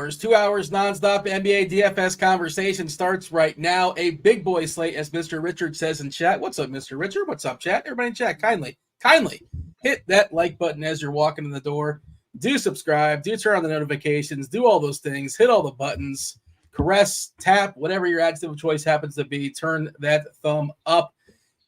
hours nonstop NBA DFS conversation starts right now. A big boy slate, as Mr. Richard says in chat. What's up, Mr. Richard? What's up, chat? Everybody in chat, kindly hit that like button as you're walking in the door. Do subscribe, do turn on the notifications, do all those things, hit all the buttons, caress, tap, whatever your adjective of choice happens to be, turn that thumb up.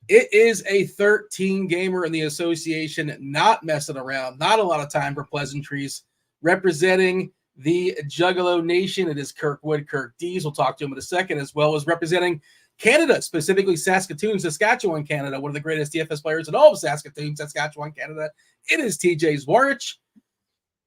It is a 13-gamer in the association, not messing around, not a lot of time for pleasantries. Representing the Juggalo Nation, it is Kirkwood, Kirk Dees. We'll talk to him in a second, as well as representing Canada, specifically Saskatoon, Saskatchewan, Canada, one of the greatest DFS players in all of Saskatoon, Saskatchewan, Canada. It is TJ Zwarich.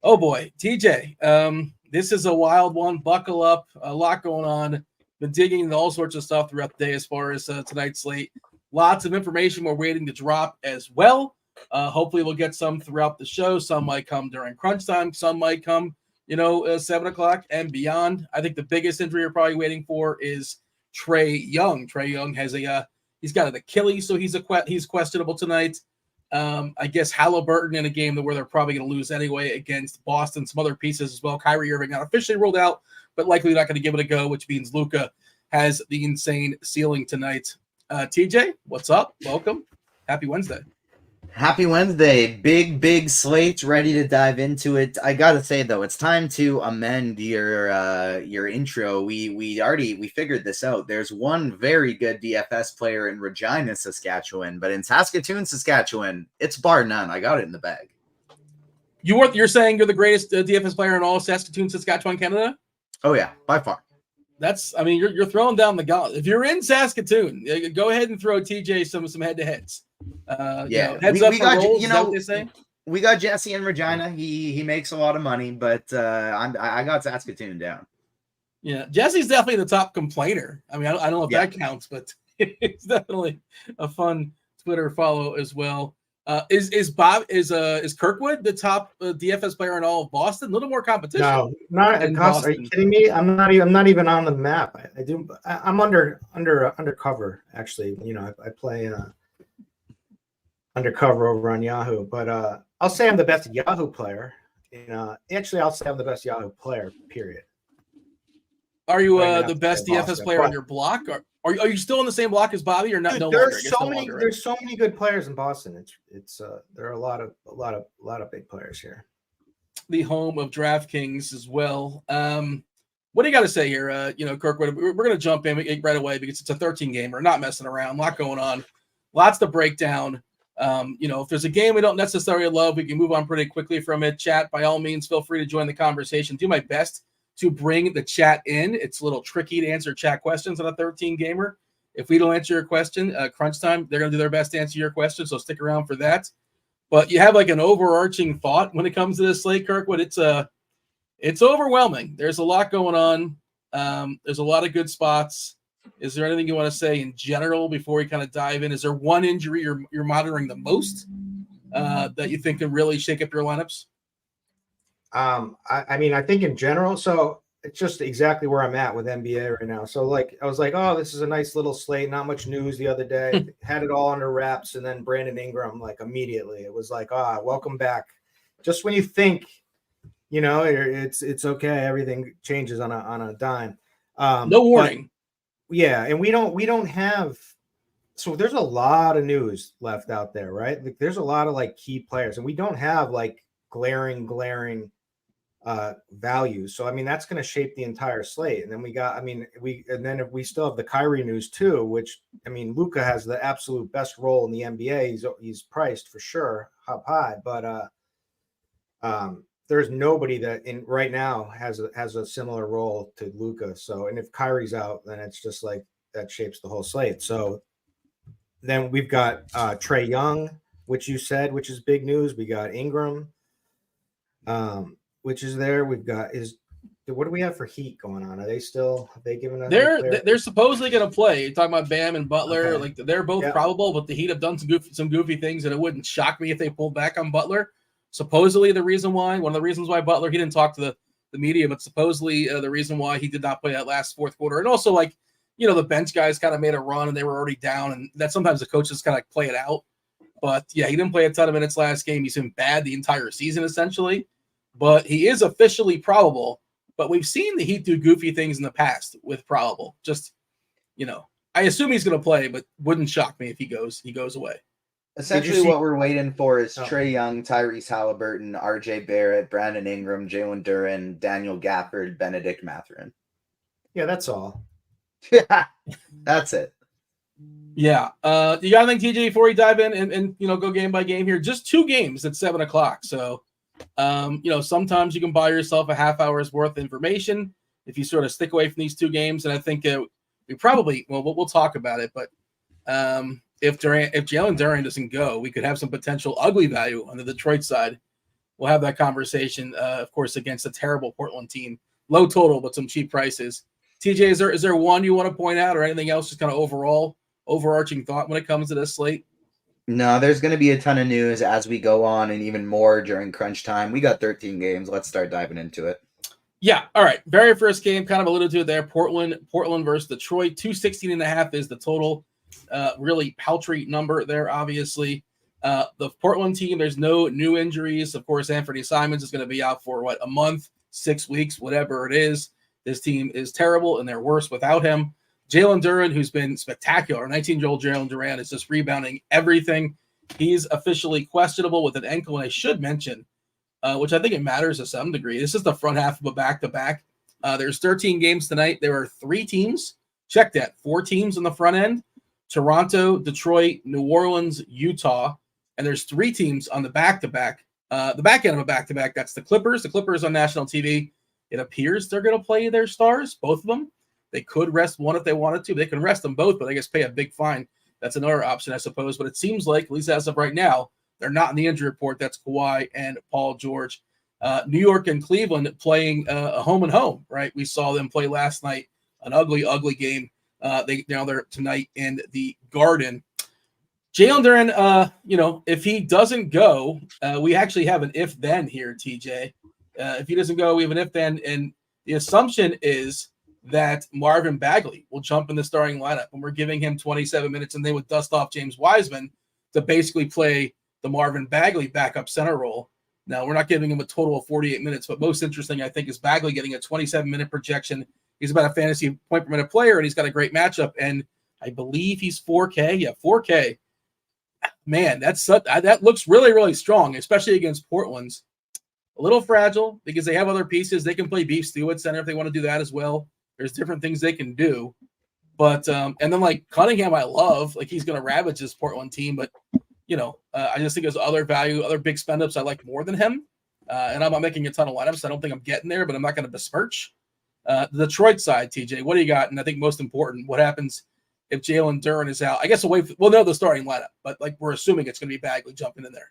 Oh boy, TJ, this is a wild one. Buckle up, a lot going on. Been digging into all sorts of stuff throughout the day as far as tonight's slate. Lots of information we're waiting to drop as well. Hopefully we'll get some throughout the show. Some might come during crunch time. Some might come, 7 o'clock and beyond. I think the biggest injury you're probably waiting for is Trae Young. Trae Young has he's got an Achilles, so he's questionable tonight. I guess Halliburton in a game where they're probably going to lose anyway against Boston. Some other pieces as well. Kyrie Irving not officially ruled out, but likely not going to give it a go, which means Luka has the insane ceiling tonight. TJ, what's up? Welcome. Happy Wednesday. Happy Wednesday. Big slate, ready to dive into it. I gotta say though, it's time to amend your intro. We figured this out. There's one very good DFS player in Regina, Saskatchewan, but in Saskatoon, Saskatchewan, it's bar none. I got it in the bag. You're saying you're the greatest DFS player in all of Saskatoon, Saskatchewan, Canada? Oh yeah, by far. You're throwing down the gauntlet. If you're in Saskatoon, go ahead and throw TJ some head-to-heads. Heads up for rolls, is that what they say? We got Jesse in Regina. He makes a lot of money, but I got Saskatoon down. Yeah, Jesse's definitely the top complainer. I mean, I don't know if that counts, but it's definitely a fun Twitter follow as well. Is Kirkwood the top DFS player in all of Boston? A little more competition. No, not in Boston. Are you kidding me? I'm not even on the map. I'm undercover actually. I play undercover over on Yahoo, but I'll say I'm the best Yahoo player. Actually, I'll say I'm the best Yahoo player. Period. Are you the best DFS player on your block? Are you still on the same block as Bobby, or not? Dude, no there's longer, there's so many good players in Boston. It's there are a lot of big players here. The home of DraftKings as well. What do you got to say here? Kirkwood, we're going to jump in right away because it's a 13-gamer, not messing around, a lot going on, lots to break down. If there's a game we don't necessarily love, we can move on pretty quickly from it. Chat, by all means, feel free to join the conversation. Do my best to bring the chat in. It's a little tricky to answer chat questions on a 13-gamer. If we don't answer your question, crunch time, they're going to do their best to answer your question, so stick around for that. But you have like an overarching thought when it comes to this slate, Kirkwood. It's overwhelming. There's a lot going on. There's a lot of good spots. Is there anything you want to say in general before we kind of dive in? Is there one injury you're monitoring the most that you think can really shake up your lineups? I think in general, so it's just exactly where I'm at with NBA right now. So I was like, oh, this is a nice little slate. Not much news the other day. Had it all under wraps, and then Brandon Ingram, immediately, it was like, welcome back. Just when you think, it's okay, everything changes on a dime. No warning. And we don't have. So there's a lot of news left out there, right? There's a lot of key players, and we don't have glaring values. So that's going to shape the entire slate. And then if we still have the Kyrie news too, which Luka has the absolute best role in the NBA. He's priced for sure up high, but there's nobody that in right now has a similar role to Luka. So, and if Kyrie's out, then it's just that shapes the whole slate. So then we've got Trae Young, which you said, which is big news. We got Ingram, which is there. We've got what do we have for Heat going on? Have they given us? They're supposedly going to play. You're talking about Bam and Butler. Okay. They're both probable, but the Heat have done some goofy things, and it wouldn't shock me if they pulled back on Butler. Supposedly one of the reasons why Butler, he didn't talk to the media, but supposedly the reason why he did not play that last fourth quarter. And also the bench guys kind of made a run and they were already down, and that sometimes the coaches kind of play it out. But yeah, he didn't play a ton of minutes last game. He's been bad the entire season essentially, but he is officially probable. but we've seen the Heat do goofy things in the past with probable. Just, I assume he's going to play, but wouldn't shock me if he goes away. Essentially, what we're waiting for is Trae Young, Tyrese Halliburton, R.J. Barrett, Brandon Ingram, Jalen Duren, Daniel Gafford, Benedict Mathurin. Yeah, that's all. That's it. Yeah. You got anything, TJ, before we dive in and go game by game here? Just 2 games at 7 o'clock. So, sometimes you can buy yourself a half hour's worth of information if you sort of stick away from these 2 games. And I think we probably, we'll talk about it, but if Jalen Duren doesn't go, we could have some potential ugly value on the Detroit side. We'll have that conversation, of course, against a terrible Portland team. Low total, but some cheap prices. TJ, is there one you want to point out or anything else, just kind of overarching thought when it comes to this slate? No, there's going to be a ton of news as we go on and even more during crunch time. We got 13 games. Let's start diving into it. Yeah. All right. Very first game, kind of alluded to it there. Portland versus Detroit. 216.5 is the total. Really paltry number there, obviously. The Portland team, there's no new injuries. Of course, Anthony Simons is going to be out for a month, 6 weeks, whatever it is. This team is terrible, and they're worse without him. Jalen Duren, who's been spectacular, 19-year-old Jalen Duren is just rebounding everything. He's officially questionable with an ankle, and I should mention, which I think it matters to some degree, this is the front half of a back-to-back. There's 13 games tonight. There are 3 teams. Check that. 4 teams on the front end. Toronto, Detroit, New Orleans, Utah. And there's 3 teams on the back-to-back. The back end of a back-to-back, that's the Clippers. The Clippers on national TV. It appears they're going to play their stars, both of them. They could rest one if they wanted to. They can rest them both, but I guess pay a big fine. That's another option, I suppose. But it seems like, at least as of right now, they're not in the injury report. That's Kawhi and Paul George. New York and Cleveland playing a home and home, right? We saw them play last night, an ugly, ugly game. They're tonight in the Garden. Jalen Duren, if he doesn't go, we actually have an if-then here, TJ. If he doesn't go, we have an if-then, and the assumption is that Marvin Bagley will jump in the starting lineup, and we're giving him 27 minutes, and they would dust off James Wiseman to basically play the Marvin Bagley backup center role. Now, we're not giving him a total of 48 minutes, but most interesting, I think, is Bagley getting a 27-minute projection. He's about a fantasy point per minute player, and he's got a great matchup, and I believe he's 4K. Yeah, 4K. Man, that looks really, really strong, especially against Portland's. A little fragile because they have other pieces. They can play beef stew at center if they want to do that as well. There's different things they can do. But, and then Cunningham, I love. He's going to ravage this Portland team. But, I just think there's other value, other big spend-ups I like more than him. And I'm not making a ton of lineups. I don't think I'm getting there, but I'm not going to besmirch. The Detroit side, TJ, what do you got? And I think most important, what happens if Jalen Duren is out? I guess we'll know the starting lineup, but we're assuming it's going to be Bagley jumping in there.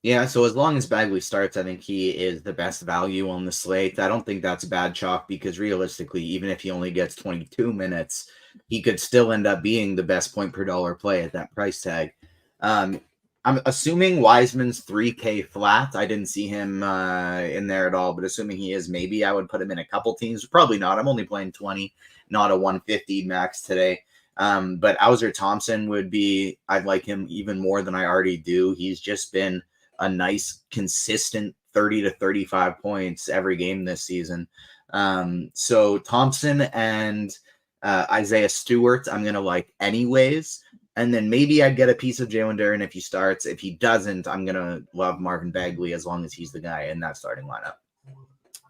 Yeah, so as long as Bagley starts, I think he is the best value on the slate. I don't think that's bad chalk because realistically, even if he only gets 22 minutes, he could still end up being the best point per dollar play at that price tag. I'm assuming Wiseman's 3K flat. I didn't see him in there at all, but assuming he is, maybe I would put him in a couple teams. Probably not. I'm only playing 20, not a 150 max today. But Auser Thompson I'd like him even more than I already do. He's just been a nice, consistent 30 to 35 points every game this season. So Thompson and Isaiah Stewart, I'm going to like anyways. And then maybe I'd get a piece of Jalen Duren if he starts. If he doesn't, I'm going to love Marvin Bagley as long as he's the guy in that starting lineup.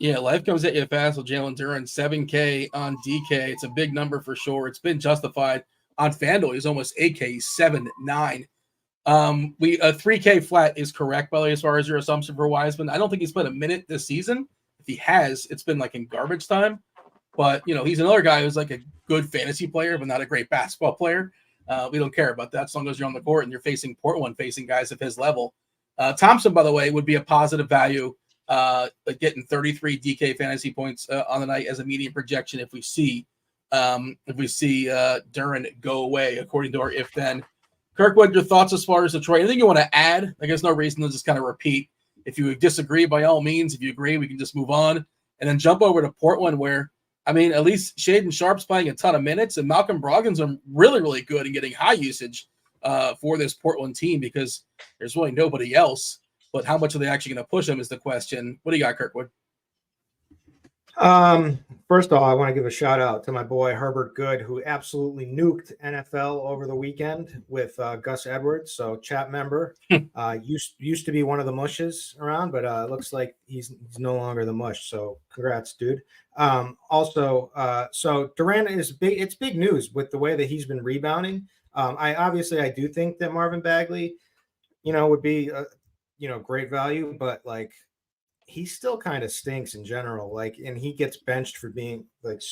Yeah, life comes at you fast with Jalen Duren. 7K on DK. It's a big number for sure. It's been justified on FanDuel. He's almost 8K. He's 7.9. 3K flat is correct, by the way, as far as your assumption for Wiseman. I don't think he's played a minute this season. If he has, it's been in garbage time. But, he's another guy who's a good fantasy player, but not a great basketball player. We don't care about that as long as you're on the court and you're facing Portland, facing guys of his level. Thompson, by the way, would be a positive value, getting 33 DK fantasy points on the night as a median projection if we see Duren go away, according to our if-then. Kirkwood, your thoughts as far as Detroit? Anything you want to add? I guess no reason to just kind of repeat. If you disagree, by all means. If you agree, we can just move on. And then jump over to Portland where, at least Shaedon Sharp's playing a ton of minutes, and Malcolm Brogdon's are really, really good and getting high usage for this Portland team because there's really nobody else. But how much are they actually going to push him is the question. What do you got, Kirkwood? First of all, I want to give a shout out to my boy Herbert Good, who absolutely nuked NFL over the weekend with Gus Edwards. So chat member, used to be one of the mushes around, but it looks like he's no longer the mush. So congrats, dude. So Durant is big. It's big news with the way that he's been rebounding. I do think that Marvin Bagley, would be great value, but like, he still kind of stinks in general. Like, and he gets benched for being like,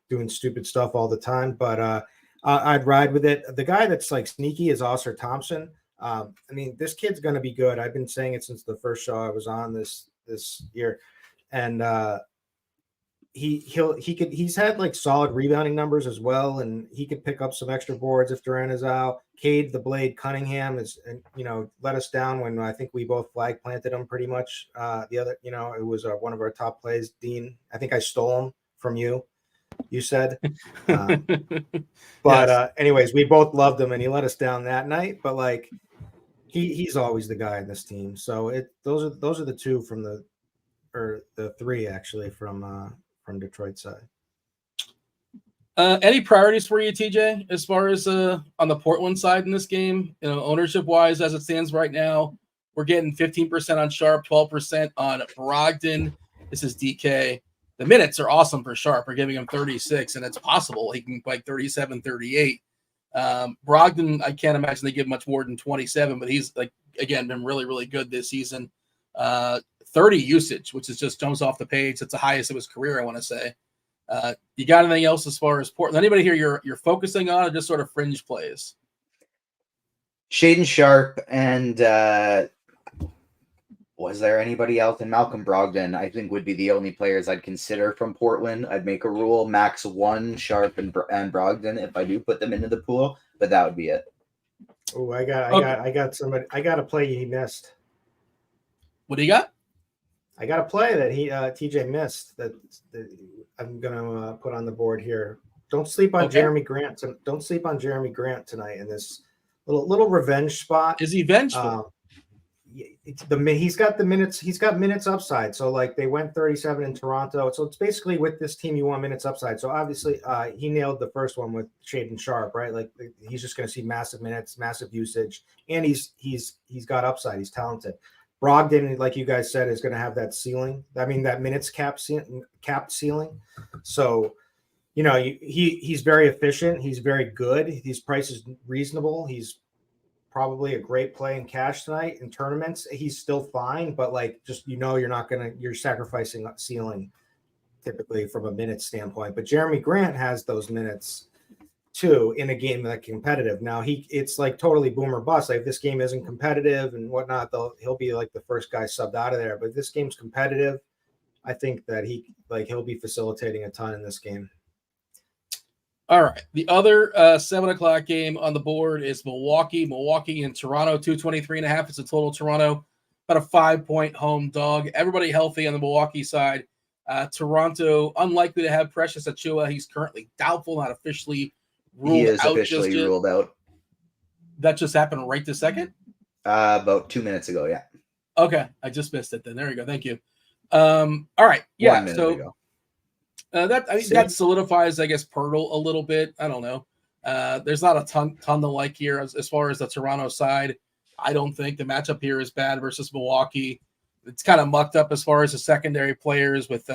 doing stupid stuff all the time. But I'd ride with it. The guy that's like sneaky is Oscar Thompson. I mean, this kid's going to be good. I've been saying it since the first show I was on this year, and he's had like solid rebounding numbers as well, and he could pick up some extra boards if Durant is out. Cade the Blade Cunningham is, let us down when I think we both flag planted him pretty much. The other, it was one of our top plays. Dean, I think I stole him from you. You said, but anyways, we both loved him, and he let us down that night. But like, he's always the guy in this team. So those are the two from the three actually from Detroit side. Any priorities for you, TJ, as far as on the Portland side in this game? Ownership wise, as it stands right now, we're getting 15% on Sharp, 12% on Brogdon. This is DK. The minutes are awesome for Sharp. We're giving him 36, and it's possible he can play 37, 38. Brogdon, I can't imagine they give much more than 27, but he's like, again, been really, really good this season. 30 usage, which is just jumps off the page. It's the highest of his career, I want to say. You got anything else as far as Portland? Anybody here you're focusing on, or just sort of fringe plays? Shaden Sharp and was there anybody else? And Malcolm Brogdon, I think, would be the only players I'd consider from Portland. I'd make a rule max 1 Sharp and Brogdon if I do put them into the pool, but that would be it. Oh, I got somebody. I got a play he missed. What do you got? I got a play that TJ missed that I'm gonna put on the board here. Don't sleep on Jeremy Grant. Don't sleep on Jeremy Grant tonight in this little revenge spot. Is he vengeful? He's got the minutes. He's got minutes upside. So like they went 37 in Toronto. So it's basically with this team you want minutes upside. So obviously he nailed the first one with Shaden Sharp, right? Like he's just going to see massive minutes, massive usage, and he's got upside. He's talented. Brogdon, like you guys said, is going to have that ceiling. I mean, that minutes capped ceiling. So, he's very efficient. He's very good. His price is reasonable. He's probably a great play in cash tonight in tournaments. He's still fine, but like, just, you're sacrificing ceiling typically from a minutes standpoint. But Jeremy Grant has those minutes too in a game that's competitive. Now it's like totally boom or bust. Like if this game isn't competitive and whatnot, he'll be like the first guy subbed out of there. But if this game's competitive, I think that he'll be facilitating a ton in this game. All right. The other 7:00 game on the board is Milwaukee and Toronto, 223.5. It's a total. Toronto, about a 5-point home dog. Everybody healthy on the Milwaukee side. Toronto, unlikely to have Precious Achiuwa. He's currently doubtful, not officially ruled out. He is officially ruled out. That just happened right this second? About 2 minutes ago, yeah. Okay. I just missed it then. There you go. Thank you. All right. Yeah. 1 minute ago. That solidifies, I guess, Pirtle a little bit. I don't know. There's not a ton to like here as far as the Toronto side. I don't think the matchup here is bad versus Milwaukee. It's kind of mucked up as far as the secondary players with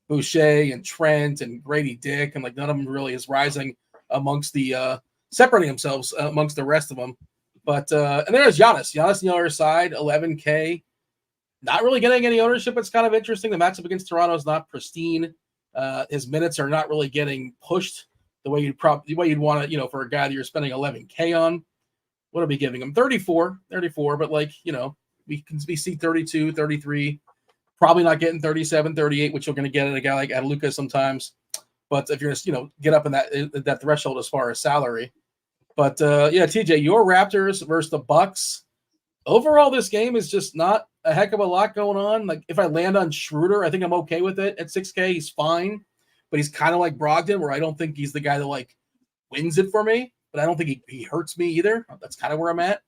Boucher and Trent and Grady Dick, and like none of them really is rising amongst the separating themselves amongst the rest of them. But and there's Giannis on the other side, 11K, not really getting any ownership. It's kind of interesting. The matchup against Toronto is not pristine. His minutes are not really getting pushed the way you'd want to, for a guy that you're spending 11K on. What are we giving him? 34, but like, we see 32, 33, probably not getting 37, 38, which you're going to get at a guy like Luka sometimes. But if you're just, get up in that threshold as far as salary. But TJ, your Raptors versus the Bucks. Overall, this game is just not a heck of a lot going on. Like if I land on Schroeder, I think I'm okay with it. At 6K, he's fine, but he's kind of like Brogdon, where I don't think he's the guy that like wins it for me, but I don't think he hurts me either. That's kind of where I'm at.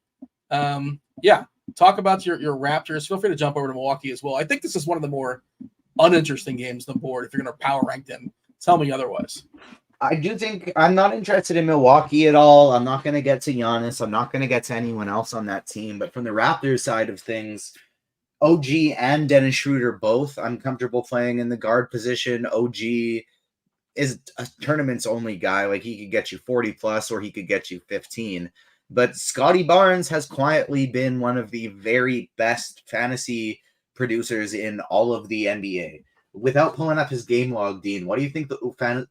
Talk about your Raptors. Feel free to jump over to Milwaukee as well. I think this is one of the more uninteresting games on the board if you're going to power rank them. Tell me otherwise. I do think I'm not interested in Milwaukee at all. I'm not going to get to Giannis. I'm not going to get to anyone else on that team. But from the Raptors side of things, OG and Dennis Schroeder both, I'm comfortable playing in the guard position. OG is a tournament's only guy. Like, he could get you 40 plus or he could get you 15. But Scotty Barnes has quietly been one of the very best fantasy producers in all of the NBA. Without pulling up his game log, Dean, what do you think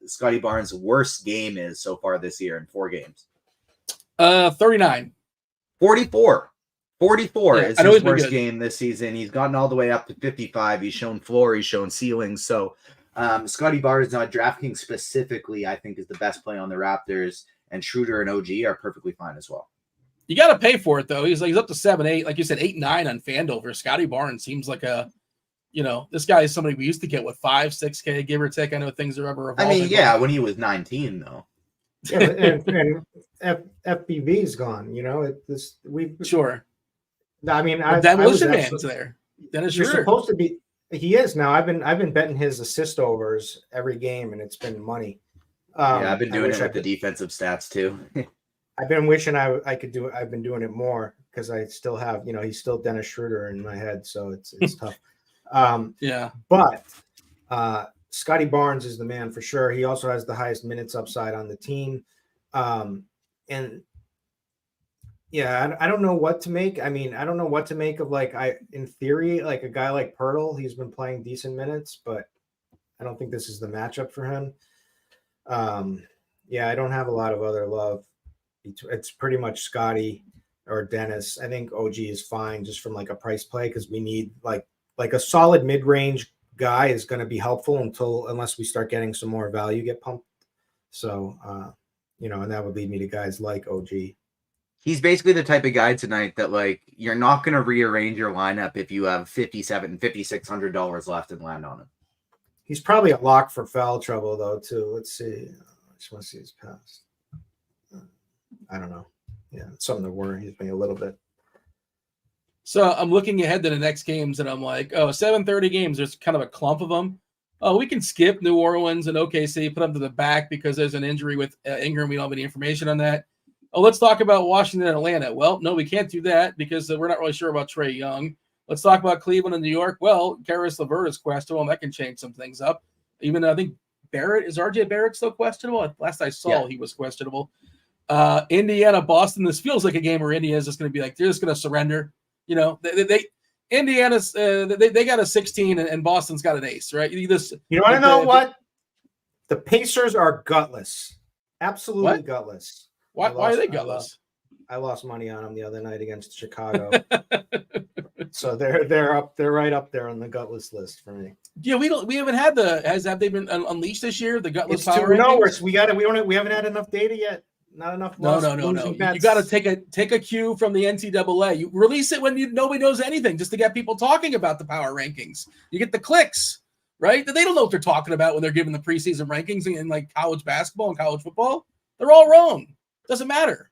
Scotty Barnes' worst game is so far this year in 4 games? 39. 44. 44 Yeah, is I know his he's been worst good. game this season. He's gotten all the way up to 55. He's shown floor. He's shown ceiling. So Scotty Barnes, DraftKings specifically, I think is the best play on the Raptors. And Schroeder and OG are perfectly fine as well. You got to pay for it, though. He's up to 7-8. Like you said, 8-9 on FanDuel for Scotty Barnes. Seems like this guy is somebody we used to get with 5-6K, give or take. I know things are ever evolving. I mean, yeah, when he was 19, though. Yeah, and FBB's gone. Sure. I mean, Demolition Man's there. Dennis You're Schroeder. supposed to be. He is now. I've been betting his assist overs every game, and it's been money. Yeah, I've been doing it with the defensive stats too. I've been wishing I could do it. I've been doing it more because I still have, he's still Dennis Schroeder in my head, so it's tough. Yeah, but Scotty Barnes is the man for sure. He also has the highest minutes upside on the team, and yeah, I don't know what to make. I mean, I don't know what to make of in theory, like a guy like Pirtle. He's been playing decent minutes, but I don't think this is the matchup for him. Yeah, I don't have a lot of other love. It's pretty much Scotty or Dennis. I think OG is fine just from like a price play because we need like a solid mid-range guy is going to be helpful unless we start getting some more value get pumped. So, and that would lead me to guys like OG. He's basically the type of guy tonight that like you're not going to rearrange your lineup if you have $5,600 left and land on him. He's probably a lock for foul trouble though too. Let's see. I just want to see his past. I don't know. Yeah, it's something to worry me a little bit. So I'm looking ahead to the next games, and I'm like, 7:30 games. There's kind of a clump of them. Oh, we can skip New Orleans and OKC, put them to the back because there's an injury with Ingram. We don't have any information on that. Oh, let's talk about Washington and Atlanta. Well, no, we can't do that because we're not really sure about Trae Young. Let's talk about Cleveland and New York. Well, Karis LeVert is questionable, and that can change some things up. Even I think RJ Barrett still questionable? Last I saw, He was questionable. Indiana, Boston. This feels like a game where Indiana's just going to be like, they're just going to surrender. Indiana's they got a 16 and Boston's got an ace, right? You want to know what? The Pacers are gutless. Absolutely what? Gutless. Why are they gutless? I lost money on them the other night against Chicago. So they're right up there on the gutless list for me. Yeah, we haven't had have they been unleashed this year? The gutless power rankings? We haven't had enough data yet. Not enough. No. You got to take a cue from the NCAA. You release it when nobody knows anything, just to get people talking about the power rankings. You get the clicks, right? They don't know what they're talking about when they're giving the preseason rankings in like college basketball and college football. They're all wrong. Doesn't matter.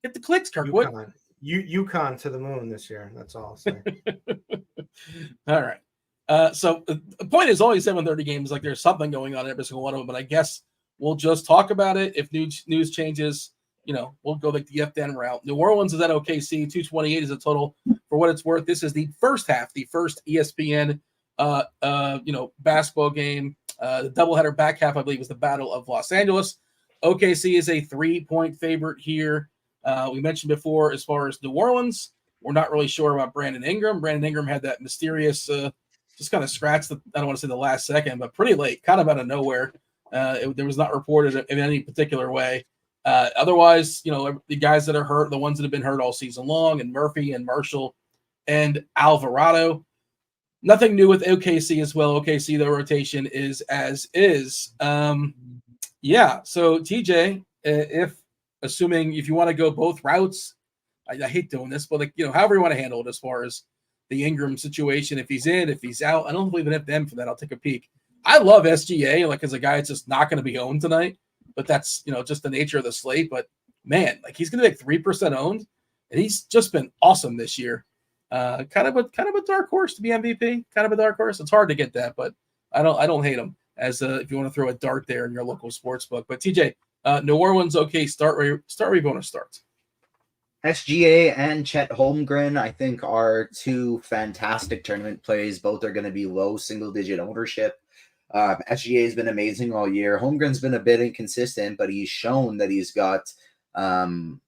Get the clicks, Kirkwood. UConn to the moon this year. That's all I'll say. All right. So the point is, always 7:30 games. Like there's something going on in every single one of them. But I guess we'll just talk about it. If news changes, we'll go like the FDN route. New Orleans is at OKC. 228 is the total. For what it's worth, this is the first half, the first ESPN, basketball game. The doubleheader back half, I believe, was the Battle of Los Angeles. OKC is a 3-point favorite here. We mentioned before, as far as New Orleans, we're not really sure about Brandon Ingram. Brandon Ingram had that mysterious, just kind of scratched I don't want to say the last second, but pretty late, kind of out of nowhere. There was not reported in any particular way. Otherwise, the guys that are hurt, the ones that have been hurt all season long, and Murphy and Marshall and Alvarado. Nothing new with OKC as well. OKC, the rotation is as is. So TJ, assuming if you want to go both routes, I hate doing this, but however you want to handle it as far as the Ingram situation, if he's in, if he's out, I don't believe in them for that. I'll take a peek. I love SGA, as a guy that's just not going to be owned tonight, but that's, just the nature of the slate. But man, he's going to be 3% owned, and he's just been awesome this year. Kind of a dark horse to be MVP. Kind of a dark horse. It's hard to get that, but I don't hate him as if you want to throw a dart there in your local sports book. But TJ, New Orleans, okay, start where you want to start. SGA and Chet Holmgren, I think, are two fantastic tournament plays. Both are going to be low single-digit ownership. SGA has been amazing all year. Holmgren's been a bit inconsistent, but he's shown that he's got immense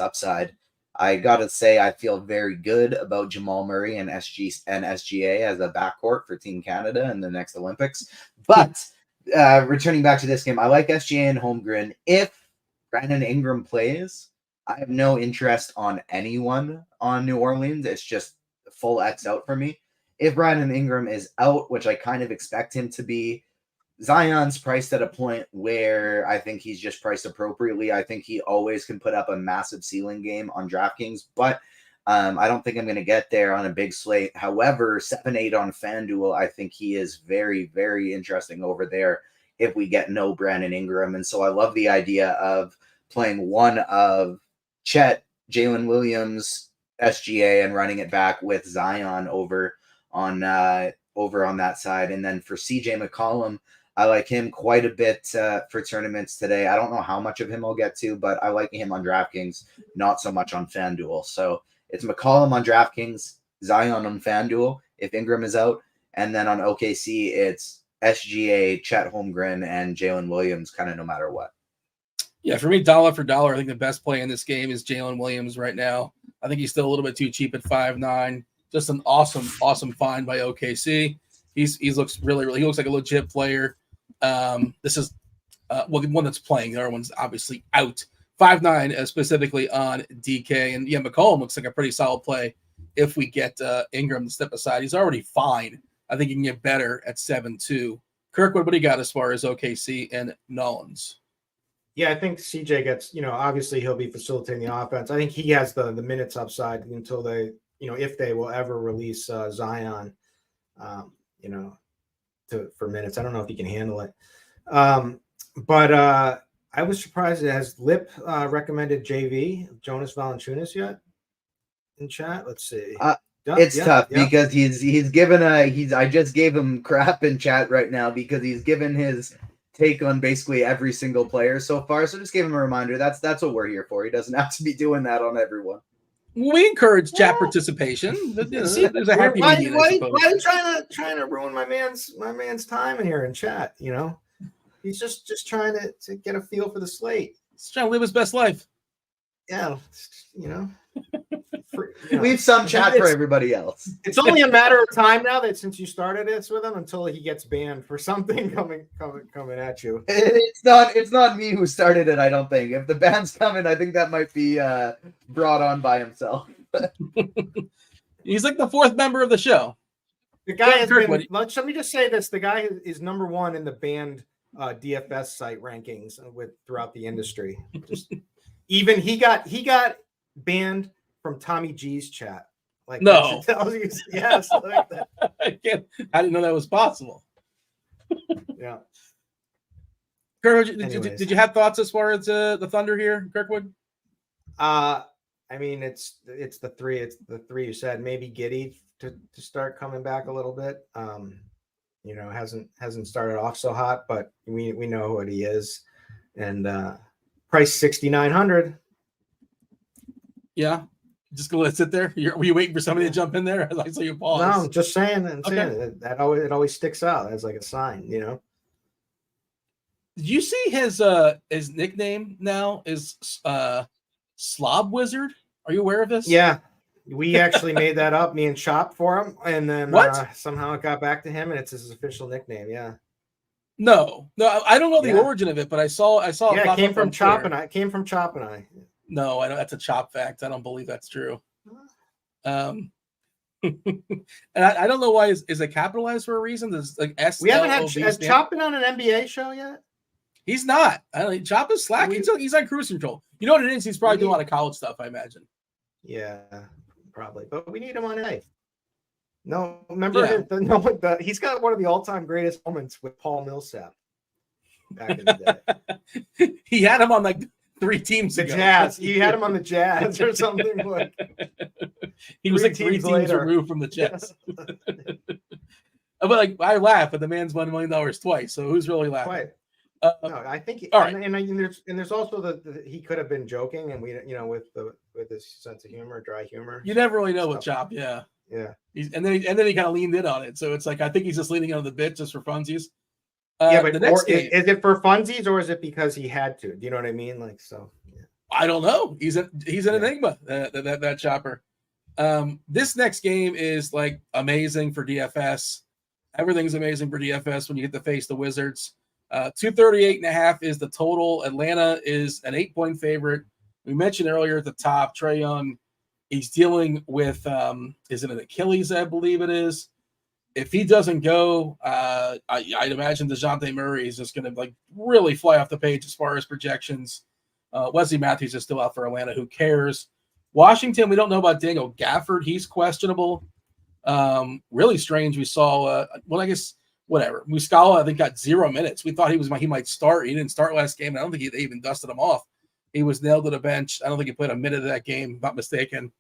upside. I gotta say, I feel very good about Jamal Murray and SGA as a backcourt for Team Canada in the next Olympics. But returning back to this game, I like SGA and Holmgren. If Brandon Ingram plays, I have no interest on anyone on New Orleans. It's just full X out for me. If Brandon Ingram is out, which I kind of expect him to be, Zion's priced at a point where I think he's just priced appropriately. I think he always can put up a massive ceiling game on DraftKings, but I don't think I'm going to get there on a big slate. However, 7-8 on Fanduel, I think he is very, very interesting over there if we get no Brandon Ingram. And so I love the idea of playing one of Chet, Jalen Williams, SGA, and running it back with Zion over on that side. And then for CJ McCollum, I like him quite a bit for tournaments today. I don't know how much of him I'll get to, but I like him on DraftKings, not so much on FanDuel. So it's McCollum on DraftKings, Zion on FanDuel if Ingram is out, and then on OKC it's SGA, Chet Holmgren, and Jalen Williams, kind of no matter what. Yeah, for me, dollar for dollar, I think the best play in this game is Jalen Williams right now. I think he's still a little bit too cheap at 5'9". Just an awesome find by OKC. He looks really, he looks like a legit player. This is one that's playing. The other one's obviously out. 5'9", specifically on DK. And yeah, McCollum looks like a pretty solid play if we get Ingram to step aside. He's already fine. I think he can get better at 7'2". Kirkwood, what do you got as far as OKC and Nolans? Yeah, I think CJ gets, obviously he'll be facilitating the offense. I think he has the minutes upside until they, if they will ever release Zion, for minutes. I don't know if he can handle it. But I was surprised. Has Lip recommended JV, Jonas Valanciunas, yet in chat? Let's see. It's tough because he's given I just gave him crap in chat right now because he's given his take on basically every single player so far. So just give him a reminder. That's what we're here for. He doesn't have to be doing that on everyone. We encourage chat participation. There's a happy medium. Why are you trying to ruin my man's time in here in chat? He's just trying to get a feel for the slate. He's trying to live his best life. Yeah, Leave some chat for everybody else. It's only a matter of time now that since you started this with him until he gets banned for something coming at you. It's not me who started it, I don't think. If the ban's coming, I think that might be brought on by himself. He's like the fourth member of the show. The guy has been. Let me just say this: the guy is number one in the banned DFS site rankings throughout the industry. Even he got banned from Tommy G's chat. Like, no, yes, like that. I didn't know that was possible. Yeah. Kirkwood, did you have thoughts as far as the Thunder here, Kirkwood? I mean, it's the three. It's the three you said. Maybe Giddey to start coming back a little bit. Hasn't started off so hot, but we know what he is, and price 6,900. Yeah, just gonna let it sit there. Were you waiting for somebody to jump in there? I saw you pause. No, I'm just saying that it always sticks out as like a sign, Did you see his nickname now is Slob Wizard? Are you aware of this? Yeah, we actually made that up, me and Chop, for him, and then somehow it got back to him, and it's his official nickname. Yeah. No, I don't know the origin of it, but I saw. Yeah, it came from Chop and I. No, I know that's a Chop fact. I don't believe that's true. And I don't know why is it capitalized for a reason? There's like S. We haven't has Chop been on an NBA show yet? He's not. Chop is slacking. He's on cruise control. You know what it is? He's probably doing a lot of college stuff, I imagine. Yeah, probably. But we need him on A. No, remember he's got one of the all-time greatest moments with Paul Millsap back in the day. He had him on like 3 teams the ago. Jazz. He had him on the Jazz or something. He was like 3 teams teams later. removed from the Jets. But like I laugh, but the man's $1 million twice. So who's really laughing? Quite. No, I think. All right. And there's also the he could have been joking, and we with his sense of humor, dry humor. You never really know with Chop. Yeah. Yeah. And then he kind of leaned in on it. So it's like I think he's just leaning on the bit just for funsies. But the next game, is it for funsies or is it because he had to? Do you know what I mean? Like so. Yeah. I don't know. He's an enigma. That Chopper. This next game is like amazing for DFS. Everything's amazing for DFS when you get to face the Wizards. 238.5 is the total. Atlanta is an 8-point favorite. We mentioned earlier at the top, Trae Young, he's dealing with, is it an Achilles, I believe it is. If he doesn't go, I'd imagine DeJounte Murray is just going to like really fly off the page as far as projections. Wesley Matthews is still out for Atlanta. Who cares? Washington, we don't know about Daniel Gafford. He's questionable. Really strange. We saw, I guess, whatever. Muscala, I think, got 0 minutes. We thought he might start. He didn't start last game. I don't think they even dusted him off. He was nailed to the bench. I don't think he played a minute of that game, if I'm not mistaken.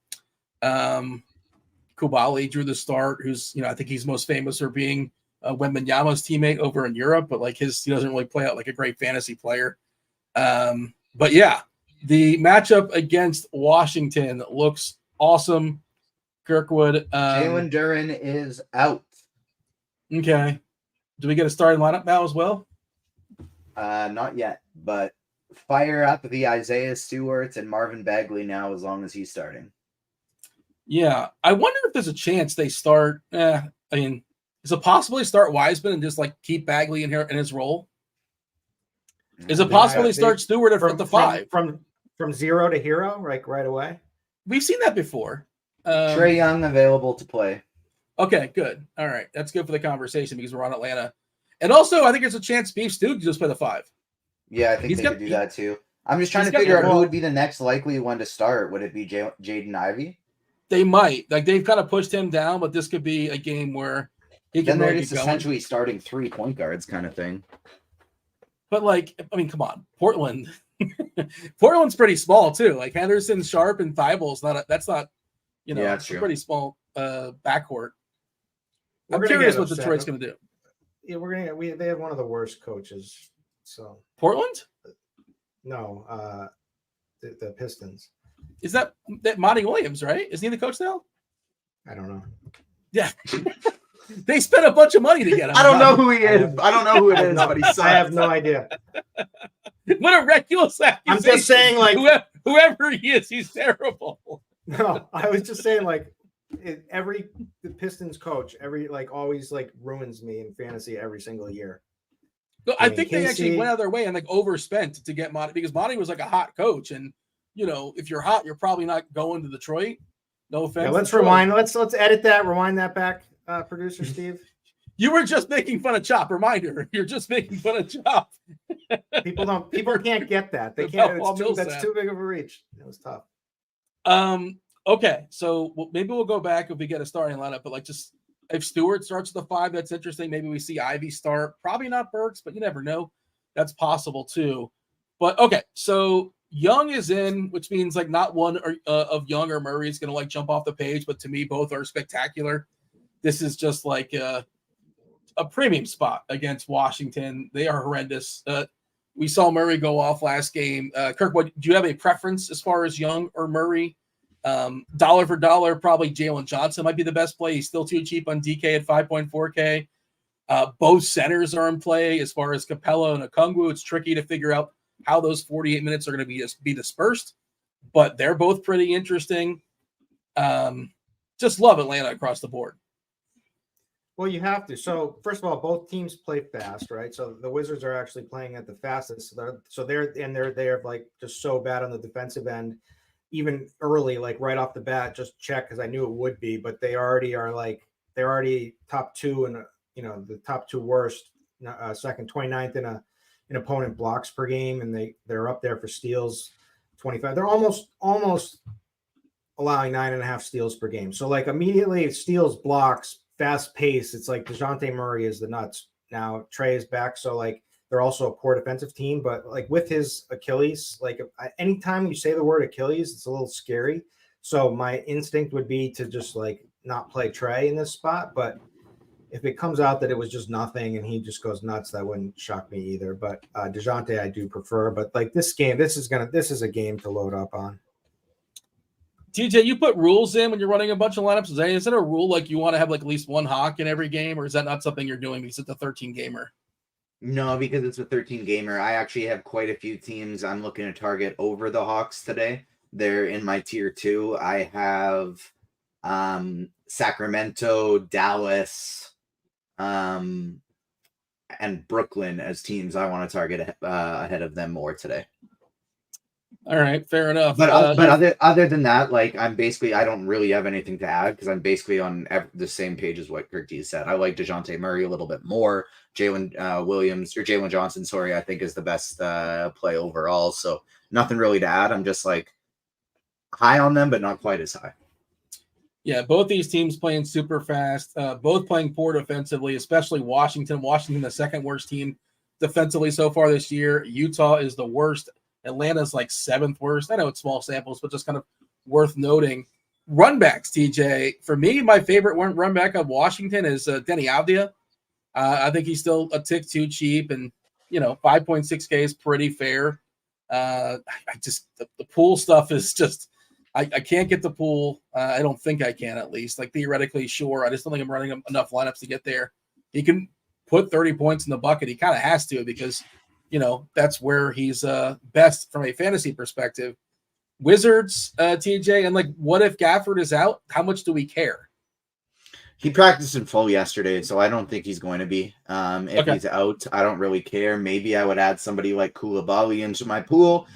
Kubali drew the start, who's, I think he's most famous for being Wembanyama's teammate over in Europe, but like he doesn't really play out like a great fantasy player. But yeah, the matchup against Washington looks awesome. Kirkwood. Jalen Duren is out. Okay. Do we get a starting lineup now as well? Not yet, but fire up the Isaiah Stewarts and Marvin Bagley now as long as he's starting. Yeah. I wonder if there's a chance they start. Is it possible they start Wiseman and just like keep Bagley in his role? Is it possible they start Stewart at the 5? From 0 to hero, like right away? We've seen that before. Trae Young available to play. Okay, good. All right. That's good for the conversation because we're on Atlanta. And also, I think there's a chance Beef Stew could just play the 5. Yeah, I think they could do that too. I'm just trying to figure out who would be the next likely one to start. Would it be Jaden Ivey? They might. Like, they've kind of pushed him down, but this could be a game where he can then they're just essentially starting 3 point guards kind of thing. But, like, come on. Portland. Portland's pretty small, too. Like, Henderson, Sharp, and Thibault's that's not, that's true. A pretty small backcourt. I'm curious what Detroit's going to do. Yeah, they have one of the worst coaches. So Portland? No, the Pistons. Is that Monty Williams, right? Isn't he the coach now? I don't know. Yeah. They spent a bunch of money to get him. I don't know who he is. I don't know who it is, but he sucks. I have no idea. What a reckless accusation. I'm just saying, like, whoever he is, he's terrible. No, I was just saying, like, the Pistons coach always ruins me in fantasy every single year. No, I think they actually went out of their way and overspent to get Monty, because Monty was like a hot coach, and if you're hot, you're probably not going to Detroit. No offense. Yeah, let's rewind. Let's edit that. Rewind that back, producer Steve. You were just making fun of Chop. Reminder: you're just making fun of Chop. People can't get that. They can't. That's too big of a reach. It was tough. Okay, so maybe we'll go back if we get a starting lineup, but just if Stewart starts the 5, that's interesting. Maybe we see Ivy start. Probably not Burks, but you never know. That's possible too. But okay, so Young is in, which means not one of Young or Murray is going to jump off the page, but to me, both are spectacular. This is just a premium spot against Washington. They are horrendous. We saw Murray go off last game. Kirk, do you have a preference as far as Young or Murray? Dollar for dollar, probably Jalen Johnson might be the best play. He's still too cheap on DK at 5.4K. Both centers are in play. As far as Capella and Okongwu, it's tricky to figure out how those 48 minutes are going to be dispersed, but they're both pretty interesting. Just love Atlanta across the board. Well, you have to. So first of all, both teams play fast, right? So the Wizards are actually playing at the fastest. They're just so bad on the defensive end. Even early, right off the bat, just check because I knew it would be, but they already are they're already top 2 and the top 2 worst, second 29th in opponent blocks per game, and they're up there for steals, 25. They're almost allowing 9.5 steals per game. So immediately steals, blocks, fast pace. It's DeJounte Murray is the nuts now. Trae is back, so they're also a poor defensive team, but with his Achilles, anytime you say the word Achilles, it's a little scary. So my instinct would be to just like not play Trey in this spot. But if it comes out that it was just nothing and he just goes nuts, that wouldn't shock me either. But DeJounte I do prefer. But like this game, this is a game to load up on. TJ, you put rules in when you're running a bunch of lineups. Is it a rule like you want to have like at least one hawk in every game, or is that not something you're doing because it's a 13 gamer? No, because it's a 13 gamer. I actually have quite a few teams I'm looking to target over the Hawks today. They're in my tier 2. I have Sacramento, Dallas, and Brooklyn as teams I want to target ahead of them more today. All right, fair enough. But other than that, like I don't really have anything to add because I'm basically on the same page as what Kirk D said. I like DeJounte Murray a little bit more. Jalen Johnson, I think is the best play overall. So nothing really to add. I'm just like high on them, but not quite as high. Yeah, both these teams playing super fast, both playing poor defensively, especially Washington. Washington, the second worst team defensively so far this year. Utah is the worst. Atlanta's like 7th worst. I know it's small samples, but just kind of worth noting. Runbacks, TJ. For me, my favorite runback of Washington is Denny Avdia. I think he's still a tick too cheap, and 5.6K is pretty fair. The pool stuff is just I can't get the pool. I don't think I can, at least. Like theoretically, sure. I just don't think I'm running enough lineups to get there. He can put 30 points in the bucket. He kind of has to because that's where he's best from a fantasy perspective. Wizards, TJ, and like, what if Gafford is out? How much do we care? He practiced in full yesterday, so I don't think he's going to be. If he's out, I don't really care. Maybe I would add somebody like Koulibaly into my pool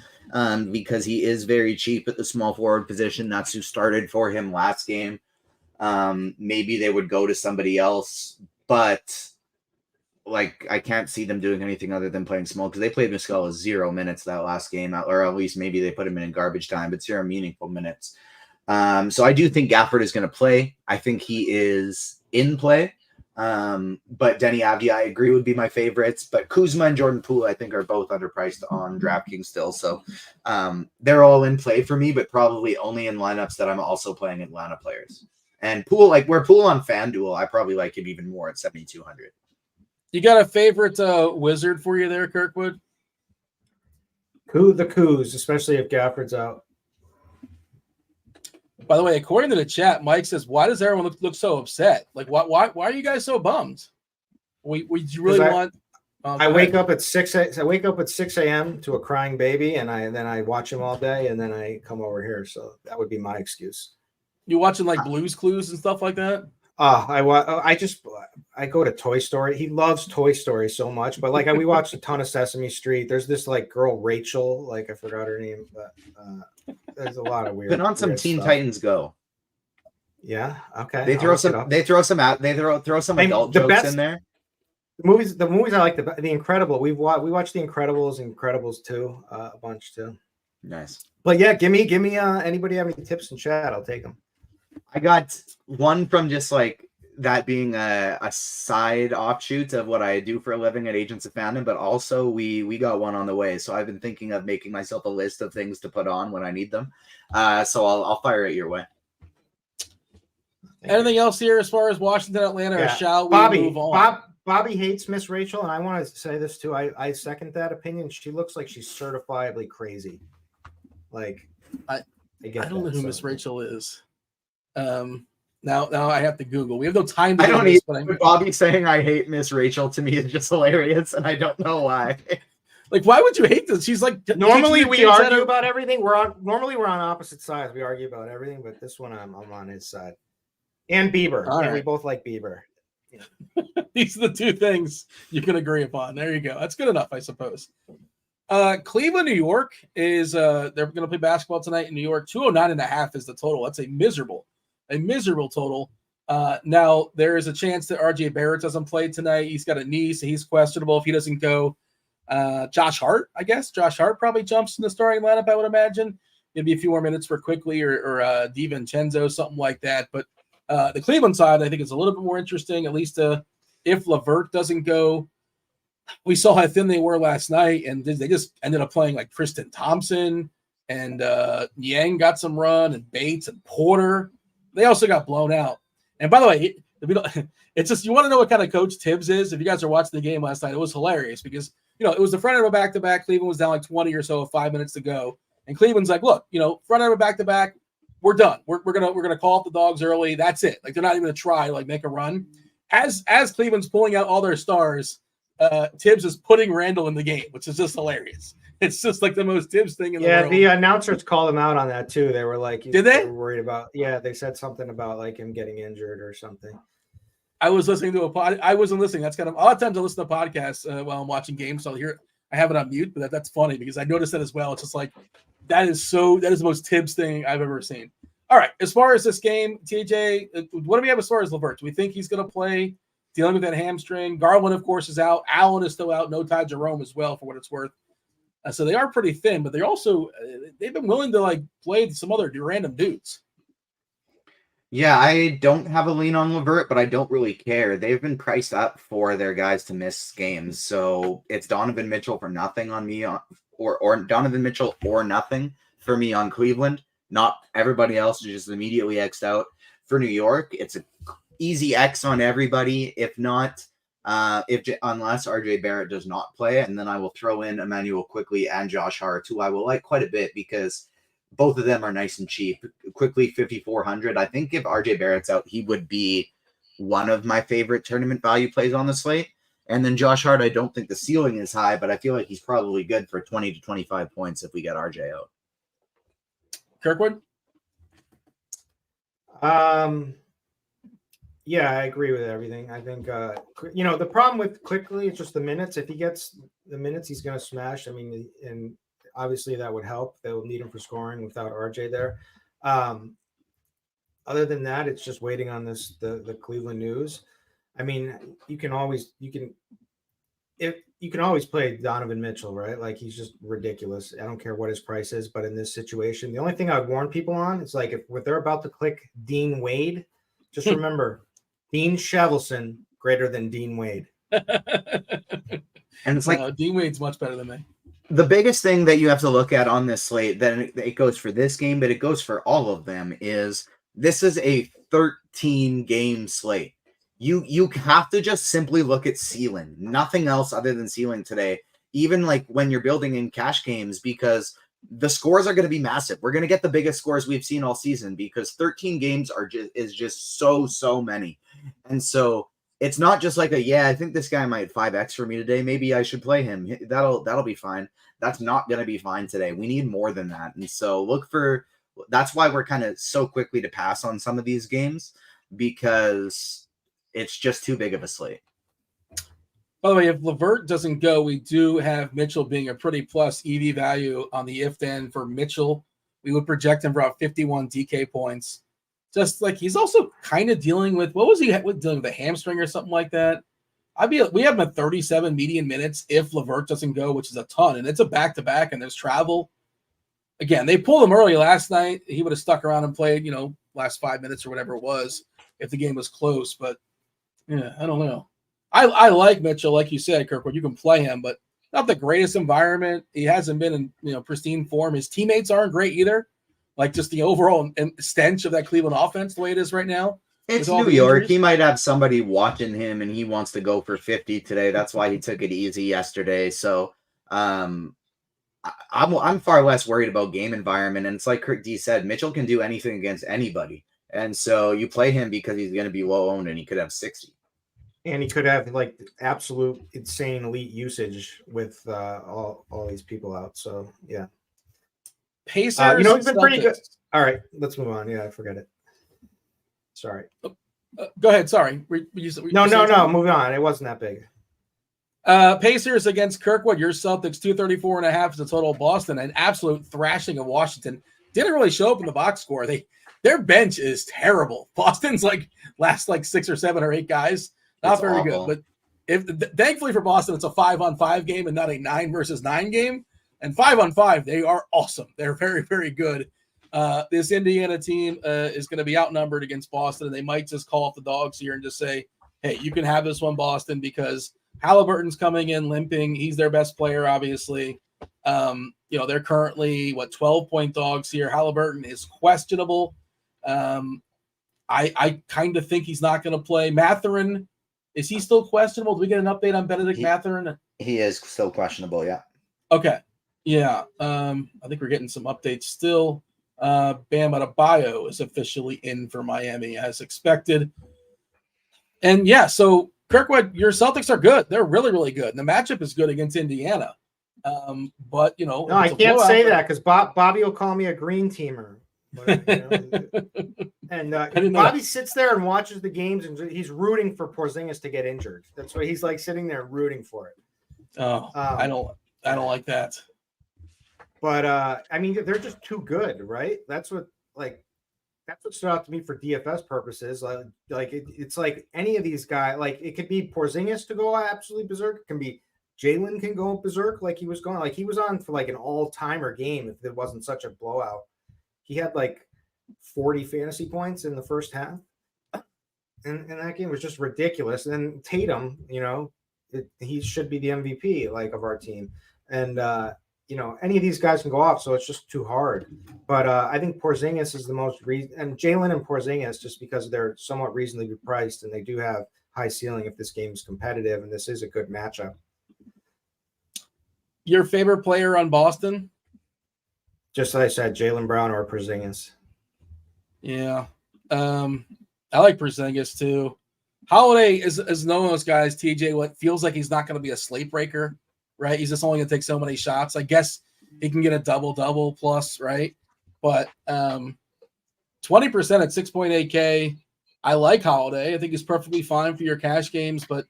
because he is very cheap at the small forward position. That's who started for him last game. Maybe they would go to somebody else, but like I can't see them doing anything other than playing small because they played Muscala 0 minutes that last game, or at least maybe they put him in garbage time, but 0 meaningful minutes. So I do think Gafford is going to play. I think he is in play. But Denny Avdia, I agree, would be my favorites. But Kuzma and Jordan Poole, I think, are both underpriced on DraftKings still. So they're all in play for me, but probably only in lineups that I'm also playing Atlanta players. And Poole, like where Poole on FanDuel, I probably like him even more at 7,200. You got a favorite wizard for you there, Kirkwood? The Coos, especially if Gafford's out. By the way, according to the chat, Mike says, "Why does everyone look so upset? Like, why are you guys so bummed? We really want." I wake up at 6 a.m. to a crying baby, and then I watch him all day, and then I come over here. So that would be my excuse. You watching like Blue's Clues and stuff like that? I go to Toy Story. He loves Toy Story so much, but like we watched a ton of Sesame Street. There's this like girl Rachel, like I forgot her name, but there's a lot of weird. Been on some Teen stuff. Titans Go. Yeah. Okay. They throw some adult jokes in there. The movies I like the Incredible. We watched the Incredibles and Incredibles 2 a bunch too. Nice. But yeah, give me anybody have any tips in chat? I'll take them. I got one from just like that being a side offshoot of what I do for a living at Agents of Fandom, but also we got one on the way. So I've been thinking of making myself a list of things to put on when I need them. So I'll fire it your way. Anything else here as far as Washington, Atlanta, or shall we move on? Bobby hates Miss Rachel, and I want to say this too. I second that opinion. She looks like she's certifiably crazy. Like I don't know who Miss Rachel is. Now I have to Google. We have no time to do this, but Bobby saying I hate Miss Rachel to me is just hilarious, and I don't know why. Like, why would you hate this? She's like, normally we argue about everything. Normally we're on opposite sides. We argue about everything, but this one I'm on his side. And Bieber. Right. We both like Bieber. Yeah. These are the two things you can agree upon. There you go. That's good enough, I suppose. Cleveland, New York is they're going to play basketball tonight in New York. 209.5 is the total. That's a miserable total. Now there is a chance that RJ Barrett doesn't play tonight. He's got a knee, so he's questionable. If he doesn't go, Josh Hart, I guess. Josh Hart probably jumps in the starting lineup, I would imagine. Maybe a few more minutes for Quickly or DiVincenzo, something like that. But the Cleveland side, I think, is a little bit more interesting, at least if LeVert doesn't go. We saw how thin they were last night, and they just ended up playing like Tristan Thompson, and Yang got some run, and Bates and Porter. They also got blown out. And by the way, it's just, you want to know what kind of coach Tibbs is? If you guys are watching the game last night, it was hilarious because, it was the front end of a back-to-back. Cleveland was down like 20 or so with 5 minutes to go. And Cleveland's like, look, front end of a back-to-back, we're done. We're gonna call up the dogs early. That's it. Like, they're not even gonna try to make a run. As Cleveland's pulling out all their stars, Tibbs is putting Randall in the game, which is just hilarious. It's just like the most Tibbs thing in the world. Yeah, the announcers called him out on that too. They were like, did they? Were worried about? Yeah, they said something about like him getting injured or something. I was listening to I wasn't listening. That's kind of a lot of times I listen to podcasts while I'm watching games. So I have it on mute, but that's funny because I noticed that as well. It's just like that is the most Tibbs thing I've ever seen. All right, as far as this game, TJ, what do we have as far as LeVert? Do we think he's going to play? Dealing with that hamstring. Garland, of course, is out. Allen is still out. No Ty Jerome as well, for what it's worth. So they are pretty thin, but they're also they've been willing to play some other random dudes. Yeah, I don't have a lean on LeVert, but I don't really care. They've been priced up for their guys to miss games, so it's Donovan Mitchell for nothing on me, or Donovan Mitchell or nothing for me on Cleveland. Not everybody else is just immediately X'd out. For New York, it's an easy X on everybody. If not, unless RJ Barrett does not play, and then I will throw in Emmanuel Quickly and Josh Hart, who I will like quite a bit because both of them are nice and cheap. Quickly 5,400. I think if RJ Barrett's out, he would be one of my favorite tournament value plays on the slate. And then Josh Hart, I don't think the ceiling is high, but I feel like he's probably good for 20 to 25 points if we get RJ out. Kirkwood? Yeah, I agree with everything. I think, the problem with Quickly is just the minutes. If he gets the minutes, he's going to smash. I mean, and obviously that would help. They will need him for scoring without RJ there. Other than that, it's just waiting on the Cleveland news. I mean, you can always play Donovan Mitchell, right? Like, he's just ridiculous. I don't care what his price is, but in this situation, the only thing I would warn people on is like if they're about to click Dean Wade, just remember Dean Shevelson greater than Dean Wade. And it's like Dean Wade's much better than me. The biggest thing that you have to look at on this slate, then it goes for this game, but it goes for all of them, is this is a 13-game slate. You have to just simply look at ceiling, nothing else other than ceiling today, even like when you're building in cash games, because the scores are going to be massive. We're going to get the biggest scores we've seen all season because 13 games is just so many. And so it's not just like I think this guy might 5X for me today. Maybe I should play him. That'll be fine. That's not going to be fine today. We need more than that. And so that's why we're kind of so quickly to pass on some of these games, because it's just too big of a slate. By the way, if LeVert doesn't go, we do have Mitchell being a pretty plus EV value on the if then for Mitchell. We would project him for about 51 DK points. Just like he's also kind of dealing with, what was he dealing with, a hamstring or something like that? We have him at 37 median minutes if LeVert doesn't go, which is a ton, and it's a back-to-back, and there's travel. Again, they pulled him early last night. He would have stuck around and played, last 5 minutes or whatever it was if the game was close. But, yeah, I don't know. I like Mitchell, like you said, Kirkwood. You can play him, but not the greatest environment. He hasn't been in pristine form. His teammates aren't great either. Like just the overall stench of that Cleveland offense, the way it is right now. It's New York. He might have somebody watching him, and he wants to go for 50 today. That's why he took it easy yesterday. So I'm far less worried about game environment. And it's like Kirk D said, Mitchell can do anything against anybody. And so you play him because he's going to be low owned, and he could have 60. And he could have like absolute insane elite usage with all these people out. So yeah. Pacers, he's been pretty good. All right, let's move on. Yeah, I forget it. Sorry. Go ahead. Sorry. No. Moving on. It wasn't that big. Pacers against Kirkwood. Your Celtics 234.5 is the total. Boston, an absolute thrashing of Washington. Didn't really show up in the box score. Their bench is terrible. Boston's last 6 or 7 or 8 guys. Not very good. But thankfully for Boston, it's a 5-on-5 game and not a 9 versus 9 game. And 5-on-5, they are awesome. They're very, very good. This Indiana team is going to be outnumbered against Boston, and they might just call off the dogs here and just say, hey, you can have this one, Boston, because Halliburton's coming in limping. He's their best player, obviously. They're currently 12-point dogs here. Halliburton is questionable. I kind of think he's not going to play. Mathurin, is he still questionable? Do we get an update on Benedict Mathurin? He is still questionable, yeah. Okay. Yeah. I think we're getting some updates still. Bam Adebayo is officially in for Miami as expected. And yeah, so Kirkwood, your Celtics are good. They're really, really good. And the matchup is good against Indiana. But no, I can't say that because Bobby will call me a green teamer. And Bobby sits there and watches the games, and he's rooting for Porzingis to get injured. That's why he's like sitting there rooting for it. Oh, I don't like that. But I mean, they're just too good, right? That's what stood out to me for DFS purposes. It's like any of these guys. Like it could be Porzingis to go absolutely berserk. It can be Jalen can go berserk like he was going. Like he was on for like an all-timer game if it wasn't such a blowout. He had like 40 fantasy points in the first half. And that game was just ridiculous. And then Tatum, he should be the MVP of our team. And, any of these guys can go off, so it's just too hard. But I think Porzingis is the most and Jalen and Porzingis, just because they're somewhat reasonably priced and they do have high ceiling if this game is competitive, and this is a good matchup. Your favorite player on Boston? Just like I said, Jaylen Brown or Porzingis. Yeah. I like Porzingis too. Holiday is knowing those guys, TJ, what feels like he's not going to be a slate breaker, right? He's just only going to take so many shots. I guess he can get a double plus, right? But 20% at 6.8K. I like Holiday. I think he's perfectly fine for your cash games, but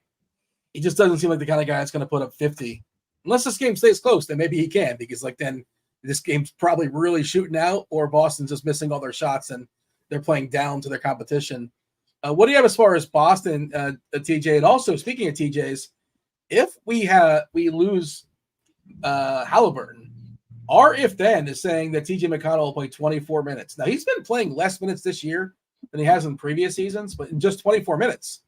he just doesn't seem like the kind of guy that's going to put up 50. Unless this game stays close, then maybe he can, because then this game's probably really shooting out, or Boston's just missing all their shots and they're playing down to their competition. What do you have as far as Boston, TJ? And also, speaking of TJs, if we lose Halliburton, our if then is saying that TJ McConnell will play 24 minutes. Now, he's been playing less minutes this year than he has in previous seasons, but in just 24 minutes,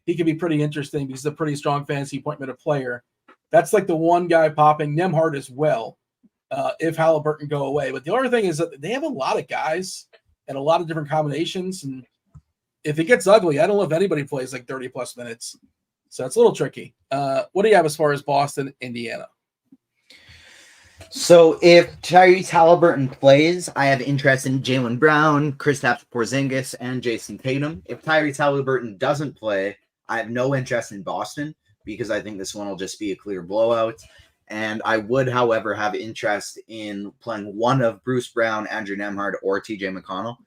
he can be pretty interesting because he's a pretty strong fantasy point minute player. That's like the one guy popping. Nembhard as well, if Halliburton go away. But the other thing is that they have a lot of guys and a lot of different combinations. And if it gets ugly, I don't know if anybody plays like 30-plus minutes. So it's a little tricky. What do you have as far as Boston, Indiana? So if Tyrese Halliburton plays, I have interest in Jaylen Brown, Kristaps Porzingis, and Jason Tatum. If Tyrese Halliburton doesn't play, I have no interest in Boston because I think this one will just be a clear blowout. And I would, however, have interest in playing one of Bruce Brown, Andrew Nembhard, or TJ McConnell.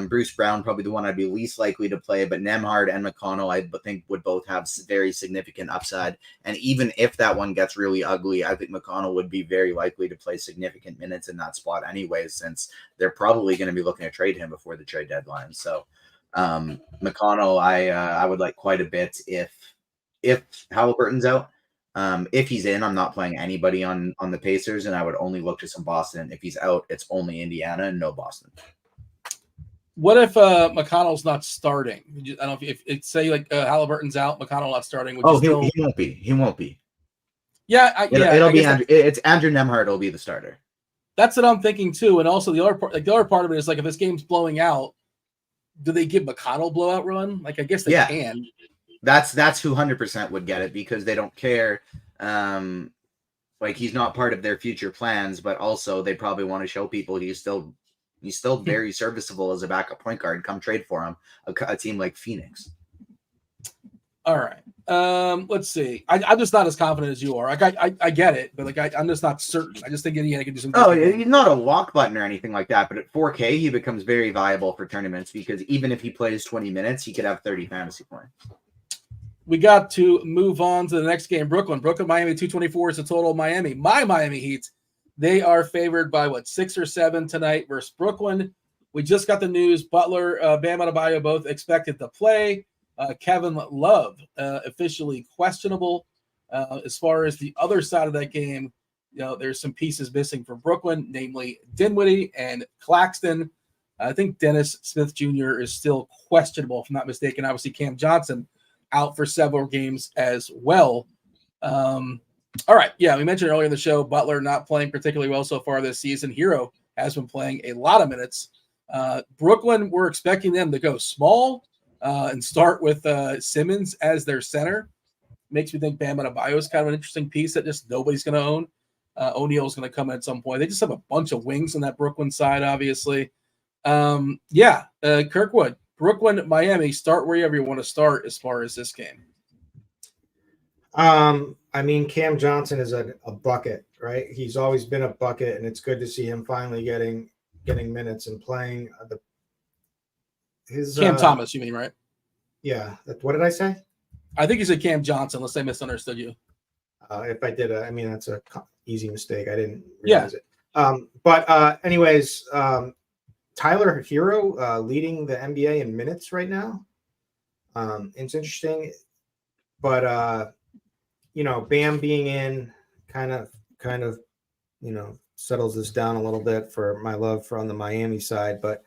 Bruce Brown, probably the one I'd be least likely to play, but Nembhard and McConnell, I think, would both have very significant upside. And even if that one gets really ugly, I think McConnell would be very likely to play significant minutes in that spot anyways, since they're probably going to be looking to trade him before the trade deadline. So McConnell, I would like quite a bit if Halliburton's out. If he's in, I'm not playing anybody on the Pacers, and I would only look to some Boston. If he's out, it's only Indiana and no Boston. What if McConnell's not starting? I don't know if it's say like Halliburton's out, McConnell not starting. He won't be. He won't be. Yeah, it'll be Andrew. It's Andrew Nembhard will be the starter. That's what I'm thinking too. And also the other part of it is like if this game's blowing out, do they give McConnell blowout run? Like I guess they can. That's who 100% would get it because they don't care. Like he's not part of their future plans, but also they probably want to show people he's still very serviceable as a backup point guard. Come trade for him, a team like Phoenix. All right. Let's see. I'm just not as confident as you are. Like I get it, but like I'm just not certain. I just think Indiana can do something. Oh, he's not a lock button or anything like that. But at 4K, he becomes very viable for tournaments because even if he plays 20 minutes, he could have 30 fantasy points. We got to move on to the next game. Brooklyn, Miami, 224 is the total. Miami, my Miami Heat. They are favored by 6 or 7 tonight versus Brooklyn. We just got the news. Butler, Bam Adebayo both expected to play. Kevin Love officially questionable. As far as the other side of that game, there's some pieces missing for Brooklyn, namely Dinwiddie and Claxton. I think Dennis Smith Jr. is still questionable, if I'm not mistaken. Obviously, Cam Johnson out for several games as well. All right. Yeah, we mentioned earlier in the show, Butler not playing particularly well so far this season. Hero has been playing a lot of minutes. Brooklyn, we're expecting them to go small and start with Simmons as their center. Makes me think Bam Adebayo is kind of an interesting piece that just nobody's going to own. O'Neal's going to come in at some point. They just have a bunch of wings on that Brooklyn side, obviously. Kirkwood, Brooklyn, Miami, start wherever you want to start as far as this game. I mean, Cam Johnson is a bucket, right? He's always been a bucket, and it's good to see him finally getting minutes and playing. Cam Thomas, you mean, right? Yeah. What did I say? I think you said Cam Johnson, unless I misunderstood you. If I did, that's a easy mistake. I didn't realize it. Anyways, Tyler Hero leading the NBA in minutes right now. It's interesting, but Bam being in kind of settles this down a little bit for my love on the Miami side. But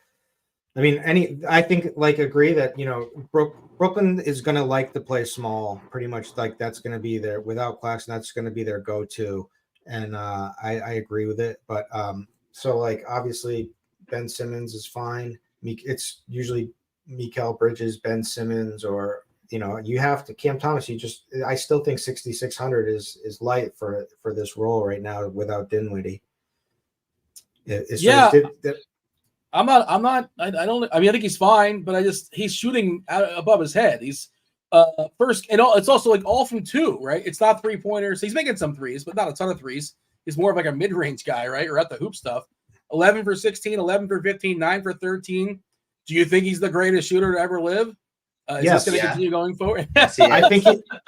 I mean, I think agree that Brooklyn is going to like to play small, pretty much. Like that's going to be their, without Claxton, that's going to be their go-to, and I agree with it. But obviously Ben Simmons is fine. It's usually Mikal Bridges, Ben Simmons, or you have to Cam Thomas. I still think 6,600 is light for this role right now without Dinwiddie. I think he's fine, but he's shooting above his head. He's first, and it's also all from two, right? It's not 3-pointers. He's making some threes, but not a ton of threes. He's more of like a mid-range guy, right? Or at the hoop stuff. 11 for 16, 11 for 15, 9 for 13. Do you think he's the greatest shooter to ever live? Is this going to continue going forward? I think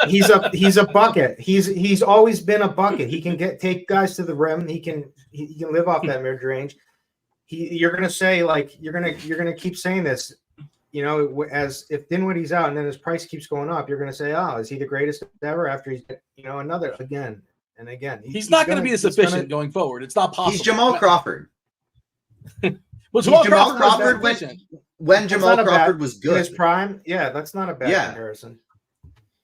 he's a bucket. He's always been a bucket. He can take guys to the rim. He can live off that mid range. You're going to say you're going to keep saying this, as if Dinwiddie's out and then his price keeps going up, you're going to say, oh, is he the greatest ever after he's another again and again. He's not going to be as efficient going forward. It's not possible. He's Jamal Crawford. Well, Jamal Crawford when Jamal Crawford was good in his prime. Yeah, that's not a bad comparison.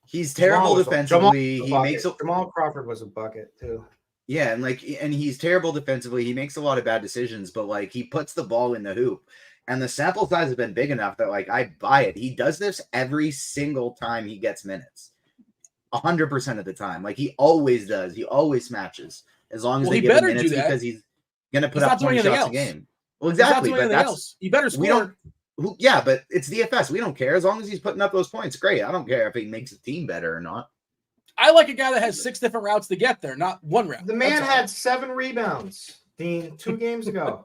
He's terrible defensively. Jamal Crawford was a bucket too. Yeah, and he's terrible defensively. He makes a lot of bad decisions, but he puts the ball in the hoop. And the sample size has been big enough that I buy it. He does this every single time he gets minutes. 100% of the time. He always does. He always smashes. As long as they give him minutes, because he's going to put up 20 shots a game. Well, exactly. But else. You better score. Yeah, but it's DFS. We don't care. As long as he's putting up those points, great. I don't care if he makes the team better or not. I like a guy that has 6 different routes to get there, not one route. The man had 7 rebounds, Dean, 2 games ago.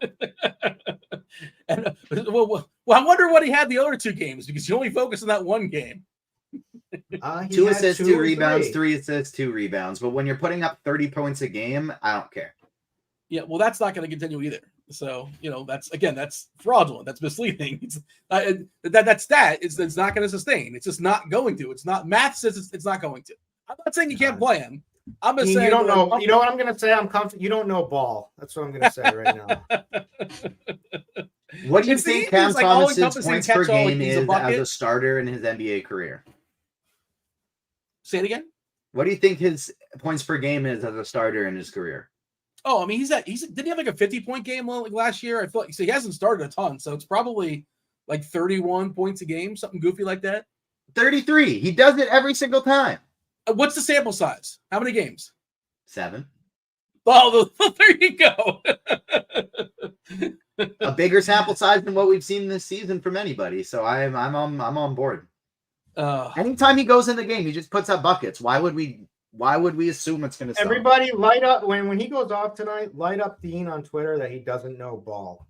And I wonder what he had the other 2 games, because you only focus on that one game. 2 assists, 2 rebounds, 3 assists, 2 rebounds. But when you're putting up 30 points a game, I don't care. Yeah, well, that's not going to continue either. So, that's fraudulent. That's misleading. It's not going to sustain. It's just not going to. It's not. Math says it's not going to. I'm not saying you can't play him. I'm just saying you don't know. You know what I'm going to say? I'm confident. You don't know ball. That's what I'm going to say right now. What do you think Cam Thomas's points per game is as a starter in his NBA career? Say it again. What do you think his points per game is as a starter in his career? Oh, I mean, didn't he have a 50-point game last year? I feel he hasn't started a ton, so it's probably 31 points a game, something goofy like that. 33. He does it every single time. What's the sample size? How many games? 7. Oh, there you go. A bigger sample size than what we've seen this season from anybody. So I'm on board. Anytime he goes in the game, he just puts up buckets. Why would we assume it's going to stop? Everybody light up when he goes off tonight. Light up Dean on Twitter that he doesn't know ball.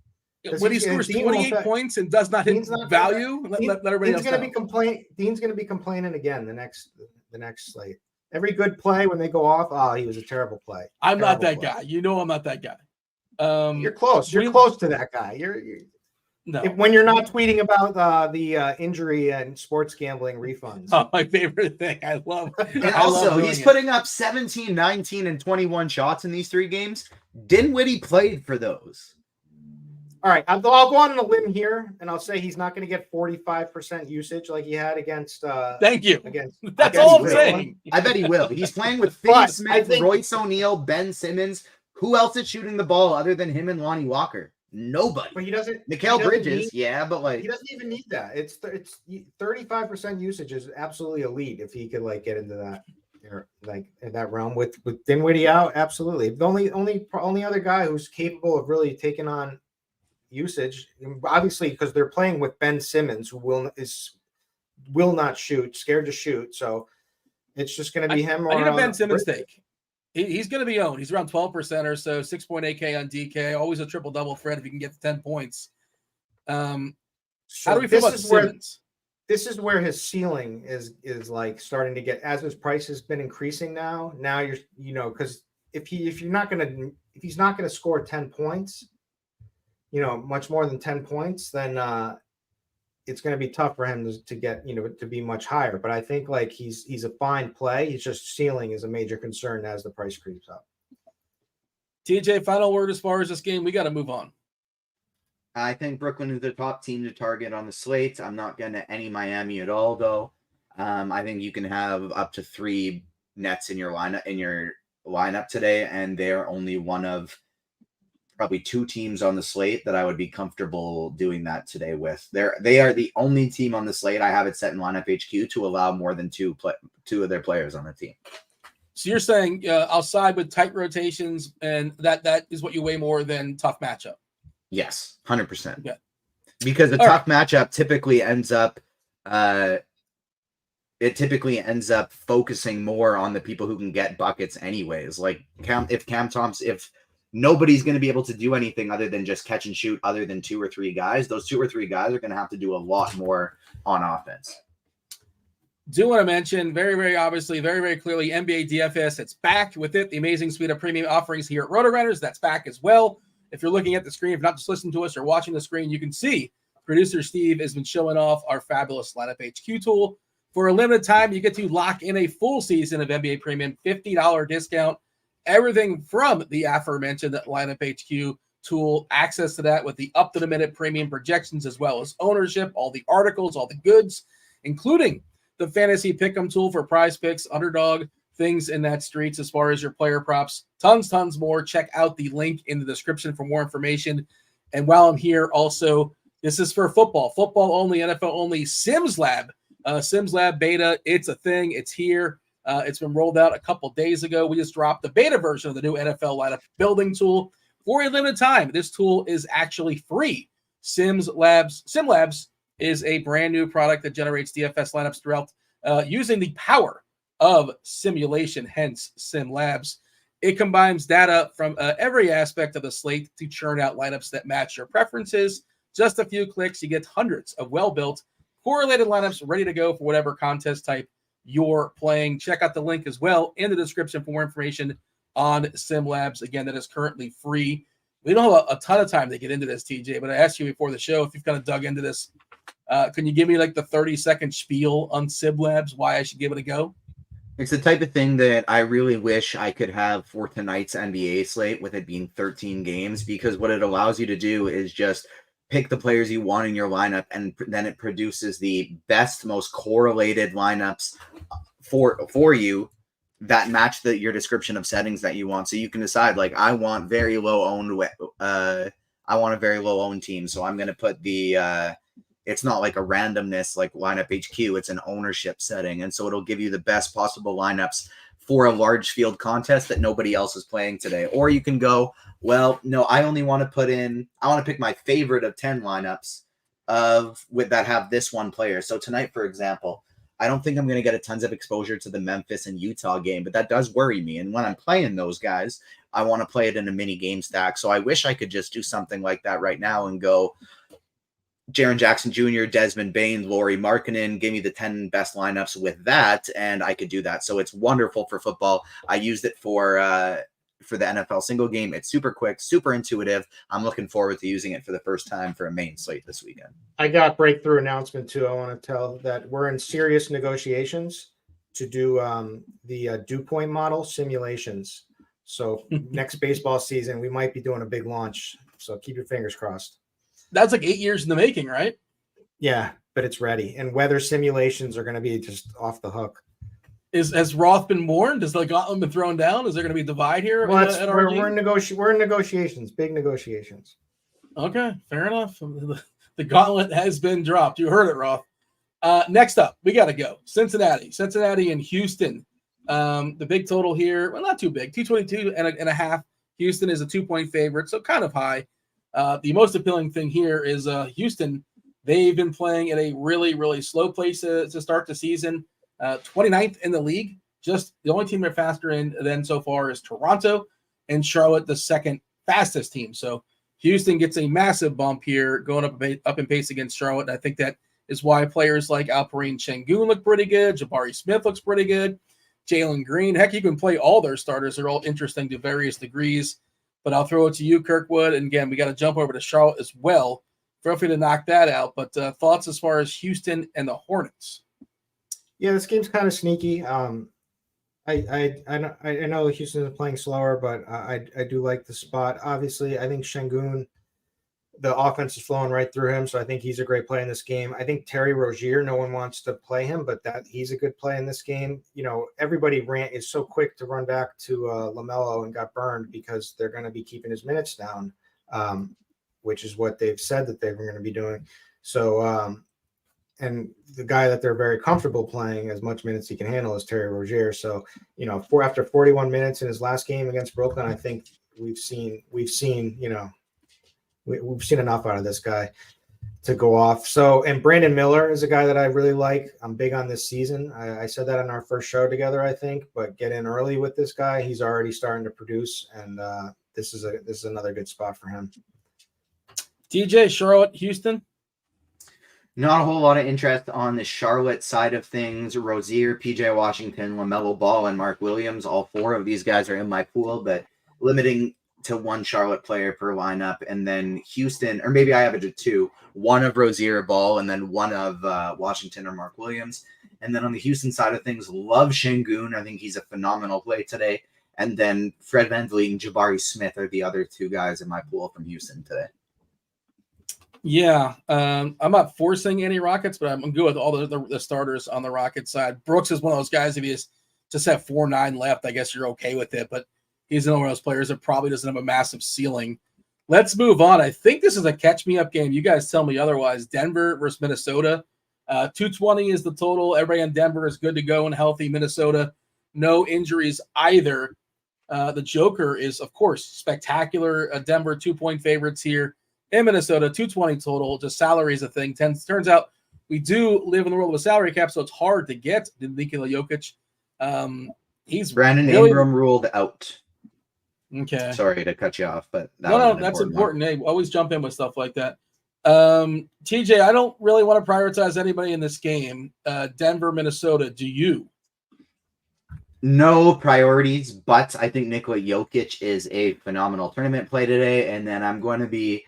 When he scores 28 points and does not hit value, let everybody else know. Dean's going to be complaining again the next slate. Every good play when they go off, he was a terrible play. I'm not that guy. I'm not that guy. You're close. You're close to that guy. No. When you're not tweeting about the injury and sports gambling refunds. Oh, my favorite thing. I love. And also, he's putting up 17, 19, and 21 shots in these 3 games. Dinwiddie played for those. All right, I'll go on a limb here, and I'll say he's not going to get 45% usage like he had against. Thank you. That's against all I'm Will. saying. I bet he will. He's playing with But Steve I Smith, think- Royce O'Neal, Ben Simmons. Who else is shooting the ball other than him and Lonnie Walker? Nobody. But he doesn't. Mikal he doesn't Bridges, need- yeah, but like he doesn't even need that. It's 35% usage is absolutely elite if he could like get into that. Like in that realm with Dinwiddie out, absolutely. The only other guy who's capable of really taking on usage, obviously, because they're playing with Ben Simmons, who will not shoot, scared to shoot. So it's just going to be him. I need a Ben or Simmons take. He's going to be owned. He's around 12% or so, 6.8K on DK. Always a triple double threat if you can get to 10 points. How do we feel about Simmons? This is where his ceiling is like starting to get, as his price has been increasing now. Now you're, because if he's not going to score 10 points, much more than 10 points, then it's going to be tough for him to get, to be much higher. But I think like he's a fine play. He's just ceiling is a major concern as the price creeps up. TJ, final word as far as this game. We got to move on. I think Brooklyn is the top team to target on the slate. I'm not getting any Miami at all, though. I think you can have up to 3 Nets in your lineup today, and they're only one of probably 2 teams on the slate that I would be comfortable doing that today with. They are the only team on the slate. I have it set in lineup HQ to allow more than two of their players on the team. So you're saying I'll side with tight rotations, and that is what you weigh more than tough matchup. Yes, 100%. Yeah. Because a tough matchup typically ends up focusing more on the people who can get buckets anyways. Like if nobody's going to be able to do anything other than just catch and shoot other than 2 or 3 guys, those 2 or 3 guys are going to have to do a lot more on offense. Do want to mention very, very obviously, very, very clearly, NBA DFS. It's back with it. The amazing suite of premium offerings here at RotoGrinders. That's back as well. If you're looking at the screen, if not just listening to us or watching the screen, you can see producer Steve has been showing off our fabulous lineup HQ tool. For a limited time, you get to lock in a full season of NBA Premium, $50 discount. Everything from the aforementioned lineup HQ tool, access to that with the up-to-the-minute premium projections, as well as ownership, all the articles, all the goods, including the fantasy pick'em tool for prize picks, underdog, things in that streets as far as your player props, tons more. Check out the link in the description for more information. And while I'm here, also, this is for football only, NFL only, Sims Lab beta. It's a thing. It's here. It's been rolled out a couple days ago. We just dropped the beta version of the new NFL lineup building tool for a limited time. This tool is actually free. Sim Labs is a brand new product that generates DFS lineups throughout using the power of simulation, hence Sim Labs. It combines data from every aspect of the slate to churn out lineups that match your preferences. Just a few clicks, you get hundreds of well-built, correlated lineups ready to go for whatever contest type you're playing. Check out the link as well in the description for more information on Sim Labs. Again, that is currently free. We don't have a ton of time to get into this, TJ, but I asked you before the show if you've kind of dug into this. Can you give me like the 30-second spiel on Sim Labs, why I should give it a go? It's the type of thing that I really wish I could have for tonight's NBA slate with it being 13 games, because what it allows you to do is just pick the players you want in your lineup, and then it produces the best, most correlated lineups for you that match your description of settings that you want. So you can decide, like, I want a very low owned team, so I'm going to put the it's not like a randomness like lineup HQ. It's an ownership setting. And so it'll give you the best possible lineups for a large field contest that nobody else is playing today. Or you can go, well, no, I want to pick my favorite of 10 lineups that have this one player. So tonight, for example, I don't think I'm going to get a tons of exposure to the Memphis and Utah game, but that does worry me. And when I'm playing those guys, I want to play it in a mini game stack. So I wish I could just do something like that right now and go, Jaren Jackson Jr., Desmond Bain, Lauri Markkanen, give me the 10 best lineups with that, and I could do that. So it's wonderful for football. I used it for the NFL single game. It's super quick, super intuitive. I'm looking forward to using it for the first time for a main slate this weekend. I got a breakthrough announcement too. I want to tell that we're in serious negotiations to do the dew point model simulations. So next baseball season, we might be doing a big launch. So keep your fingers crossed. That's like 8 years in the making, right? Yeah, but it's ready. And weather simulations are going to be just off the hook. Has Roth been warned? Has the gauntlet been thrown down? Is there going to be a divide here? Well, at RG? we're in negotiations, big negotiations. Okay, fair enough. The gauntlet has been dropped. You heard it, Roth. Next up, we got to go. Cincinnati and Houston. The big total here, well, not too big, 222 and a half. Houston is a 2-point favorite, so kind of high. The most appealing thing here is Houston. They've been playing at a really, really slow pace to start the season. 29th in the league. Just the only team they're faster in than so far is Toronto, and Charlotte, the second fastest team. So Houston gets a massive bump here, going up in pace against Charlotte. And I think that is why players like Alperen Şengün look pretty good. Jabari Smith looks pretty good. Jalen Green. Heck, you can play all their starters. They're all interesting to various degrees. But I'll throw it to you, Kirkwood. And again, we got to jump over to Charlotte as well. Feel free to knock that out. But thoughts as far as Houston and the Hornets? Yeah, this game's kind of sneaky. I know Houston is playing slower, but I do like the spot. Obviously, I think Şengün, the offense is flowing right through him, so I think he's a great play in this game. I think Terry Rozier, no one wants to play him, but that he's a good play in this game. You know, everybody is so quick to run back to LaMelo and got burned because they're going to be keeping his minutes down, which is what they've said that they were going to be doing. So, and the guy that they're very comfortable playing as much minutes he can handle is Terry Rozier. So, you know, after 41 minutes in his last game against Brooklyn, I think we've seen enough out of this guy to go off. So, and Brandon Miller is a guy that I really like. I'm big on this season. I said that in our first show together, I think, but get in early with this guy. He's already starting to produce, and this is another good spot for him. DJ, Charlotte, Houston. Not a whole lot of interest on the Charlotte side of things. Rozier, PJ Washington, LaMelo Ball, and Mark Williams. All four of these guys are in my pool, but limiting to one Charlotte player per lineup. And then Houston, or maybe I have it to two. One of Rozier, Ball, and then one of Washington or Mark Williams. And then on the Houston side of things, love Şengün. I think he's a phenomenal play today. And then Fred VanVleet and Jabari Smith are the other two guys in my pool from Houston today. Yeah, I'm not forcing any Rockets, but I'm good with all the starters on the Rocket side. Brooks is one of those guys, if you just have 4-9 left, I guess you're okay with it, but he's one of those players that probably doesn't have a massive ceiling. Let's move on. I think this is a catch-me-up game. You guys tell me otherwise. Denver versus Minnesota. 220 is the total. Everybody in Denver is good to go and healthy. Minnesota, no injuries either. The Joker is, of course, spectacular. Denver, 2-point favorites here. In Minnesota, 220 total. Just salary is a thing. Turns out we do live in the world of a salary cap, so it's hard to get Nikola Jokic. He's Brandon really... Ingram ruled out. Okay. Sorry to cut you off, but that's important. Hey, always jump in with stuff like that. TJ, I don't really want to prioritize anybody in this game. Denver, Minnesota, do you? No priorities, but I think Nikola Jokic is a phenomenal tournament play today, and then I'm going to be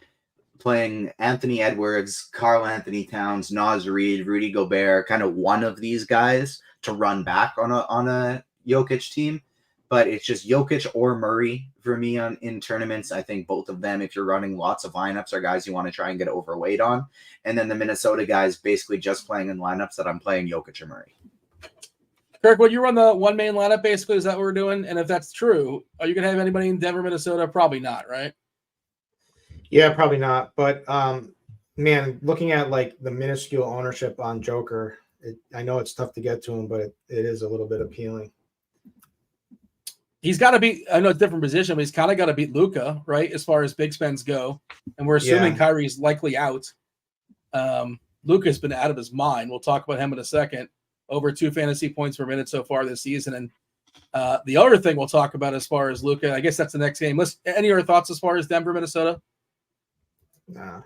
playing Anthony Edwards, Karl Anthony Towns, Naz Reid, Rudy Gobert, kind of one of these guys to run back on a Jokic team. But it's just Jokic or Murray for me in tournaments. I think both of them, if you're running lots of lineups, are guys you want to try and get overweight on. And then the Minnesota guys basically just playing in lineups that I'm playing Jokic or Murray. Kirk, would you run the one main lineup basically? Is that what we're doing? And if that's true, are you going to have anybody in Denver, Minnesota? Probably not, right? Yeah, probably not. But, man, looking at, like, the minuscule ownership on Joker, I know it's tough to get to him, but it is a little bit appealing. He's got to be – I know it's a different position, but he's kind of got to beat Luka, right, as far as big spends go. And we're assuming Kyrie's likely out. Luka's been out of his mind. We'll talk about him in a second. Over 2 fantasy points per minute so far this season. And the other thing we'll talk about as far as Luka, I guess that's the next game. Any other thoughts as far as Denver, Minnesota? Nah.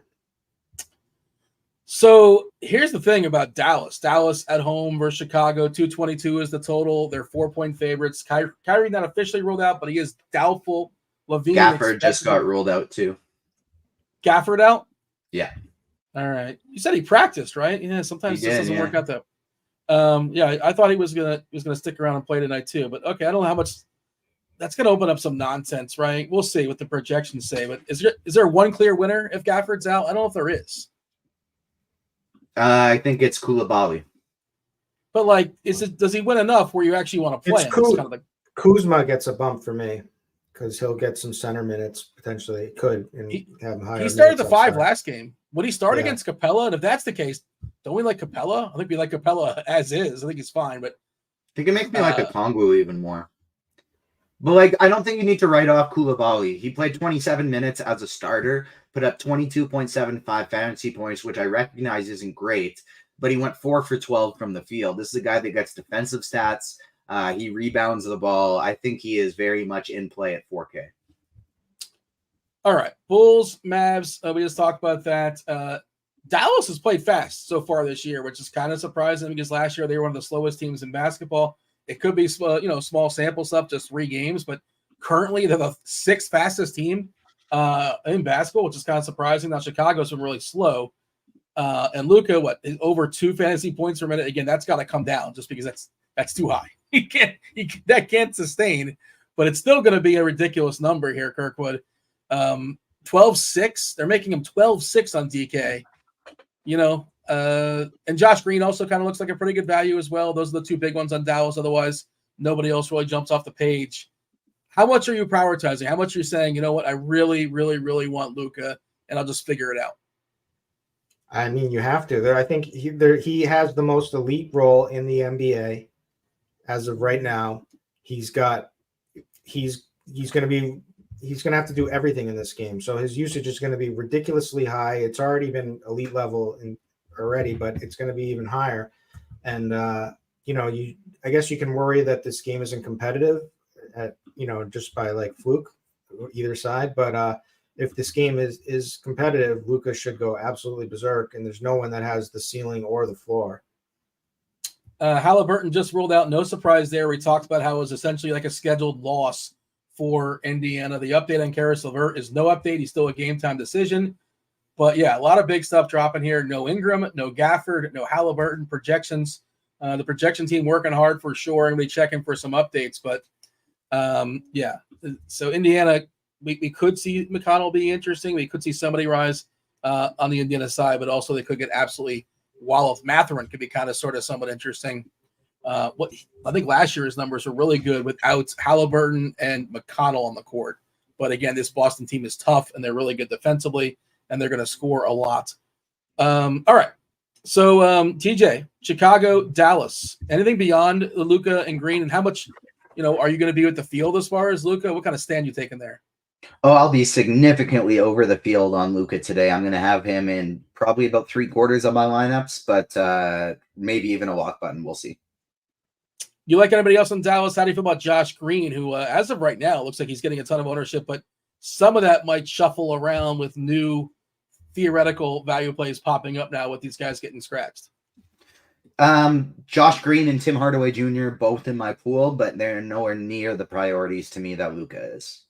So here's the thing about Dallas. Dallas at home versus Chicago. 222 is the total. They're 4-point favorites. Kyrie not officially ruled out, but he is doubtful. LaVine Gafford just got ruled out too. Gafford out? Yeah. All right. You said he practiced, right? Yeah. Sometimes it doesn't work out that. Yeah, I thought he was gonna stick around and play tonight too. But okay, I don't know how much that's going to open up some nonsense, right? We'll see what the projections say. But is there one clear winner if Gafford's out? I don't know if there is. I think it's Koulibaly. But like, does he win enough where you actually want to play him? It's kind of like Kuzma gets a bump for me because he'll get some center minutes potentially. Have higher. He started the 5 last game. Would he start against Capella? And if that's the case, don't we like Capella? I think we like Capella as is. I think he's fine, but he can make me like a Kongwu even more. But like, I don't think you need to write off Koulibaly. He played 27 minutes as a starter, put up 22.75 fantasy points, which I recognize isn't great, but he went 4 for 12 from the field. This is a guy that gets defensive stats. He rebounds the ball. I think he is very much in play at 4K. All right. Bulls, Mavs, we just talked about that. Dallas has played fast so far this year, which is kind of surprising because last year they were one of the slowest teams in basketball. It could be, small sample stuff, just 3 games, but currently they're the 6th fastest team in basketball, which is kind of surprising. Now Chicago's been really slow. And Luka, over 2 fantasy points per minute? Again, that's got to come down just because that's too high. That can't sustain, but it's still going to be a ridiculous number here, Kirkwood. 12-6. They're making him 12-6 on DK. And Josh Green also kind of looks like a pretty good value as well. Those are the 2 big ones on Dallas. Otherwise, nobody else really jumps off the page. How much are you prioritizing? How much are you saying, you know what, I really, really, really want Luka, and I'll just figure it out? I mean, you have to. I think he has the most elite role in the NBA as of right now. He's going to have to do everything in this game. So his usage is going to be ridiculously high. It's already been elite level already, but it's going to be even higher. And, I guess you can worry that this game isn't competitive just by like fluke either side. But if this game is competitive, Luka should go absolutely berserk. And there's no one that has the ceiling or the floor. Halliburton just ruled out. No surprise there. We talked about how it was essentially like a scheduled loss for Indiana. The update on Karis LeVert is no update. He's still a game time decision. But yeah, a lot of big stuff dropping here. No Ingram, no Gafford, no Halliburton projections. The projection team working hard for sure. I'm going to be checking for some updates. But so Indiana, we could see McConnell be interesting. We could see somebody rise on the Indiana side, but also they could get absolutely walloped. Mathurin could be kind of sort of somewhat interesting. I think last year's numbers were really good without Halliburton and McConnell on the court. But again, this Boston team is tough and they're really good defensively and they're going to score a lot. All right. So TJ, Chicago, Dallas, anything beyond Luka and Green, and how much, are you going to be with the field as far as Luka? What kind of stand you taking there? Oh, I'll be significantly over the field on Luka today. I'm going to have him in probably about 3/4 of my lineups, but maybe even a lock button. We'll see. You like anybody else in Dallas? How do you feel about Josh Green, who, as of right now, looks like he's getting a ton of ownership, but some of that might shuffle around with new theoretical value plays popping up now with these guys getting scratched? Josh Green and Tim Hardaway Jr. both in my pool, but they're nowhere near the priorities to me that Luka is.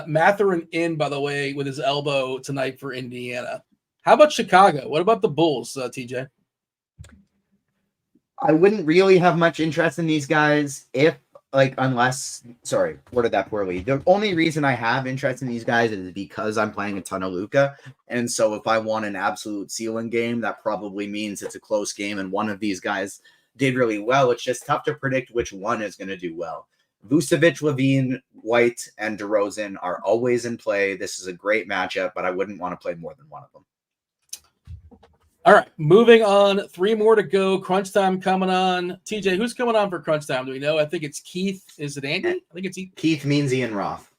Mathurin in, by the way, with his elbow tonight for Indiana. How about Chicago? What about the Bulls, TJ? I wouldn't really have much interest in these guys worded that poorly. The only reason I have interest in these guys is because I'm playing a ton of Luka. And so if I want an absolute ceiling game, that probably means it's a close game and one of these guys did really well. It's just tough to predict which one is going to do well. Vucevic, Levine, White, and DeRozan are always in play. This is a great matchup, but I wouldn't want to play more than one of them. All right, moving on. 3 more to go. Crunch time coming on. TJ, who's coming on for crunch time? Do we know? I think it's Keith. Is it Andy? I think it's Keith, Meansy, and Roth.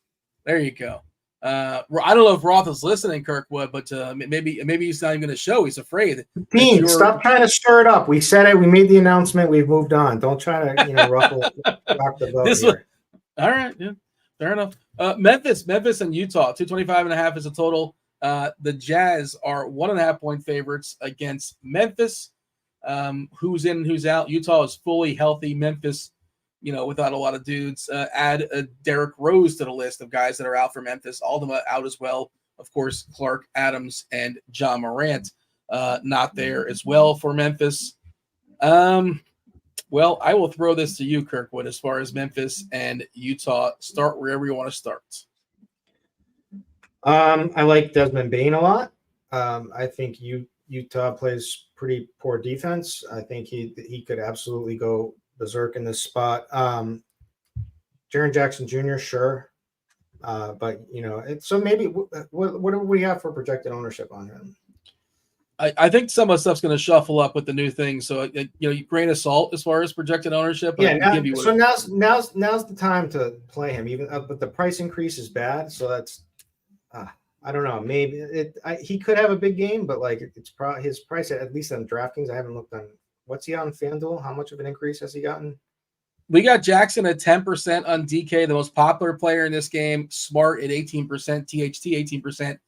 There you go. I don't know if Roth is listening, Kirkwood, but maybe he's not even going to show. He's afraid. Dean, stop trying to stir it up. We said it. We made the announcement. We've moved on. Don't try to ruffle rock the boat here. All right, yeah, fair enough. Memphis and Utah. 225.5 is a total. The Jazz are 1.5 point favorites against Memphis. Who's in, who's out? Utah is fully healthy. Memphis, without a lot of dudes. Add Derrick Rose to the list of guys that are out for Memphis. All of them are out as well. Of course, Clark, Adams, and John Morant not there as well for Memphis. Well, I will throw this to you, Kirkwood, as far as Memphis and Utah. Start wherever you want to start. I like Desmond Bane a lot. I think Utah plays pretty poor defense. I think he could absolutely go berserk in this spot. Jaren Jackson Jr., sure. But, so maybe what do we have for projected ownership on him? I think some of the stuff's going to shuffle up with the new thing. So, you grain of salt as far as projected ownership. Yeah, now's the time to play him, even but the price increase is bad. So that's, I don't know. Maybe he could have a big game, but like it's probably his price, at least on DraftKings. I haven't looked on what's he on FanDuel. How much of an increase has he gotten? We got Jackson at 10% on DK, the most popular player in this game. Smart at 18%, THT 18%,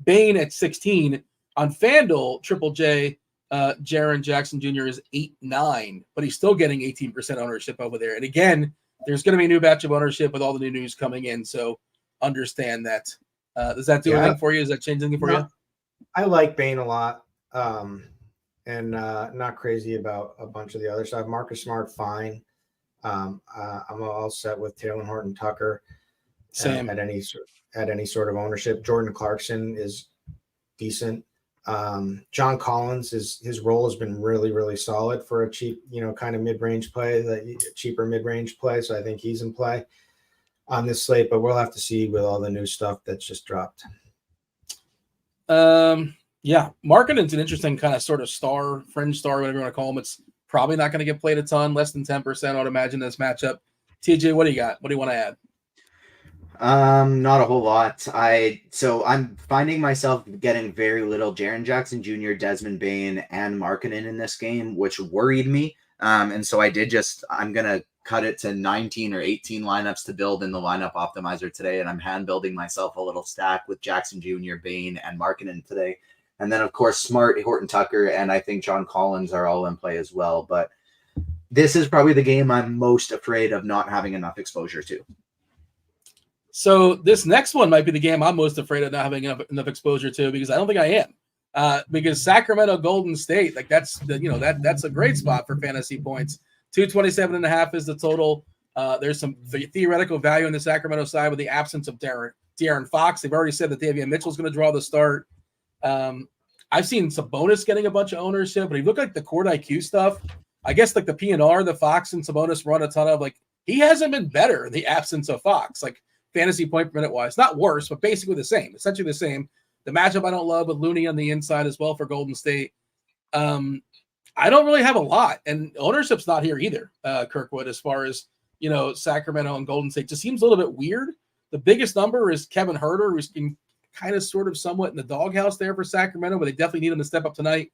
Bane at 16%. On FanDuel, Triple J, Jaren Jackson Jr. is 8-9, but he's still getting 18% ownership over there. And again, there's going to be a new batch of ownership with all the new news coming in, so understand that. Does that do anything for you? Does that change anything for you? I like Bane a lot, and not crazy about a bunch of the other stuff. Marcus Smart, fine. I'm all set with Taylor Horton Tucker. Same. At any sort of ownership. Jordan Clarkson is decent. John Collins, his role has been really, really solid for a cheap, kind of mid-range play, cheaper mid-range play. So I think he's in play on this slate, but we'll have to see with all the new stuff that's just dropped. Yeah, Markkanen's an interesting kind of sort of fringe star, whatever you want to call him. It's probably not going to get played a ton, less than 10%, I would imagine, this matchup. TJ, what do you got? What do you want to add? Not a whole lot. I'm finding myself getting very little Jaren Jackson Jr., Desmond Bane, and Markkanen in this game, which worried me. And so I'm gonna cut it to 19 or 18 lineups to build in the lineup optimizer today, and I'm hand building myself a little stack with Jackson Jr., Bane, and Markkanen today. And then of course Smart, Horton Tucker, and I think John Collins are all in play as well. But this is probably the game I'm most afraid of not having enough exposure to. So this next one might be the game I'm most afraid of not having enough exposure to, because I don't think I am. Because Sacramento Golden State, like that's a great spot for fantasy points. 227.5 is the total. There's some theoretical value on the Sacramento side with the absence of De'Aaron Fox. They've already said that Davion Mitchell's going to draw the start. I've seen Sabonis getting a bunch of ownership, but he looked like the court IQ stuff. I guess like the PNR, the Fox and Sabonis run a ton of, like, he hasn't been better in the absence of Fox. Like, fantasy point per minute wise, not worse, but basically the same, essentially the same. The matchup I don't love with Looney on the inside as well for Golden State. I don't really have a lot, and ownership's not here either, Kirkwood, as far as, Sacramento and Golden State. Just seems a little bit weird. The biggest number is Kevin Huerter, who's been kind of sort of somewhat in the doghouse there for Sacramento, but they definitely need him to step up tonight.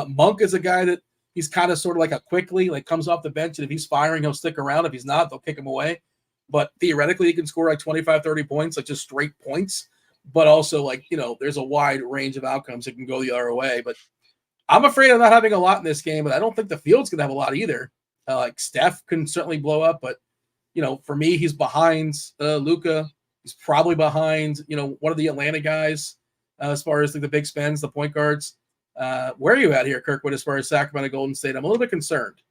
Monk is a guy that he's kind of sort of like a quickly, like comes off the bench, and if he's firing, he'll stick around. If he's not, they'll kick him away. But theoretically, he can score like 25, 30 points, like just straight points. But also, like, there's a wide range of outcomes that can go the other way. But I'm afraid of not having a lot in this game, but I don't think the field's going to have a lot either. Like, Steph can certainly blow up, but, for me, he's behind Luka. He's probably behind, one of the Atlanta guys as far as like the big spends, the point guards. Where are you at here, Kirkwood, as far as Sacramento Golden State? I'm a little bit concerned.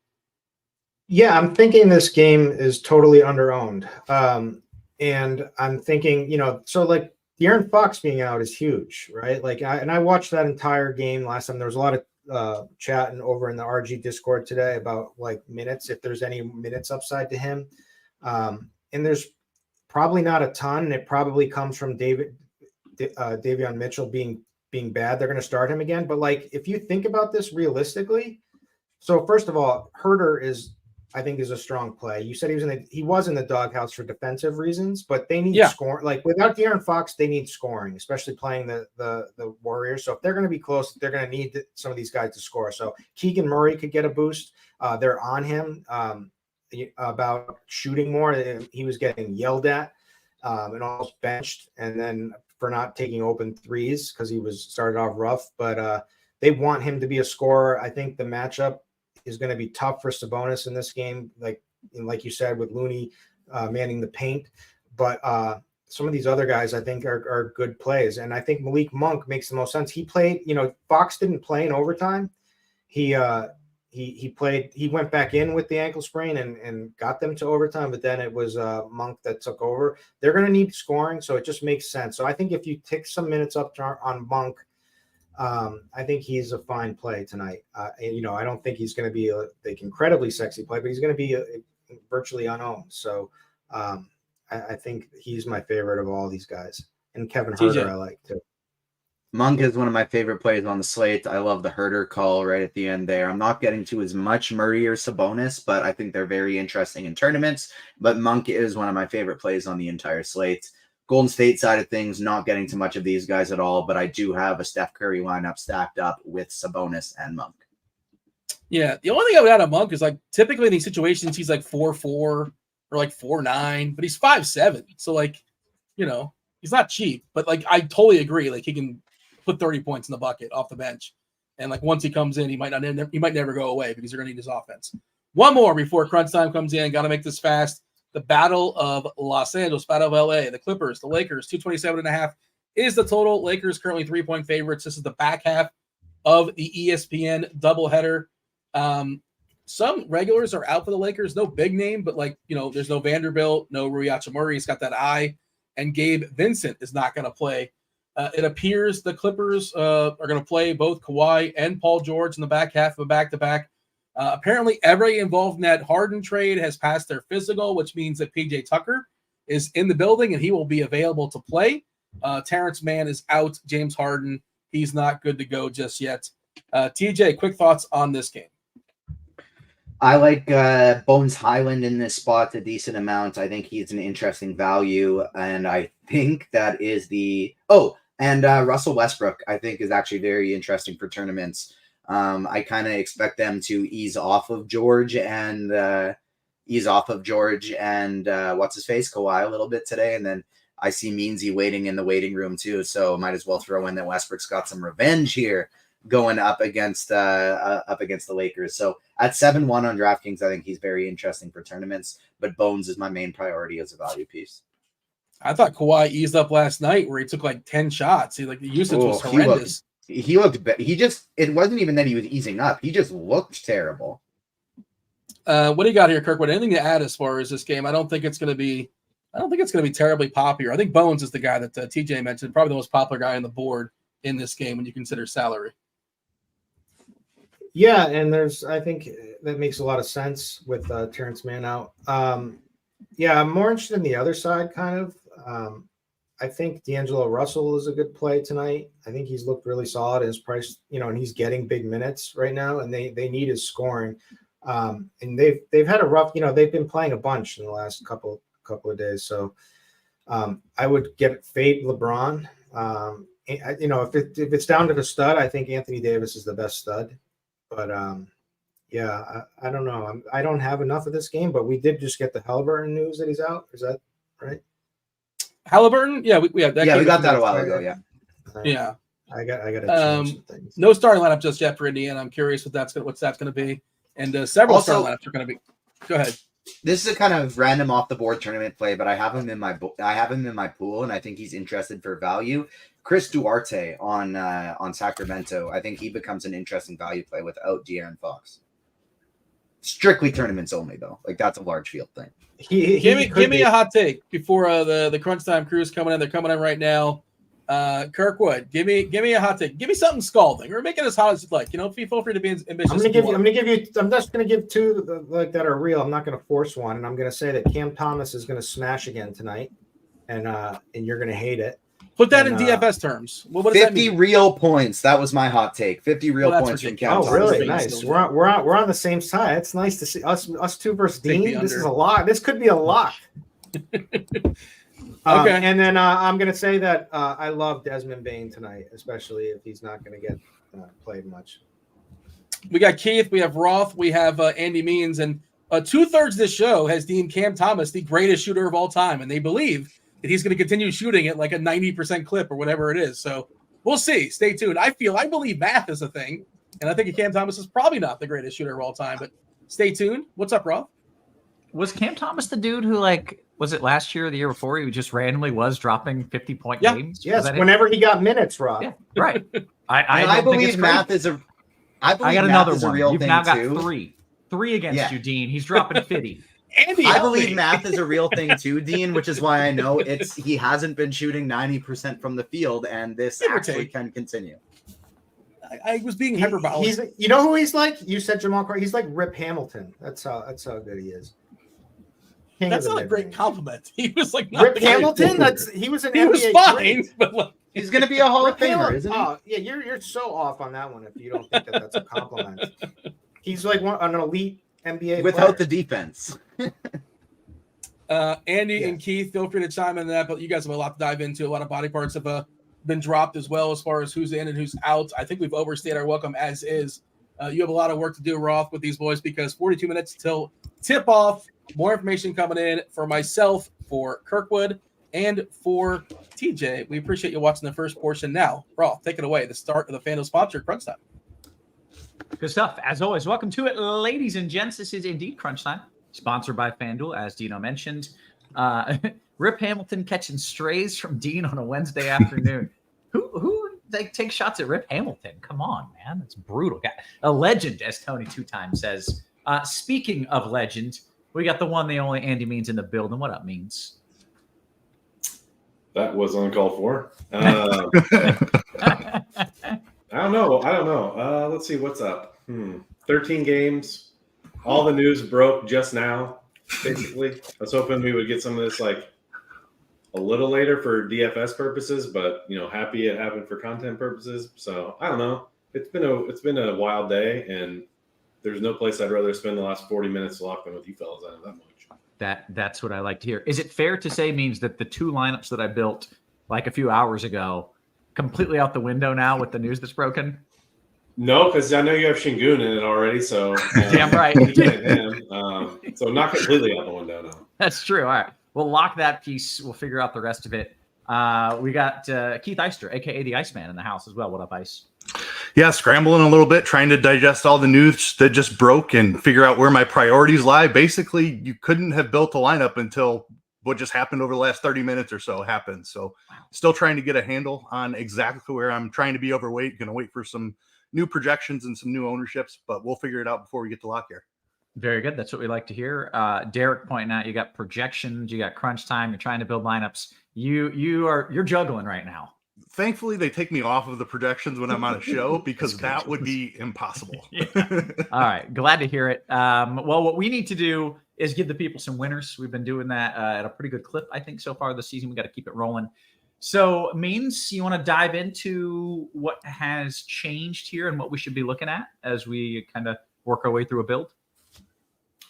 Yeah, I'm thinking this game is totally underowned. And I'm thinking, so like De'Aaron Fox being out is huge, right? Like, I watched that entire game last time. There was a lot of chatting over in the RG Discord today about like minutes, if there's any minutes upside to him. And there's probably not a ton. And it probably comes from Davion Mitchell being bad. They're going to start him again. But like, if you think about this realistically, so first of all, Huerter I think is a strong play. You said he was in the doghouse for defensive reasons, but they need scoring. Like, without De'Aaron Fox, they need scoring, especially playing the Warriors. So if they're going to be close, they're going to need some of these guys to score. So Keegan Murray could get a boost. They're on him about shooting more. He was getting yelled at and almost benched, and then for not taking open threes because he started off rough. But they want him to be a scorer. I think the matchup is going to be tough for Sabonis in this game, like you said, with Looney manning the paint. But some of these other guys I think are good plays. And I think Malik Monk makes the most sense. He played, Fox didn't play in overtime. He he went back in with the ankle sprain and got them to overtime, but then it was Monk that took over. They're going to need scoring, so it just makes sense. So I think if you take some minutes up on Monk, I think he's a fine play tonight. I don't think he's going to be like incredibly sexy play, but he's going to be virtually unowned. So I think he's my favorite of all these guys. And Kevin Herter I like too. Monk is one of my favorite plays on the slate. I love the Herter call right at the end there. I'm not getting to as much Murray or Sabonis, but I think they're very interesting in tournaments. But Monk is one of my favorite plays on the entire slate. Golden State side of things, not getting to much of these guys at all, but I do have a Steph Curry lineup stacked up with Sabonis and Monk. Yeah, the only thing I would add on Monk is like typically in these situations he's like 4'4" or like 4'9", but he's 5'7", so like he's not cheap. But like I totally agree, like he can put 30 points in the bucket off the bench, and like once he comes in, he might never go away because they're gonna need his offense. One more before crunch time comes in. Got to make this fast. The Battle of Los Angeles, Battle of LA, the Clippers, the Lakers, 227.5 is the total. Lakers currently 3-point favorites. This is the back half of the ESPN doubleheader. Some regulars are out for the Lakers. No big name, but there's no Vanderbilt, no Rui Hachimura. He's got that eye. And Gabe Vincent is not going to play. It appears the Clippers are going to play both Kawhi and Paul George in the back half of a back-to-back. Apparently, everybody involved in that Harden trade has passed their physical, which means that PJ Tucker is in the building and he will be available to play. Terrence Mann is out. James Harden, he's not good to go just yet. TJ, quick thoughts on this game. I like Bones Highland in this spot a decent amount. I think he's an interesting value, and I think that is Russell Westbrook, I think, is actually very interesting for tournaments. I kind of expect them to ease off of George and what's his face, Kawhi a little bit today, and then I see Meansy waiting in the waiting room too. So might as well throw in that Westbrook's got some revenge here going up against the Lakers. So at 7-1 on DraftKings, I think he's very interesting for tournaments. But Bones is my main priority as a value piece. I thought Kawhi eased up last night where he took like 10 shots. The usage was horrendous. It wasn't even that he was easing up. He just looked terrible. What do you got here, Kirkwood? Anything to add as far as this game? I don't think it's going to be terribly popular. I think Bones is the guy that TJ mentioned, probably the most popular guy on the board in this game when you consider salary. Yeah, and I think that makes a lot of sense with Terrence Mann out. I'm more interested in the other side, kind of. I think D'Angelo Russell is a good play tonight. I think he's looked really solid. His price, and he's getting big minutes right now, and they need his scoring. And they've had a rough, they've been playing a bunch in the last couple of days. So I would fade LeBron. If it's down to the stud, I think Anthony Davis is the best stud. But I don't know. I don't have enough of this game, but we did just get the Halliburton news that he's out. Is that right? Halliburton? Yeah, we got that a while ago. Yeah. Yeah. I got to change some things. No starting lineup just yet for Indiana. I'm curious what that's going to be, and several starting lineups are going to be. Go ahead. This is a kind of random off the board tournament play, but I have him in my pool, and I think he's interested for value. Chris Duarte on Sacramento. I think he becomes an interesting value play without De'Aaron Fox. Strictly tournaments only, though. Like that's a large field thing. Give me a hot take before the crunch time crew's coming in. They're coming in right now. Kirkwood, give me a hot take. Give me something scalding, or make it as hot as you'd like. Feel free to be ambitious. I'm just going to give two that are real. I'm not going to force one, and I'm going to say that Cam Thomas is going to smash again tonight, and you're going to hate it. Put that in DFS terms. What does 50 that mean? real points. That was my hot take. 50 real points from Cam Thomas. Oh, really? Nice. We're on the same side. It's nice to see us two versus Dean. This is a lock. This could be a lock. Okay. And then I'm going to say that I love Desmond Bane tonight, especially if he's not going to get played much. We got Keith, we have Roth, we have Andy Means, and 2/3 of this show has deemed Cam Thomas the greatest shooter of all time, and they believe that he's going to continue shooting at like a 90% clip or whatever it is. So we'll see. Stay tuned. I believe math is a thing, and I think Cam Thomas is probably not the greatest shooter of all time, but stay tuned. What's up, Roth? Was Cam Thomas the dude who, was it last year or the year before, he just randomly was dropping 50-point games? Yes, whenever he got minutes, Roth. Yeah, right. I believe math is a I I got believe math another is a one. real You've thing now got too. three against Yeah. you, Dean. He's dropping 50. Andy, I help believe me. math is a real thing too, Dean, which is why I know he hasn't been shooting 90% from the field, and this Give or actually take. can continue. I was being hyperbolic. He's, you know who he's like? You said Jamal Crawford. He's like Rip Hamilton. That's how good he is. King That's of the not a great mid-range. compliment. He was like not Rip the great Hamilton. forward. He was an He was NBA fine, great. but like, He's going to be a Hall of Rip Famer, Hamilton. isn't he? Oh yeah, you're so off on that one if you don't think that's a compliment. He's like an elite NBA Without player. the defense. Andy Yeah. and Keith, feel free to chime in that, but you guys have a lot to dive into. A lot of body parts have been dropped as well as far as who's in and who's out. I think we've overstayed our welcome as is. You have a lot of work to do, Roth, with these boys because 42 minutes till tip off. More information coming in for myself, for Kirkwood, and for TJ. We appreciate you watching the first portion. Now, Roth, take it away. The start of the Fanduel sponsor, Crunch Time. Good stuff. As always, welcome to it, ladies and gents. This is indeed Crunch Time, sponsored by FanDuel, as Dino mentioned. Rip Hamilton catching strays from Dean on a Wednesday afternoon. Who take shots at Rip Hamilton? Come on, man. That's brutal. A legend, as Tony 2 times says. Speaking of legend, we got the one, the only Andy Means in the building. What up, Means? That was uncalled for. I don't know. Let's see what's up. 13 games. All the news broke just now, basically. I was hoping we would get some of this like a little later for DFS purposes, but happy it happened for content purposes. So I don't know. It's been a wild day, and there's no place I'd rather spend the last 40 minutes locked in with you fellas. I know that much. That's what I like to hear. Is it fair to say, Means, that the 2 lineups that I built like a few hours ago completely out the window now with the news that's broken? No, because I know you have Şengün in it already, so damn right. you get him. So not completely out the window, no. That's true. All right, we'll lock that piece. We'll figure out the rest of it. We got Keith Eyster, aka the Iceman, in the house as well. What up, Ice? Yeah, scrambling a little bit, trying to digest all the news that just broke and figure out where my priorities lie. Basically, you couldn't have built a lineup until what just happened over the last 30 minutes or so happened. So still trying to get a handle on exactly where I'm trying to be overweight. Going to wait for some new projections and some new ownerships, but we'll figure it out before we get to lock here. Very good. That's what we like to hear. Derek pointing out you got projections, you got crunch time, you're trying to build lineups. You're juggling right now. Thankfully, they take me off of the projections when I'm on a show because that would be impossible. Yeah. All right. Glad to hear it. Well, what we need to do is give the people some winners. We've been doing that at a pretty good clip, I think, so far this season. We got to keep it rolling. So, Means, you want to dive into what has changed here and what we should be looking at as we kind of work our way through a build?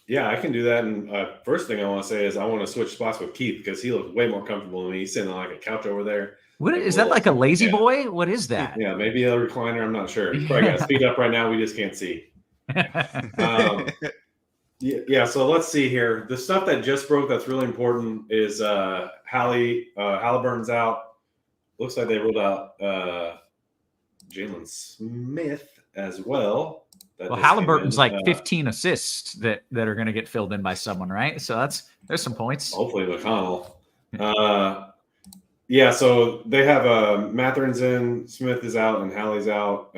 Yeah, I can do that. And first thing I want to say is I want to switch spots with Keith because he looks way more comfortable than me. He's sitting on like a couch over there. What is that, like a lazy boy? What is that? Yeah, maybe a recliner. I'm not sure. You probably got to speak up right now. We just can't see. Yeah, so let's see here. The stuff that just broke that's really important is Halliburton's out. Looks like they ruled out Jalen Smith as well. Well, Halliburton's like 15 assists that are going to get filled in by someone, right? So there's some points. Hopefully McConnell. Yeah, so they have Matherin's in, Smith is out, and Hallie's out.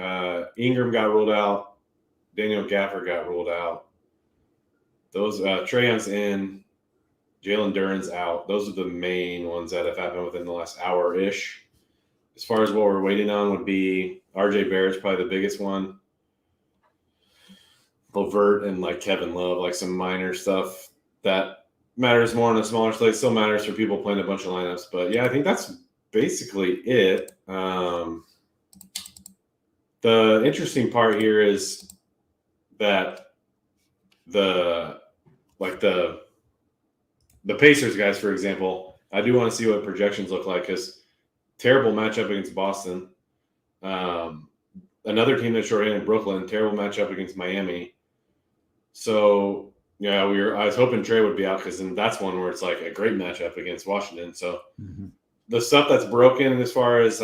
Ingram got ruled out. Daniel Gaffer got ruled out. Those Trae Young's in. Jalen Duren's out. Those are the main ones that have happened within the last hour-ish. As far as what we're waiting on would be RJ Barrett's probably the biggest one. Levert and like Kevin Love, like some minor stuff that matters more on a smaller slate. Still matters for people playing a bunch of lineups. But yeah, I think that's basically it. The interesting part here is that the Pacers guys, for example, I do want to see what projections look like because terrible matchup against Boston. Another team that's shorthanded, Brooklyn, terrible matchup against Miami. So yeah, I was hoping Trae would be out because then that's one where it's like a great matchup against Washington. So the stuff that's broken as far as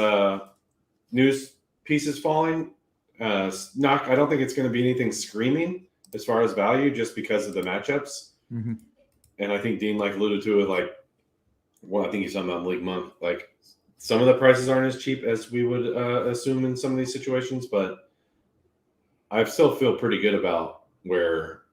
news pieces falling, I don't think it's going to be anything screaming as far as value just because of the matchups. Mm-hmm. And I think Dean alluded to it I think he's talking about League Month. Like some of the prices aren't as cheap as we would assume in some of these situations, but I still feel pretty good about where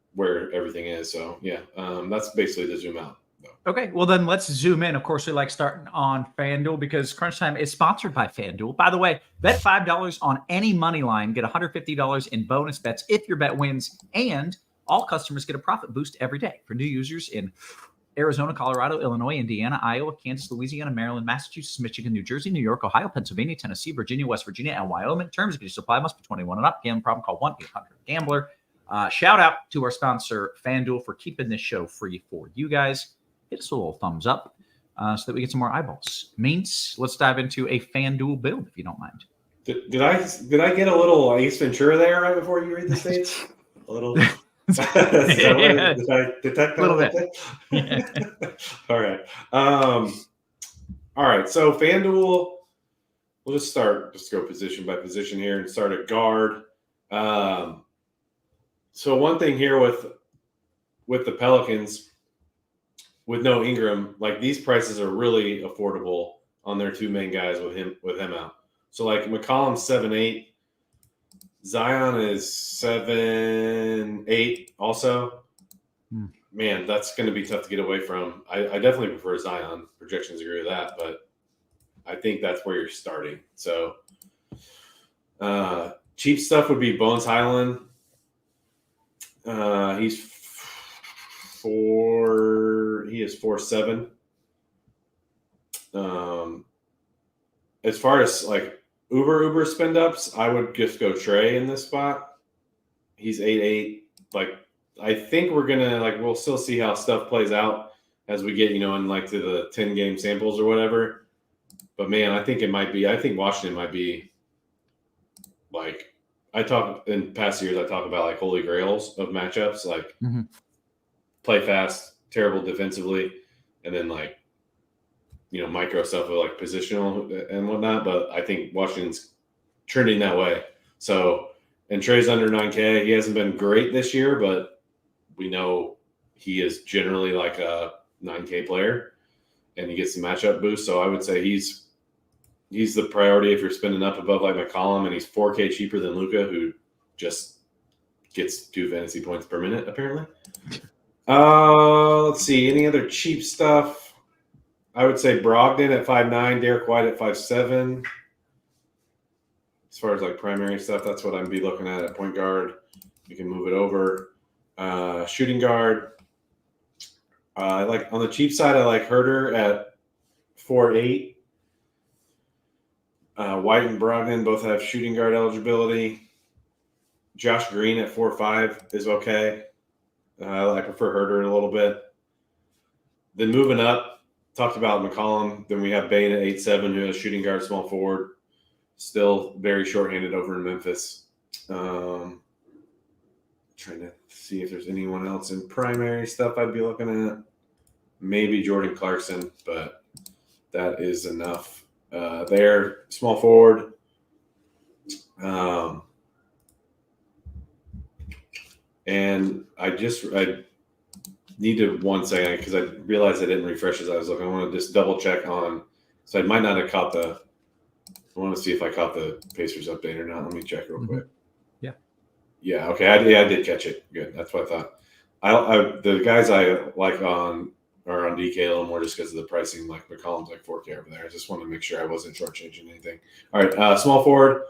everything is. So yeah, that's basically the zoom out. Okay, well then let's zoom in. Of course, we like starting on FanDuel because Crunch Time is sponsored by FanDuel. By the way, bet $5 on any money line, get $150 in bonus bets if your bet wins, and all customers get a profit boost every day. For new users in Arizona, Colorado, Illinois, Indiana, Iowa, Kansas, Louisiana, Maryland, Massachusetts, Michigan, New Jersey, New York, Ohio, Pennsylvania, Tennessee, Virginia, West Virginia, and Wyoming. Terms and conditions apply. Must be 21 and up. Gambling problem? Call 1-800-GAMBLER. Shout out to our sponsor, FanDuel, for keeping this show free for you guys. Hit us a little thumbs up so that we get some more eyeballs. Means, let's dive into a FanDuel build, if you don't mind. Did I get a little Ace Ventura there right before you read the states? A little. Did I detect that? A little bit. Yeah. All right. All right. So FanDuel, we'll just go position by position here and start at guard. So one thing here with the Pelicans, with no Ingram, like these prices are really affordable on their two main guys with him out. So like McCollum's 7-8, Zion is 7-8 also. Man, that's going to be tough to get away from. I definitely prefer Zion. Projections agree with that, but I think that's where you're starting. So cheap stuff would be Bones Highland. He is 4.7. As far as like uber spend ups, I would just go Trey in this spot. He's 8.8. Like I think we'll still see how stuff plays out as we get, in like to the 10 game samples or whatever. But man, I think Washington might be like, in past years, I talk about like holy grails of matchups, like play fast, terrible defensively, and then like, micro stuff with like positional and whatnot. But I think Washington's trending that way. So, and Trey's under 9K. He hasn't been great this year, but we know he is generally like a 9K player and he gets the matchup boost. So I would say he's the priority if you're spending up above like McCollum, and he's 4K cheaper than Luka, who just gets 2 fantasy points per minute, apparently. Let's see. Any other cheap stuff? I would say Brogdon at 5'9", Derek White at 5'7". As far as like primary stuff, that's what I'd be looking at point guard. You can move it over. Shooting guard. I like on the cheap side, I like Herter at 4'8". White and Brogdon both have shooting guard eligibility. Josh Green at 4'5" is okay. I prefer Herter a little bit. Then moving up, talked about McCollum. Then we have Bane at 8'7", who has shooting guard, small forward. Still very shorthanded over in Memphis. Trying to see if there's anyone else in primary stuff I'd be looking at. Maybe Jordan Clarkson, but that is enough. There, small forward. And I need to 1 second because I realized I didn't refresh as I was looking. I want to just double check on. So I might not have caught I want to see if I caught the Pacers update or not. Let me check real quick. Yeah. Yeah. Okay. I did catch it. Good. That's what I thought. The guys I like are on DK a little more just because of the pricing. Like McCollum's like 4K over there. I just want to make sure I wasn't shortchanging anything. All right. Small forward.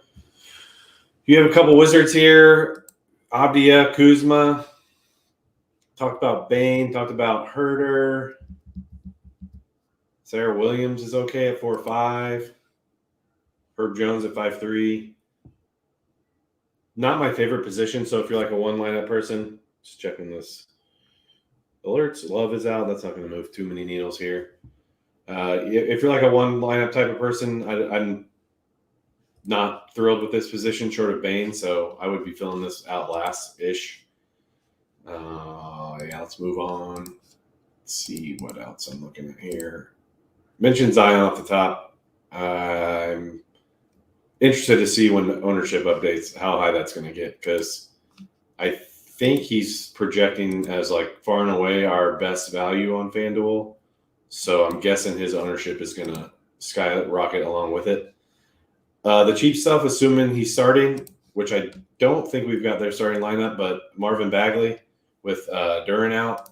You have a couple Wizards here. Abdia, Kuzma. Talked about Bane. Talked about Herter. Sarah Williams is okay at 4'5". Herb Jones at 5'3". Not my favorite position. So if you're like a one lineup person, just checking this. Alerts. Love is out. That's not going to move too many needles here. If you're like a one lineup type of person, I'm not thrilled with this position short of Bane. So I would be filling this out last-ish. Yeah, let's move on. Let's see what else I'm looking at here. Mentioned Zion off the top. I'm interested to see when the ownership updates how high that's going to get, because I think he's projecting as like far and away our best value on FanDuel. So I'm guessing his ownership is going to skyrocket along with it. The cheap stuff, assuming he's starting, which I don't think we've got their starting lineup, but Marvin Bagley with Duran out.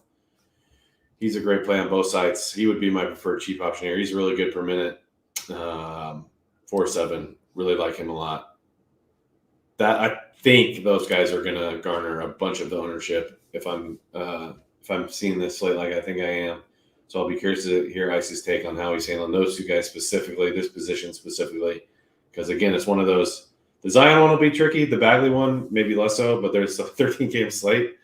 He's a great play on both sides. He would be my preferred cheap option here. He's really good per minute. 4.7. Really like him a lot. That I think those guys are going to garner a bunch of the ownership if I'm seeing this slate like I think I am. So I'll be curious to hear Ice's take on how he's handling those two guys specifically, this position specifically. Because, again, it's one of those – the Zion one will be tricky. The Bagley one, maybe less so, but there's a 13-game slate.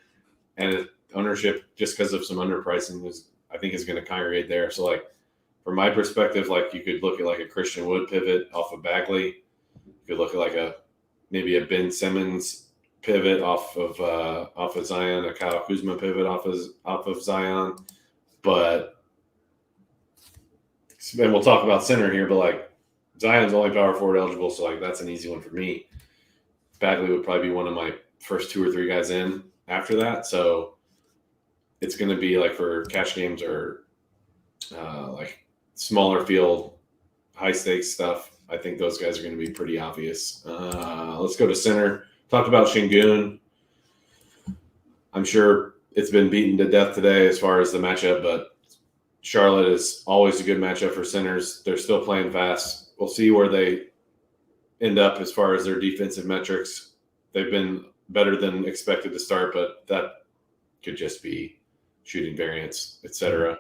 And ownership, just because of some underpricing, I think is going to congregate there. So, like, from my perspective, like, you could look at, like, a Christian Wood pivot off of Bagley. You could look at, like, maybe a Ben Simmons pivot off of Zion, a Kyle Kuzma pivot off of Zion. But – and we'll talk about center here, but, like, Zion's only power forward eligible, so like that's an easy one for me. Bagley would probably be one of my first 2 or 3 guys in after that. So it's going to be like for cash games or like smaller field, high stakes stuff. I think those guys are going to be pretty obvious. Let's go to center. Talked about Şengün. I'm sure it's been beaten to death today as far as the matchup, but Charlotte is always a good matchup for centers. They're still playing fast. We'll see where they end up as far as their defensive metrics. They've been better than expected to start, but that could just be shooting variance, etc.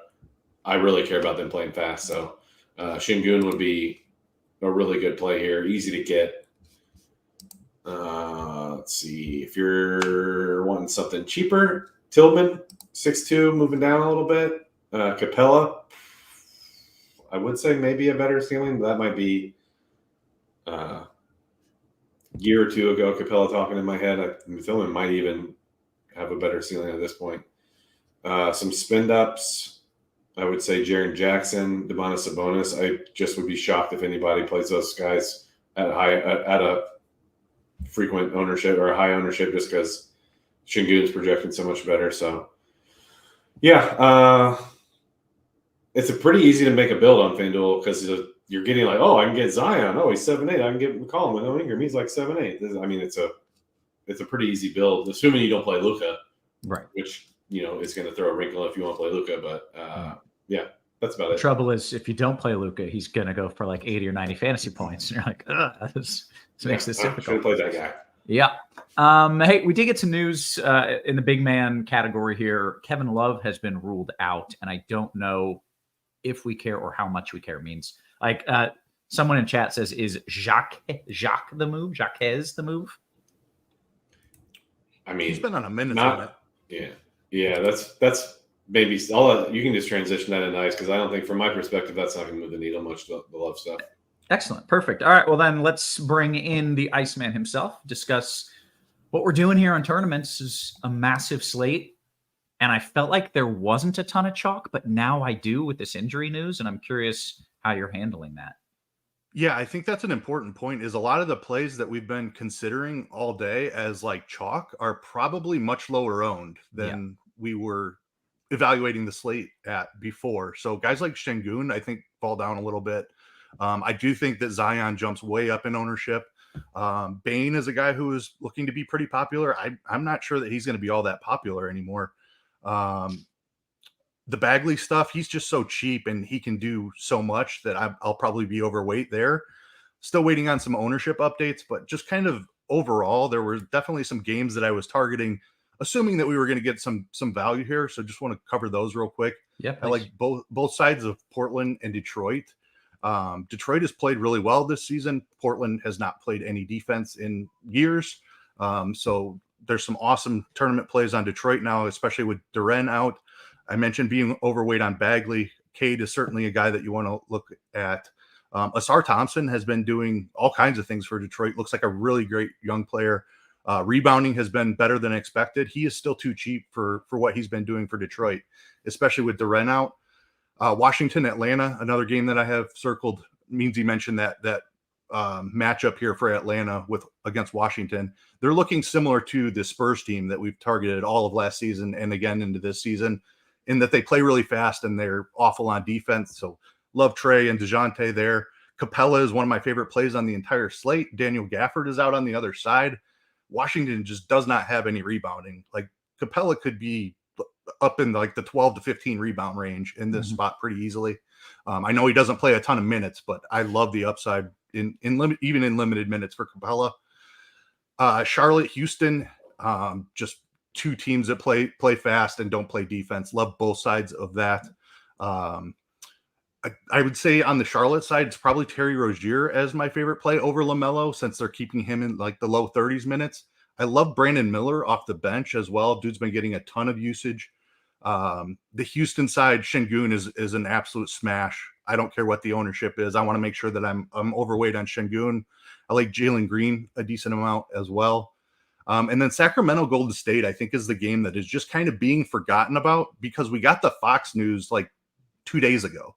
I really care about them playing fast. So Şengün would be a really good play here. Easy to get. Let's see. If you're wanting something cheaper, Tillman, 6'2", moving down a little bit. Capella, I would say maybe a better ceiling. That might be a year or two ago. Capella talking in my head. Tillman might even have a better ceiling at this point. Some spin ups. I would say Jaren Jackson, Domantas Sabonis. I just would be shocked if anybody plays those guys at a frequent ownership or a high ownership, just because Şengün's projecting so much better. So, yeah. It's a pretty easy to make a build on FanDuel because you're getting like, oh, I can get Zion. Oh, he's 7'8". I can get McCollum and Ingram. He's like 7'8". I mean, it's a pretty easy build, assuming you don't play Luka, right? Which is going to throw a wrinkle if you want to play Luka. But yeah, that's about it. The trouble is, if you don't play Luka, he's going to go for like 80 or 90 fantasy points, and you're like, this makes this difficult. Should have played that guy. Yeah. Hey, we did get some news in the big man category here. Kevin Love has been ruled out, and I don't know if we care or how much we care. Means like someone in chat says, is Jacques the move? Jacques the move? I mean, he's been on a minute. Yeah. That's maybe you can just transition that in nice because I don't think, from my perspective, that's not going to move the needle much. The Love stuff. Excellent, perfect. All right, well then let's bring in the Iceman himself. Discuss what we're doing here on tournaments. Is a massive slate. And I felt like there wasn't a ton of chalk, but now I do with this injury news. And I'm curious how you're handling that. Yeah, I think that's an important point. Is a lot of the plays that we've been considering all day as like chalk are probably much lower owned than we were evaluating the slate at before. So guys like Şengün, I think, fall down a little bit. I do think that Zion jumps way up in ownership. Bane is a guy who is looking to be pretty popular. I'm not sure that he's going to be all that popular anymore. The Bagley stuff, he's just so cheap and he can do so much that I'll probably be overweight there. Still waiting on some ownership updates, but just kind of overall, there were definitely some games that I was targeting, assuming that we were going to get some value here. So just want to cover those real quick. Yeah, I like both sides of Portland and Detroit. Detroit has played really well this season. Portland has not played any defense in years. So there's some awesome tournament plays on Detroit now, especially with Duren out. I mentioned being overweight on Bagley. Cade is certainly a guy that you want to look at. Asar Thompson has been doing all kinds of things for Detroit. Looks like a really great young player. Rebounding has been better than expected. He is still too cheap for what he's been doing for Detroit, especially with Duren out. Washington, Atlanta, another game that I have circled. Meansy mentioned that matchup here for Atlanta against Washington. They're looking similar to the Spurs team that we've targeted all of last season and again into this season, in that they play really fast and they're awful on defense. So love Trey and DeJounte there. Capella is one of my favorite plays on the entire slate. Daniel Gafford is out on the other side. Washington just does not have any rebounding. Like Capella could be up in like the 12 to 15 rebound range in this spot pretty easily. I know he doesn't play a ton of minutes, but I love the upside even in limited minutes for Capella. Charlotte, Houston, just two teams that play fast and don't play defense. Love both sides of that. I would say on the Charlotte side, it's probably Terry Rozier as my favorite play over LaMelo, since they're keeping him in like the low 30s minutes. I love Brandon Miller off the bench as well. Dude's been getting a ton of usage. The Houston side, Şengün is an absolute smash. I don't care what the ownership is. I want to make sure that I'm overweight on Şengün. I like Jalen Green a decent amount as well. And then Sacramento Golden State, I think, is the game that is just kind of being forgotten about because we got the Fox news like 2 days ago.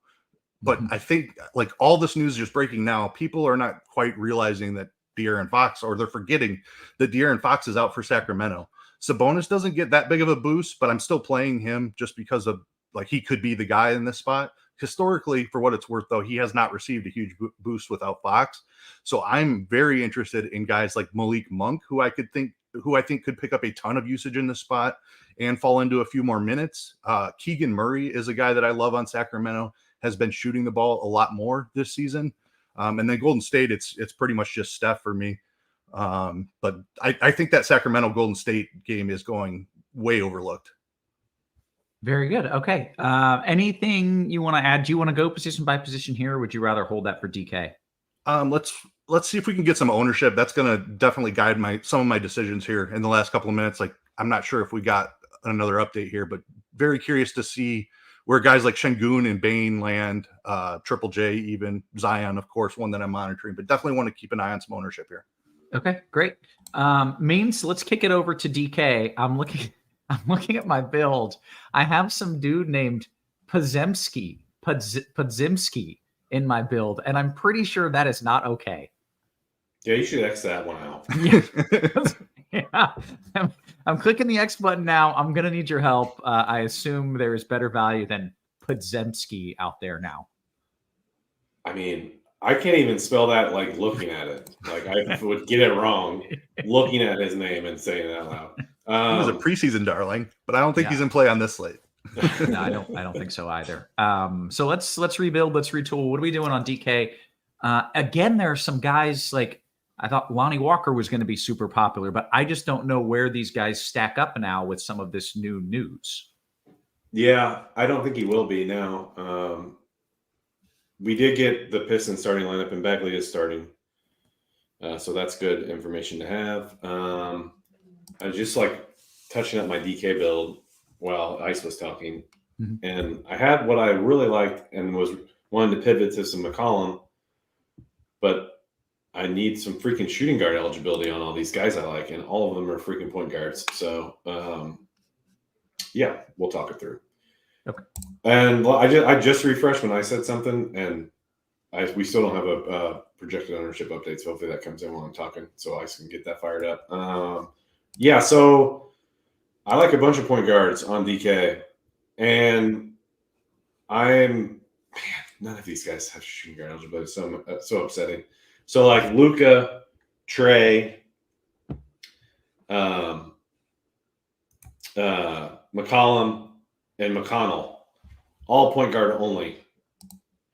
But I think like all this news is just breaking now. People are not quite realizing that De'Aaron Fox, or they're forgetting that De'Aaron Fox is out for Sacramento. Sabonis doesn't get that big of a boost, but I'm still playing him just because of like he could be the guy in this spot. Historically, for what it's worth, though, he has not received a huge boost without Fox. So I'm very interested in guys like Malik Monk, who I think could pick up a ton of usage in this spot and fall into a few more minutes. Keegan Murray is a guy that I love on Sacramento, has been shooting the ball a lot more this season. And then Golden State, it's pretty much just Steph for me. But I think that Sacramento Golden State game is going way overlooked. Very good. Okay. Anything you want to add? Do you want to go position by position here, or would you rather hold that for DK? Let's see if we can get some ownership. That's going to definitely guide some of my decisions here in the last couple of minutes. Like, I'm not sure if we got another update here, but very curious to see where guys like Şengün and Bane land, Triple J, even Zion, of course, one that I'm monitoring, but definitely want to keep an eye on some ownership here. Okay, great. Means let's kick it over to DK. I'm looking at my build. I have some dude named Podziemski in my build, and I'm pretty sure that is not okay. Yeah, you should X that one out. Yeah. I'm clicking the X button now. I'm going to need your help. I assume there is better value than Podziemski out there now. I mean, I can't even spell that like looking at it. Like I would get it wrong looking at his name and saying it out loud. He was a preseason darling, but I don't think he's in play on this slate. No, I don't think so either. So let's rebuild, let's retool. What are we doing on DK? Again, there are some guys like I thought Lonnie Walker was going to be super popular, but I just don't know where these guys stack up now with some of this new news. Yeah, I don't think he will be now. We did get the Pistons starting lineup, and Bagley is starting. So that's good information to have. I just like touching up my DK build while Ice was talking. Mm-hmm. And I had what I really liked and was wanted to pivot to some McCollum, but I need some freaking shooting guard eligibility on all these guys I like, and all of them are freaking point guards. So, yeah, we'll talk it through. Okay. And I just refreshed when I said something, and we still don't have a projected ownership update. So hopefully that comes in while I'm talking, so I can get that fired up. Yeah, so I like a bunch of point guards on DK, and none of these guys have shooting guard eligibility. So upsetting. So like Luka, Trey, McCollum, and McConnell, all point guard only.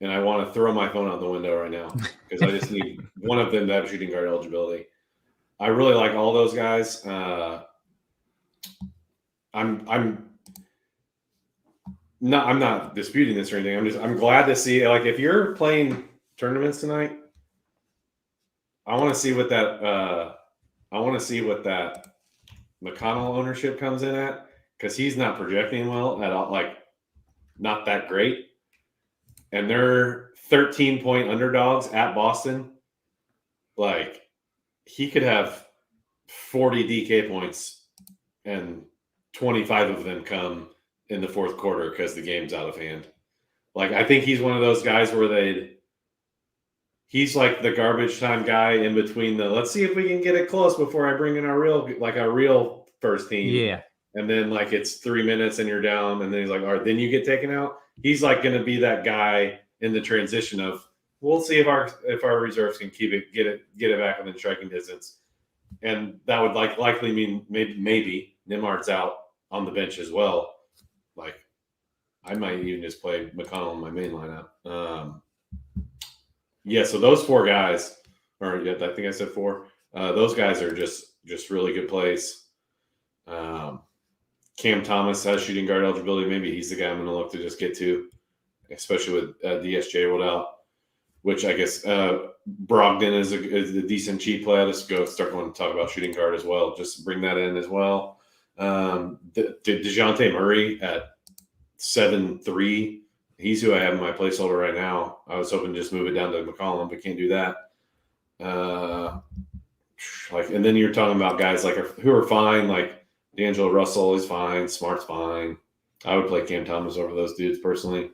And I want to throw my phone out the window right now because I just need one of them to have shooting guard eligibility. I really like all those guys. I'm not disputing this or anything. I'm glad to see, like, if you're playing tournaments tonight, I want to see what that McConnell ownership comes in at, because he's not projecting well at all, like not that great. And they're 13-point underdogs at Boston. Like, he could have 40 DK points and 25 of them come in the fourth quarter because the game's out of hand. Like, I think he's one of those guys where he's like the garbage time guy in between let's see if we can get it close before I bring in our real first team. Yeah. And then like it's 3 minutes and you're down, and then he's like, all right, then you get taken out. He's like going to be that guy in the transition of, we'll see if our reserves can get it back within striking distance. and that would likely mean maybe Nimard's out on the bench as well. Like, I might even just play McConnell in my main lineup. Yeah, so those 4 guys, or yeah, I think I said 4. Those guys are just really good plays. Cam Thomas has shooting guard eligibility. Maybe he's the guy I'm going to look to just get to, especially with DSJ rolled out, which I guess Brogdon is a decent cheap play. Let's go start going to talk about shooting guard as well. Just bring that in as well. DeJounte Murray at 7-3. He's who I have in my placeholder right now. I was hoping to just move it down to McCollum, but can't do that. And then you're talking about guys like who are fine, like D'Angelo Russell is fine, Smart's fine. I would play Cam Thomas over those dudes personally.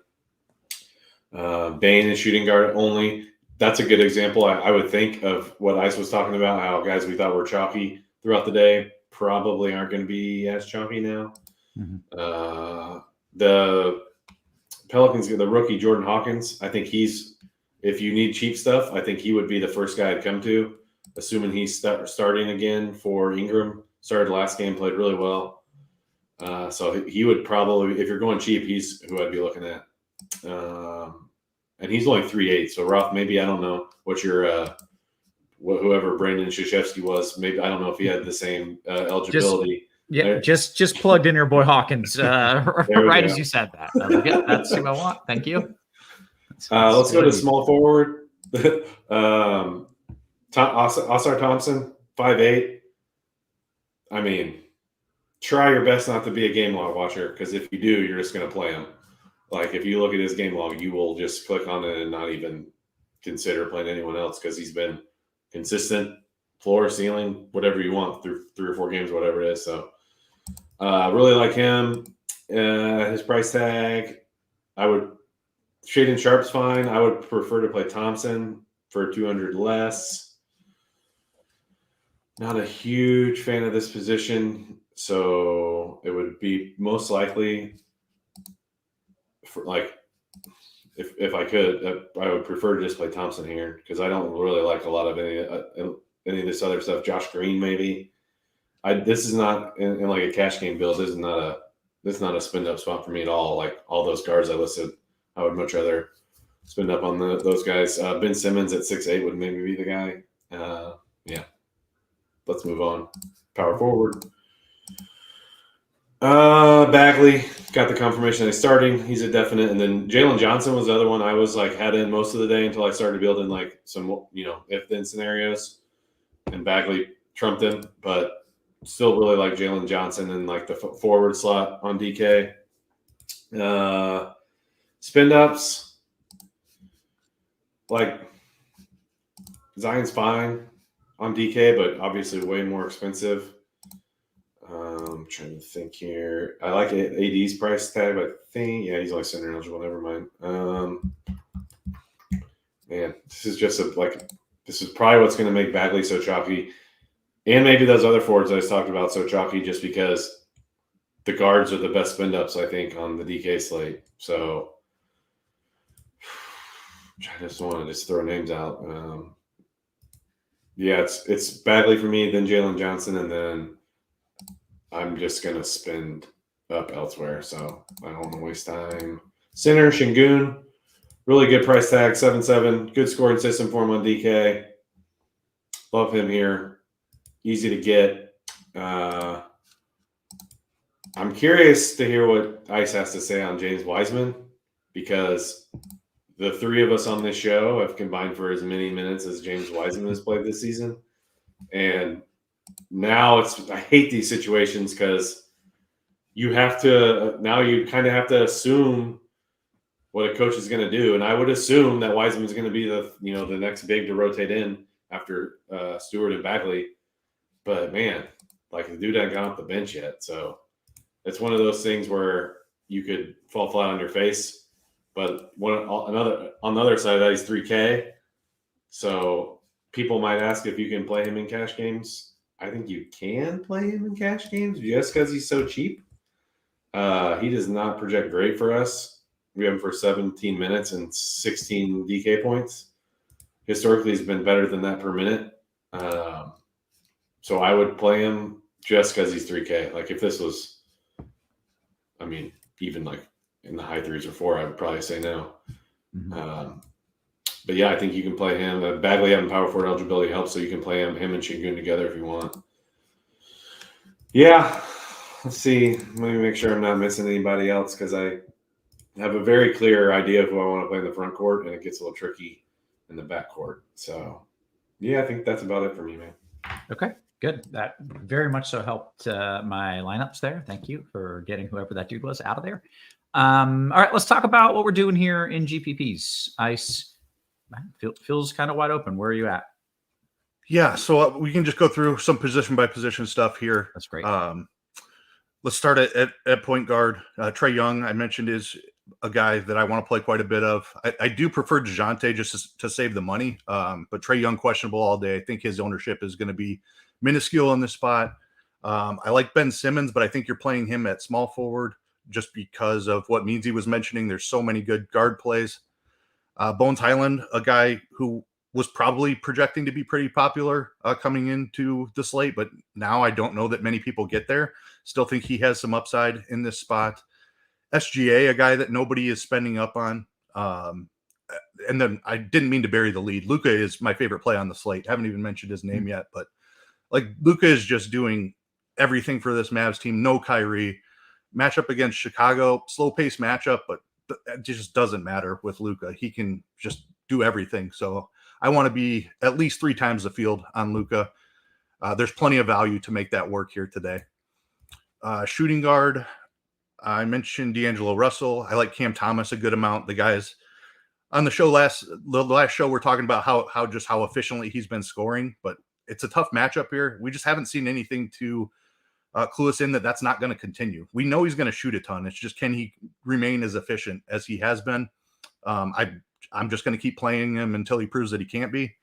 Bane is shooting guard only. That's a good example. I would think of what Ice was talking about, how guys we thought were chalky throughout the day probably aren't going to be as chalky now. Mm-hmm. The Pelicans, the rookie Jordan Hawkins, I think if you need cheap stuff, I think he would be the first guy I'd come to, assuming he's starting again for Ingram. Started last game, played really well. So he would probably, if you're going cheap, he's who I'd be looking at. And he's only 3.8. So Roth, maybe, I don't know what your whoever Brandon Krzyzewski was. Maybe, I don't know if he had the same eligibility. Just plugged in your boy Hawkins right as you said that. That's who I want. Thank you. Let's go to small forward. Oscar Thompson, 5'8". I mean, try your best not to be a game log watcher, because if you do, you're just going to play him. Like, if you look at his game log, you will just click on it and not even consider playing anyone else, because he's been consistent, floor, ceiling, whatever you want through 3 or 4 games, whatever it is. So really like him. His price tag, Shaedon Sharp's fine. I would prefer to play Thompson for 200 less. Not a huge fan of this position, so it would be most likely for, like, if I could, I would prefer to just play Thompson here, because I don't really like a lot of any of this other stuff. Josh Green, maybe. This is not in like a cash game build. This is not a spend up spot for me at all. Like all those guards I listed, I would much rather spend up on those guys. Ben Simmons at 6'8" would maybe be the guy. Yeah. Let's move on. Power forward. Bagley got the confirmation that he's starting. He's a definite. And then Jalen Johnson was the other one I was like had in most of the day until I started building like some, if then scenarios. And Bagley trumped him, but still really like Jalen Johnson and like the forward slot on DK. Spin ups. Like Zion's fine on DK, but obviously way more expensive. I'm trying to think here. I like AD's price tag, but I think, he's only center eligible. Never mind. Man, this is just this is probably what's going to make Bagley so chalky. And maybe those other forwards I just talked about so chalky, just because the guards are the best spin ups, I think, on the DK slate. So I just want to throw names out. It's Bagley for me, then Jalen Johnson, and then I'm just going to spend up elsewhere. So I don't want to waste time. Center, Şengün, really good price tag, 7.7. Good scoring system for him on DK. Love him here. Easy to get. I'm curious to hear what Ice has to say on James Wiseman, because the 3 of us on this show have combined for as many minutes as James Wiseman has played this season. And now I hate these situations, because you have to, now you kind of have to assume what a coach is going to do. And I would assume that Wiseman's going to be the next big to rotate in after Stewart and Bagley. But man, like, the dude hasn't got off the bench yet. So it's one of those things where you could fall flat on your face. But on the other side of that, he's 3K. So people might ask if you can play him in cash games. I think you can play him in cash games just because he's so cheap. He does not project great for us. We have him for 17 minutes and 16 DK points. Historically, he's been better than that per minute. So I would play him just because he's 3K. Like if this was, I mean, even like in the high 3s or 4, I would probably say no. Mhm. But yeah, I think you can play him. Bagley having power forward eligibility helps, so you can play him and Şengün together if you want. Yeah, let's see. Let me make sure I'm not missing anybody else because I have a very clear idea of who I want to play in the front court, and it gets a little tricky in the back court. So yeah, I think that's about it for me, man. Okay, good. That very much so helped my lineups there. Thank you for getting whoever that dude was out of there. All right, let's talk about what we're doing here in GPPs. Ice feels kind of wide open. Where are you at? Yeah, so we can just go through some position by position stuff here. That's great. Let's start at point guard. Trae Young, I mentioned, is a guy that I want to play quite a bit of. I do prefer DeJounte just to save the money, but Trae Young questionable all day. I think his ownership is going to be minuscule in this spot. I like Ben Simmons, but I think you're playing him at small forward just because of what Meansy was mentioning. There's so many good guard plays. Bones Highland, a guy who was probably projecting to be pretty popular coming into the slate, but now I don't know that many people get there. Still think he has some upside in this spot. SGA, a guy that nobody is spending up on. And then I didn't mean to bury the lead. Luka is my favorite play on the slate. Haven't even mentioned his name yet, but like Luka is just doing everything for this Mavs team. No Kyrie. Matchup against Chicago, slow pace matchup, but it just doesn't matter with Luka. He can just do everything. So I want to be at least 3 times the field on Luka. There's plenty of value to make that work here today. Shooting guard, I mentioned D'Angelo Russell. I like Cam Thomas a good amount. The guys on the show the last show we're talking about how efficiently he's been scoring, but it's a tough matchup here. We just haven't seen anything to clue us in that that's not going to continue. We know he's going to shoot a ton. It's just, can he remain as efficient as he has been? I'm just going to keep playing him until he proves that he can't be.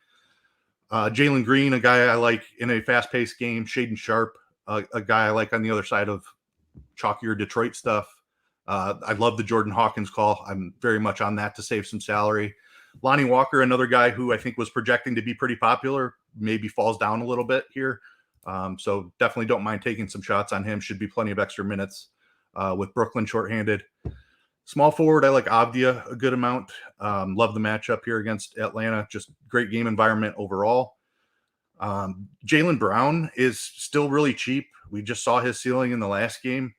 Jalen Green, a guy I like in a fast-paced game. Shaden Sharp, a guy I like on the other side of chalkier Detroit stuff. I love the Jordan Hawkins call. I'm very much on that to save some salary. Lonnie Walker, another guy who I think was projecting to be pretty popular, maybe falls down a little bit here. So definitely don't mind taking some shots on him. Should be plenty of extra minutes with Brooklyn shorthanded. Small forward, I like Avdia a good amount. Love the matchup here against Atlanta. Just great game environment overall. Jaylen Brown is still really cheap. We just saw his ceiling in the last game.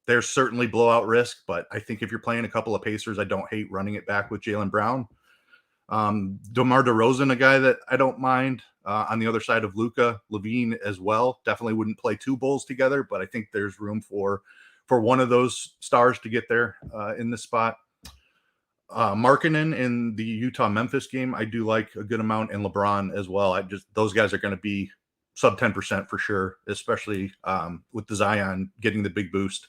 There's certainly blowout risk, but I think if you're playing a couple of Pacers, I don't hate running it back with Jaylen Brown. DeMar DeRozan, a guy that I don't mind on the other side of Luka. Levine as well. Definitely wouldn't play 2 Bulls together, but I think there's room for one of those stars to get there in this spot. Markkanen in the Utah-Memphis game, I do like a good amount, and LeBron as well. Those guys are going to be sub 10% for sure, especially with the Zion getting the big boost.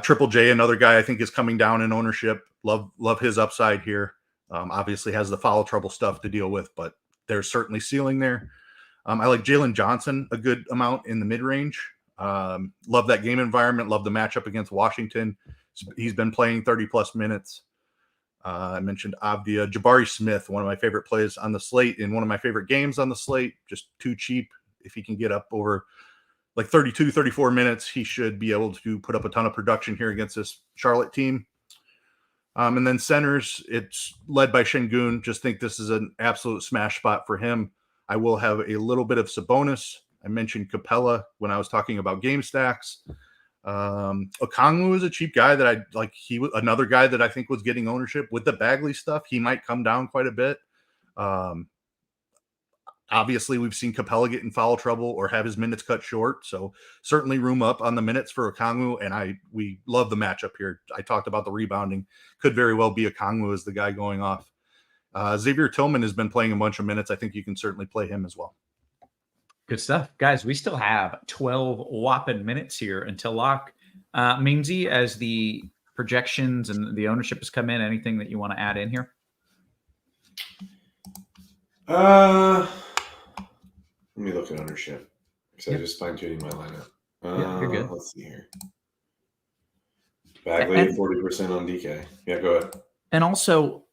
Triple J, another guy I think is coming down in ownership. Love his upside here. Obviously has the foul trouble stuff to deal with, but there's certainly ceiling there. I like Jalen Johnson a good amount in the mid-range. Love that game environment. Love the matchup against Washington. He's been playing 30-plus minutes. I mentioned Avdia. Jabari Smith, one of my favorite plays on the slate in one of my favorite games on the slate. Just too cheap. If he can get up over like 32, 34 minutes, he should be able to put up a ton of production here against this Charlotte team. And then centers, it's led by Şengün. Just think this is an absolute smash spot for him. I will have a little bit of Sabonis. I mentioned Capella when I was talking about game stacks. Okongwu is a cheap guy that I like. He was another guy that I think was getting ownership with the Bagley stuff. He might come down quite a bit. Obviously, we've seen Capella get in foul trouble or have his minutes cut short. So certainly room up on the minutes for Okongwu. And we love the matchup here. I talked about the rebounding. Could very well be Okongwu as the guy going off. Xavier Tillman has been playing a bunch of minutes. I think you can certainly play him as well. Good stuff. Guys, we still have 12 whopping minutes here until lock. Meansy, as the projections and the ownership has come in, anything that you want to add in here? Let me look at ownership because I just fine-tuning my lineup. Yeah, you're good. Let's see here. Bagley, 40% on DK. Yeah, go ahead. And also,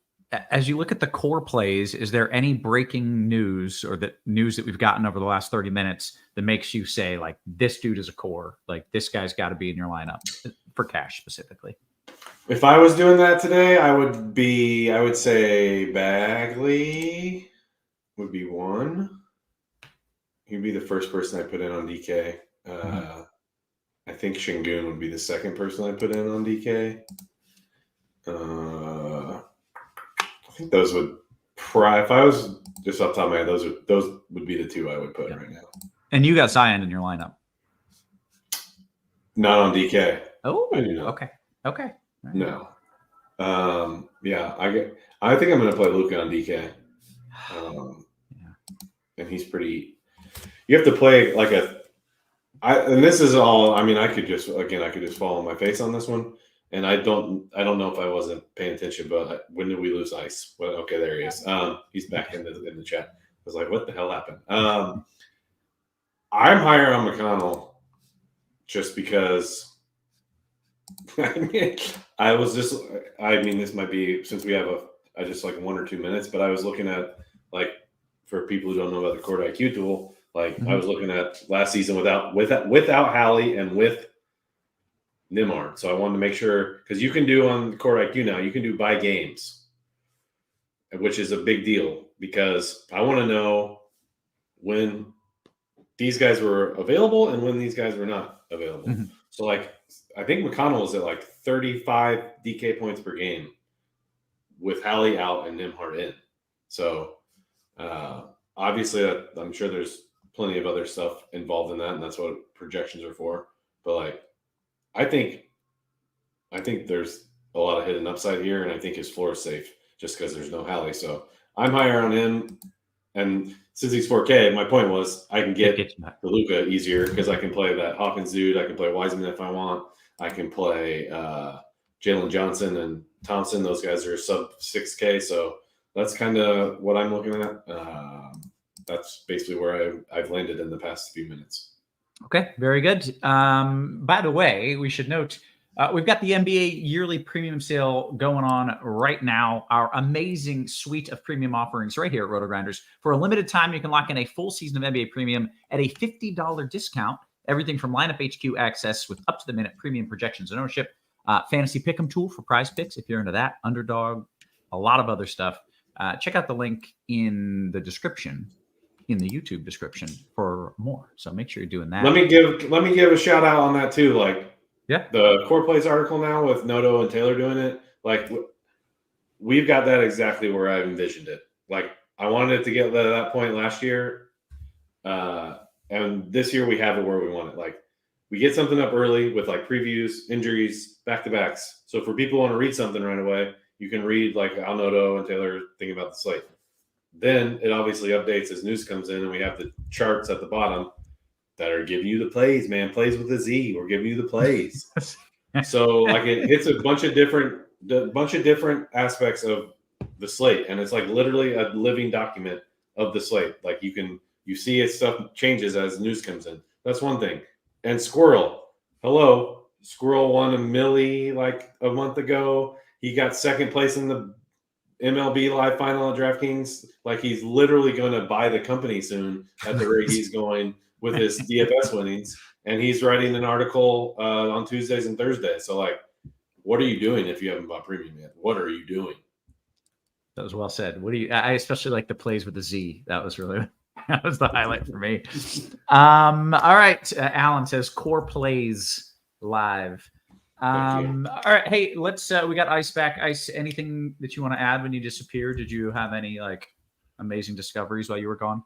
as you look at the core plays, is there any breaking news or the news that we've gotten over the last 30 minutes that makes you say, like, this dude is a core, like this guy's got to be in your lineup for cash specifically? If I was doing that today, I would say Bagley would be one. He'd be the first person I put in on DK. I think Şengün would be the second person I put in on DK. I think those would if I was just off the top of my head, those would be the two I would put right now. And you got Zion in your lineup? Not on DK. Oh, I do not. Okay. Right. No. Yeah, I think I'm going to play Luka on DK. And he's pretty. You have to play like and this is all. I mean, I could just fall on my face on this one. And I don't know if I wasn't paying attention, but when did we lose Ice? Well, okay, there he is. He's back in the chat. I was like, what the hell happened? I'm higher on McConnell just because I was just, this might be, since we have just like 1 or 2 minutes, but I was looking at, like, for people who don't know about the Court IQ tool, like I was looking at last season without Hallie and with Nimard. So I wanted to make sure, because you can do on the Court IQ now, you can do by games, which is a big deal because I want to know when these guys were available and when these guys were not available. Mm-hmm. So, like, I think McConnell is at like 35 DK points per game with Hallie out and Nimhard in. So, obviously, I'm sure there's plenty of other stuff involved in that, and that's what projections are for. But, like, I think there's a lot of hidden upside here, and I think his floor is safe just because there's no Hallie. So I'm higher on him. And since he's 4K, my point was I can get the Luka easier because I can play that Hawkins dude. I can play Wiseman if I want. I can play Jalen Johnson and Thompson. Those guys are sub 6K. So that's kind of what I'm looking at. That's basically where I've landed in the past few minutes. Okay, very good. By the way, we should note we've got the NBA yearly premium sale going on right now. Our amazing suite of premium offerings right here at RotoGrinders. For a limited time, you can lock in a full season of NBA premium at a $50 discount. Everything from lineup HQ access with up-to-the-minute premium projections and ownership, fantasy pick'em tool for prize picks if you're into that, underdog, a lot of other stuff. Check out the link in the description. In the YouTube description for more. So make sure you're doing that. Let me give a shout out on that too. Like, yeah, the Core Plays article now with Noto and Taylor doing it. Like, we've got that exactly where I envisioned it. Like, I wanted it to get to that point last year. And this year we have it where we want it. Like, we get something up early with like previews, injuries, back-to-backs. So for people who want to read something right away, you can read like Al Noto and Taylor thinking about the slate. Then it obviously updates as news comes in, and we have the charts at the bottom that are giving you the plays, man. Plays with a Z. We're giving you the plays. So like it's a bunch of different aspects of the slate, and it's like literally a living document of the slate. Like you see it, stuff changes as news comes in. That's one thing. And Squirrel won a milli like a month ago. He got second place in the MLB live final at DraftKings. Like, he's literally going to buy the company soon at the rate he's going with his DFS winnings. And he's writing an article on Tuesdays and Thursdays. So, like, what are you doing if you haven't bought premium yet? What are you doing? That was well said. I especially like the plays with the Z. That was the highlight for me. All right. Alan says Core Plays live. All right. Hey, let's we got Ice back. Ice, anything that you want to add when you disappeared? Did you have any like amazing discoveries while you were gone?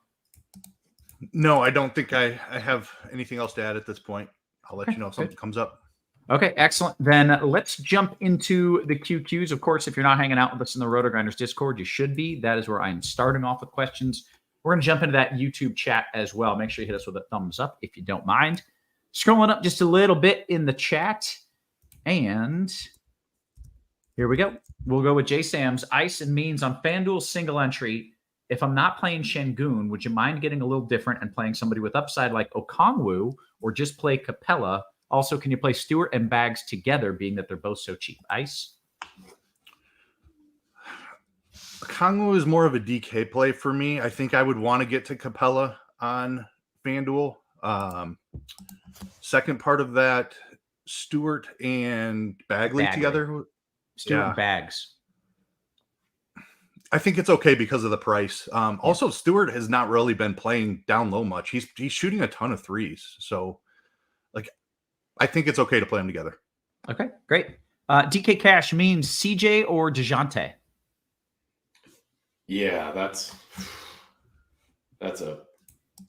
No, I don't think I have anything else to add at this point. I'll let you know if something comes up. Okay, excellent. Then let's jump into the QQs. Of course, if you're not hanging out with us in the RotoGrinders Discord, you should be. That is where I'm starting off with questions. We're going to jump into that YouTube chat as well. Make sure you hit us with a thumbs up if you don't mind. Scrolling up just a little bit in the chat. And here we go. We'll go with Jay Sam's. Ice and Means on FanDuel single entry. If I'm not playing Şengün, would you mind getting a little different and playing somebody with upside like Okongwu, or just play Capella? Also, can you play Stewart and Bags together, being that they're both so cheap? Ice? Kongu is more of a DK play for me. I think I would want to get to Capella on FanDuel. Second part of that, Stewart and Bagley together. Stewart and Bags. I think it's okay because of the price. Also, Stewart has not really been playing down low much. He's shooting a ton of threes. So, like, I think it's okay to play them together. Okay, great. DK Cash means CJ or DeJounte? Yeah, that's a.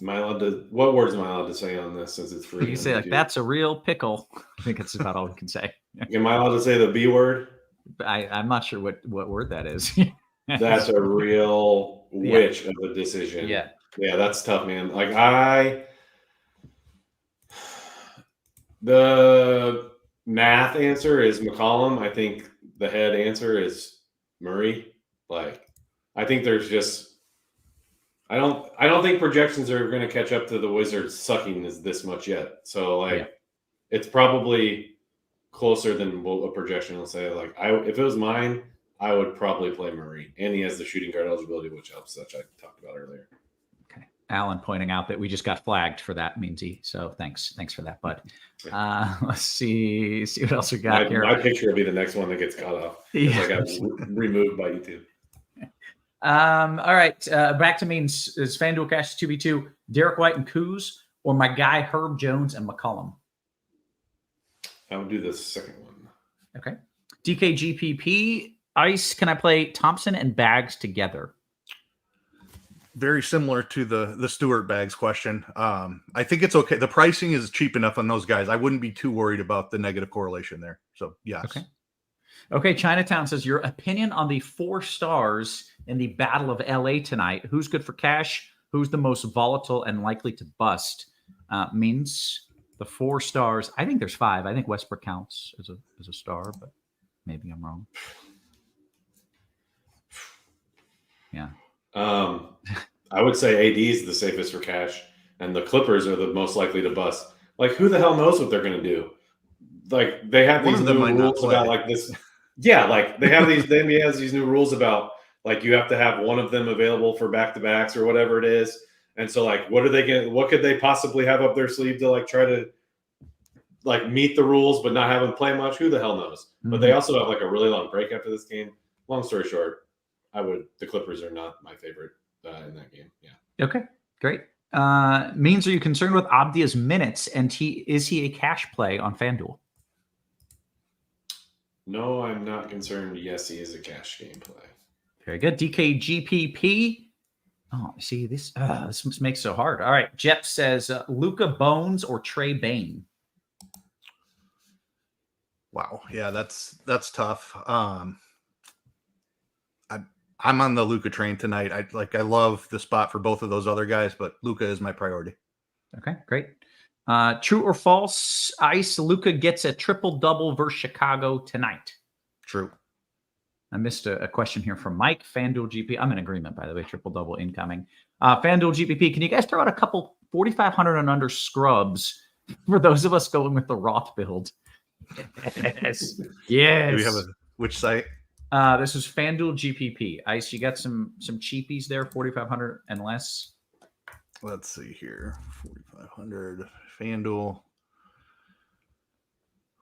Am I allowed to? What words am I allowed to say on this? Since it's free, You say like that's a real pickle. I think that's about all we can say. Am I allowed to say the B word? I'm not sure what word that is. That's a real witch of a decision. Yeah, that's tough, man. Like the math answer is McCollum. I think the head answer is Murray. Like, I think there's just I don't think projections are going to catch up to the Wizards sucking this much yet. So it's probably closer than what a projection will say. Like if it was mine, I would probably play Murray, and he has the shooting guard eligibility, which helps, which I talked about earlier. Okay, Alan pointing out that we just got flagged for that, Meansy. So thanks for that, bud. Let's see what else we got here. My picture will be the next one that gets cut off. I got removed by YouTube. All right, back to Means. Is FanDuel Cash 2v2 Derek White and Kuz, or my guy Herb Jones and McCollum? I would do the second one. Okay. DKGPP. Ice, can I play Thompson and Bags together? Very similar to the Stewart Bags question. I think it's okay. The pricing is cheap enough on those guys. I wouldn't be too worried about the negative correlation there. So, yes. Okay. Chinatown says, your opinion on the 4 stars in the Battle of LA tonight. Who's good for cash? Who's the most volatile and likely to bust? Means the 4 stars. I think there's 5. I think Westbrook counts as a star, but maybe I'm wrong. Yeah. I would say AD is the safest for cash, and the Clippers are the most likely to bust. Like, who the hell knows what they're going to do? Like, they have these new rules about like this. Yeah, like they have these. The NBA has these new rules about like you have to have one of them available for back-to-backs or whatever it is. And so, like, what could they possibly have up their sleeve to like try to like meet the rules but not have them play much? Who the hell knows? Mm-hmm. But they also have like a really long break after this game. Long story short, the Clippers are not my favorite in that game. Yeah. Okay, great. Means, are you concerned with Abdia's minutes, and is he a cash play on FanDuel? No, I'm not concerned. Yes, he is a cash game play. Very good. DKGPP. Oh, see, this makes it so hard. All right. Jeff says Luka Bones or Trey Bain. Wow. Yeah, that's tough. I'm on the Luka train tonight. I love the spot for both of those other guys, but Luka is my priority. Okay, great. True or false? Ice, Luka gets a triple-double versus Chicago tonight. True. I missed a question here from Mike. FanDuel GP. I'm in agreement, by the way. Triple-double incoming. FanDuel GPP. Can you guys throw out a couple 4,500 and under scrubs for those of us going with the Roth build? Yes. Yes. Do we have which site? This is FanDuel GPP. Ice, you got some cheapies there, 4,500 and less. Let's see here. 4,500 FanDuel.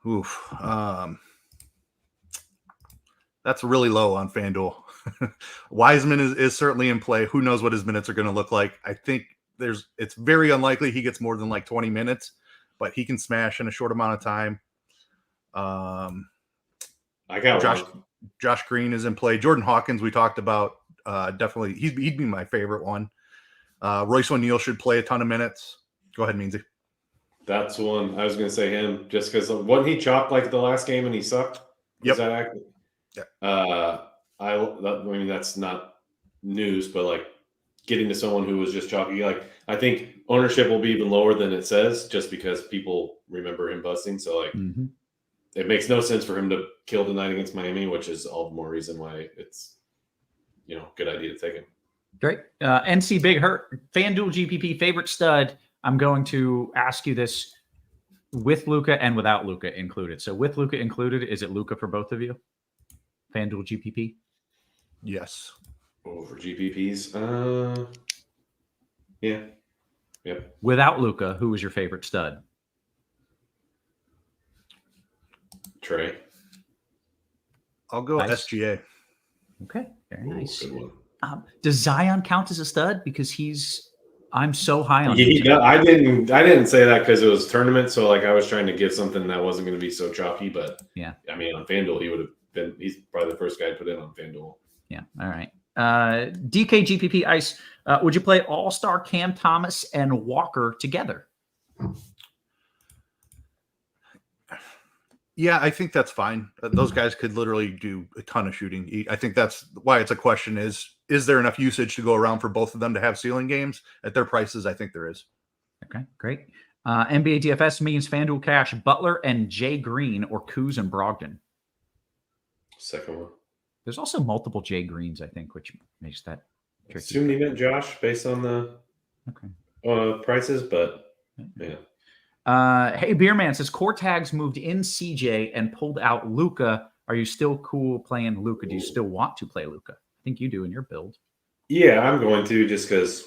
Oof. That's really low on FanDuel. Wiseman is certainly in play. Who knows what his minutes are going to look like? I think it's very unlikely he gets more than like 20 minutes, but he can smash in a short amount of time. I got Josh Green is in play. Jordan Hawkins, we talked about. Definitely, he'd be my favorite one. Royce O'Neal should play a ton of minutes. Go ahead, Meansy. That's one. I was going to say him just because wasn't he chopped like the last game and he sucked? Yep. Is that accurate? Yeah. I mean, that's not news, but like getting to someone who was just chalky, like I think ownership will be even lower than it says just because people remember him busting. So like it makes no sense for him to kill tonight against Miami, which is all the more reason why it's, good idea to take him. Great. NC Big Hurt, FanDuel GPP favorite stud. I'm going to ask you this with Luka and without Luka included. So with Luka included, is it Luka for both of you? FanDuel GPP? Yes. Over GPPs. Yeah. Yep. Without Luka, who was your favorite stud? Trey. I'll go Nice. SGA. Okay, very Ooh, nice. good one. Does Zion count as a stud? Because I'm so high on He, him. I didn't say that because it was tournament, so like I was trying to give something that wasn't going to be so chalky. But Yeah, I mean, on FanDuel, he would have been. He's probably the first guy to put in on FanDuel. yeah. All right. DKGPP Ice. Would you play All-Star Cam Thomas and Walker together? Yeah, I think that's fine. Those guys could literally do a ton of shooting. I think that's why it's a question is there enough usage to go around for both of them to have ceiling games at their prices? I think there is. Okay, great. NBA DFS means FanDuel Cash, Butler and Jay Green or Kuz and Brogdon. Second one. There's also multiple Jay Greens, I think, which makes that tricky. Assumed he meant Josh based on the prices, but yeah. Hey, Beerman says Core Tags moved in CJ and pulled out Luka. Are you still cool playing Luka? Do you still want to play Luka? I think you do in your build. Yeah, I'm going to just because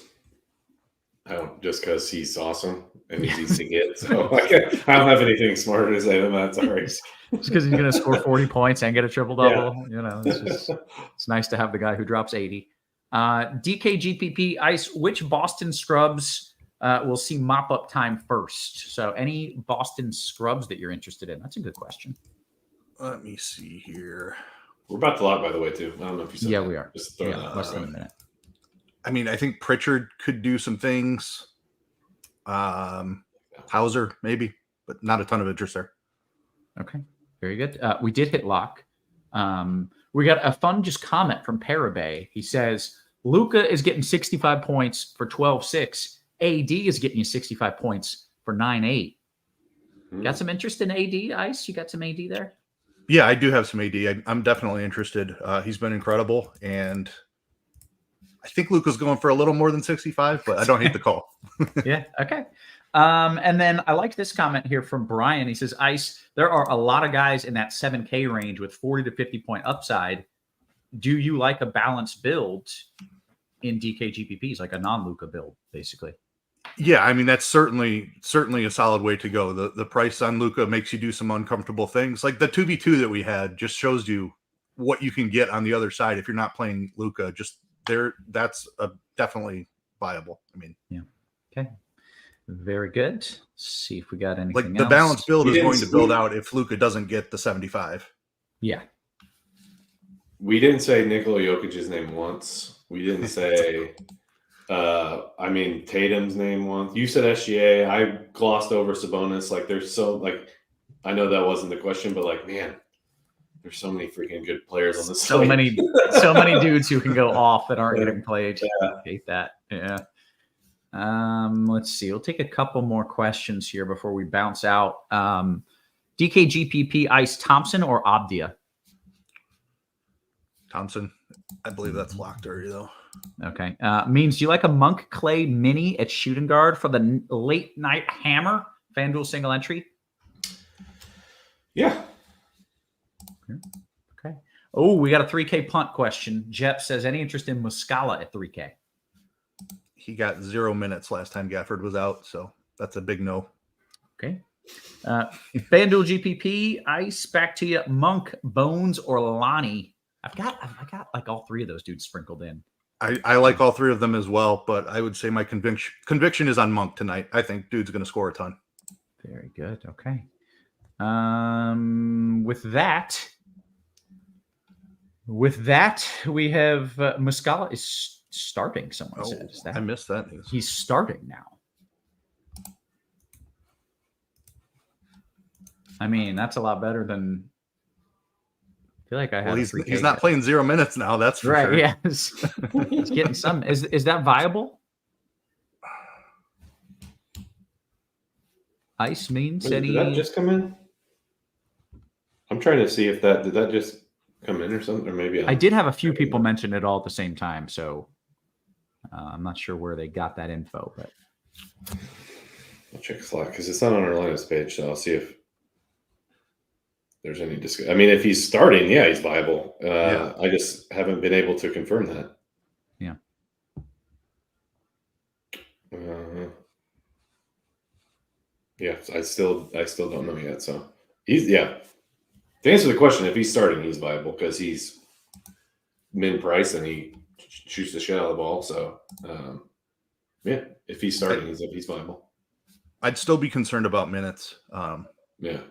he's awesome and he's easy to get. So I don't have anything smarter to say than that. Sorry. Just because he's going to score 40 points and get a triple double. Yeah. You know, it's nice to have the guy who drops 80. DKGPP Ice. Which Boston scrubs will see mop up time first? So any Boston scrubs that you're interested in? That's a good question. Let me see here. We're about to lock, by the way, too. I don't know if you said that. We are. Just throw that out less there. than a minute. I mean, I think Pritchard could do some things. Hauser, maybe, but not a ton of interest there. Okay, very good. We did hit lock. We got a fun just comment from Parabay. He says, Luka is getting 65 points for 12-6. AD is getting you 65 points for 9-8. Got some interest in AD, Ice? You got some AD there? Yeah, I do have some AD. I'm definitely interested. He's been incredible, and I think Luka's going for a little more than 65, but I don't hate the call. Yeah, okay. And then I like this comment here from Brian. He says, Ice, there are a lot of guys in that 7K range with 40 to 50 point upside. Do you like a balanced build in DKGPPs, like a non-Luka build, basically? Yeah, I mean, that's certainly a solid way to go. The price on Luka makes you do some uncomfortable things. Like the 2v2 that we had just shows you what you can get on the other side if you're not playing Luka. Just there, that's definitely viable. I mean, yeah. Okay. Very good. Let's see if we got anything like else. the balanced build is going to build out if Luka doesn't get the 75. Yeah. We didn't say Nikola Jokic's name once. We didn't say Tatum's name once. You said SGA. I glossed over Sabonis. Like there's so like I know that wasn't the question, but like man, there's so many freaking good players on this so slate. many dudes who can go off that aren't getting played. Yeah. I hate that. Yeah. Let's see. We'll take a couple more questions here before we bounce out. DKGPP Ice Thompson or Abdia? Thompson, I believe that's locked already though. Okay. Means, do you like a Monk Clay mini at shooting guard for the late night hammer? FanDuel single entry? Yeah. Okay. Oh, we got a 3K punt question. Jeff says, any interest in Muscala at 3K? He got 0 minutes last time Gafford was out, so that's a big no. Okay. FanDuel GPP, Ice, back to you. Monk, Bones, or Lonnie? I got like all three of those dudes sprinkled in. I like all three of them as well, but I would say my conviction is on Monk tonight. I think dude's going to score a ton. Very good. Okay. With that, we have Muscala is starting. Someone said, is that I missed that news. He's starting now. I mean, that's a lot better than. I feel like I have. Well, he's not playing 0 minutes now. That's for right. sure. Yes, he's getting some. Is that viable? Ice means any. Did that just come in? I'm trying to see if did that just come in or something, or maybe I did have a few people mention it all at the same time, so I'm not sure where they got that info, but I'll check Slack because it's not on our lineups page, so I'll see if there's any discussion. I mean, if he's starting, yeah, he's viable. I just haven't been able to confirm that. Yeah, I still don't know yet. So he's To answer the question, if he's starting, he's viable because he's min price and he shoots the shit out of the ball. So if he's starting, he's viable. I'd still be concerned about minutes.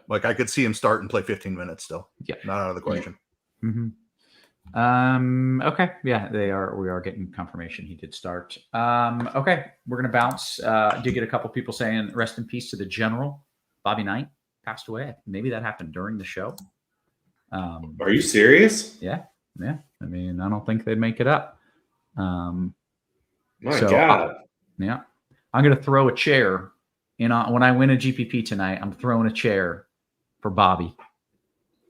Like I could see him start and play 15 minutes still. Yeah, not out of the question. Mm-hmm. Okay. Yeah, we are getting confirmation he did start. Okay, we're gonna bounce. Did get a couple people saying rest in peace to the general. Bobby Knight passed away. Maybe that happened during the show. Are you serious? Yeah. I mean, I don't think they'd make it up. My God. I'm gonna throw a chair in when I win a GPP tonight. I'm throwing a chair for Bobby.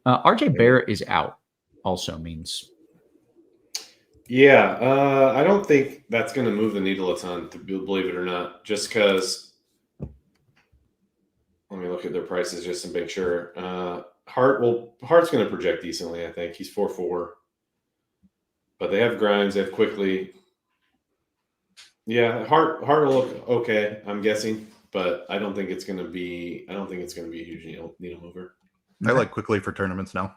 RJ Barrett is out. Also means. Yeah, I don't think that's going to move the needle a ton, to believe it or not, just because. Let me look at their prices just to make sure. Hart's going to project decently, I think. He's 4.4. But they have Grimes, they have Quickly. Yeah, Hart will look okay, I'm guessing, but I don't think it's going to be a huge needle mover. I like Quickly for tournaments now.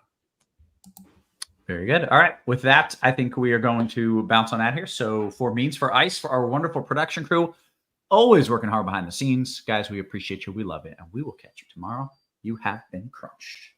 Very good. All right. With that, I think we are going to bounce on out here. So for Means for Ice, for our wonderful production crew, always working hard behind the scenes. Guys, we appreciate you. We love it. And we will catch you tomorrow. You have been crunched.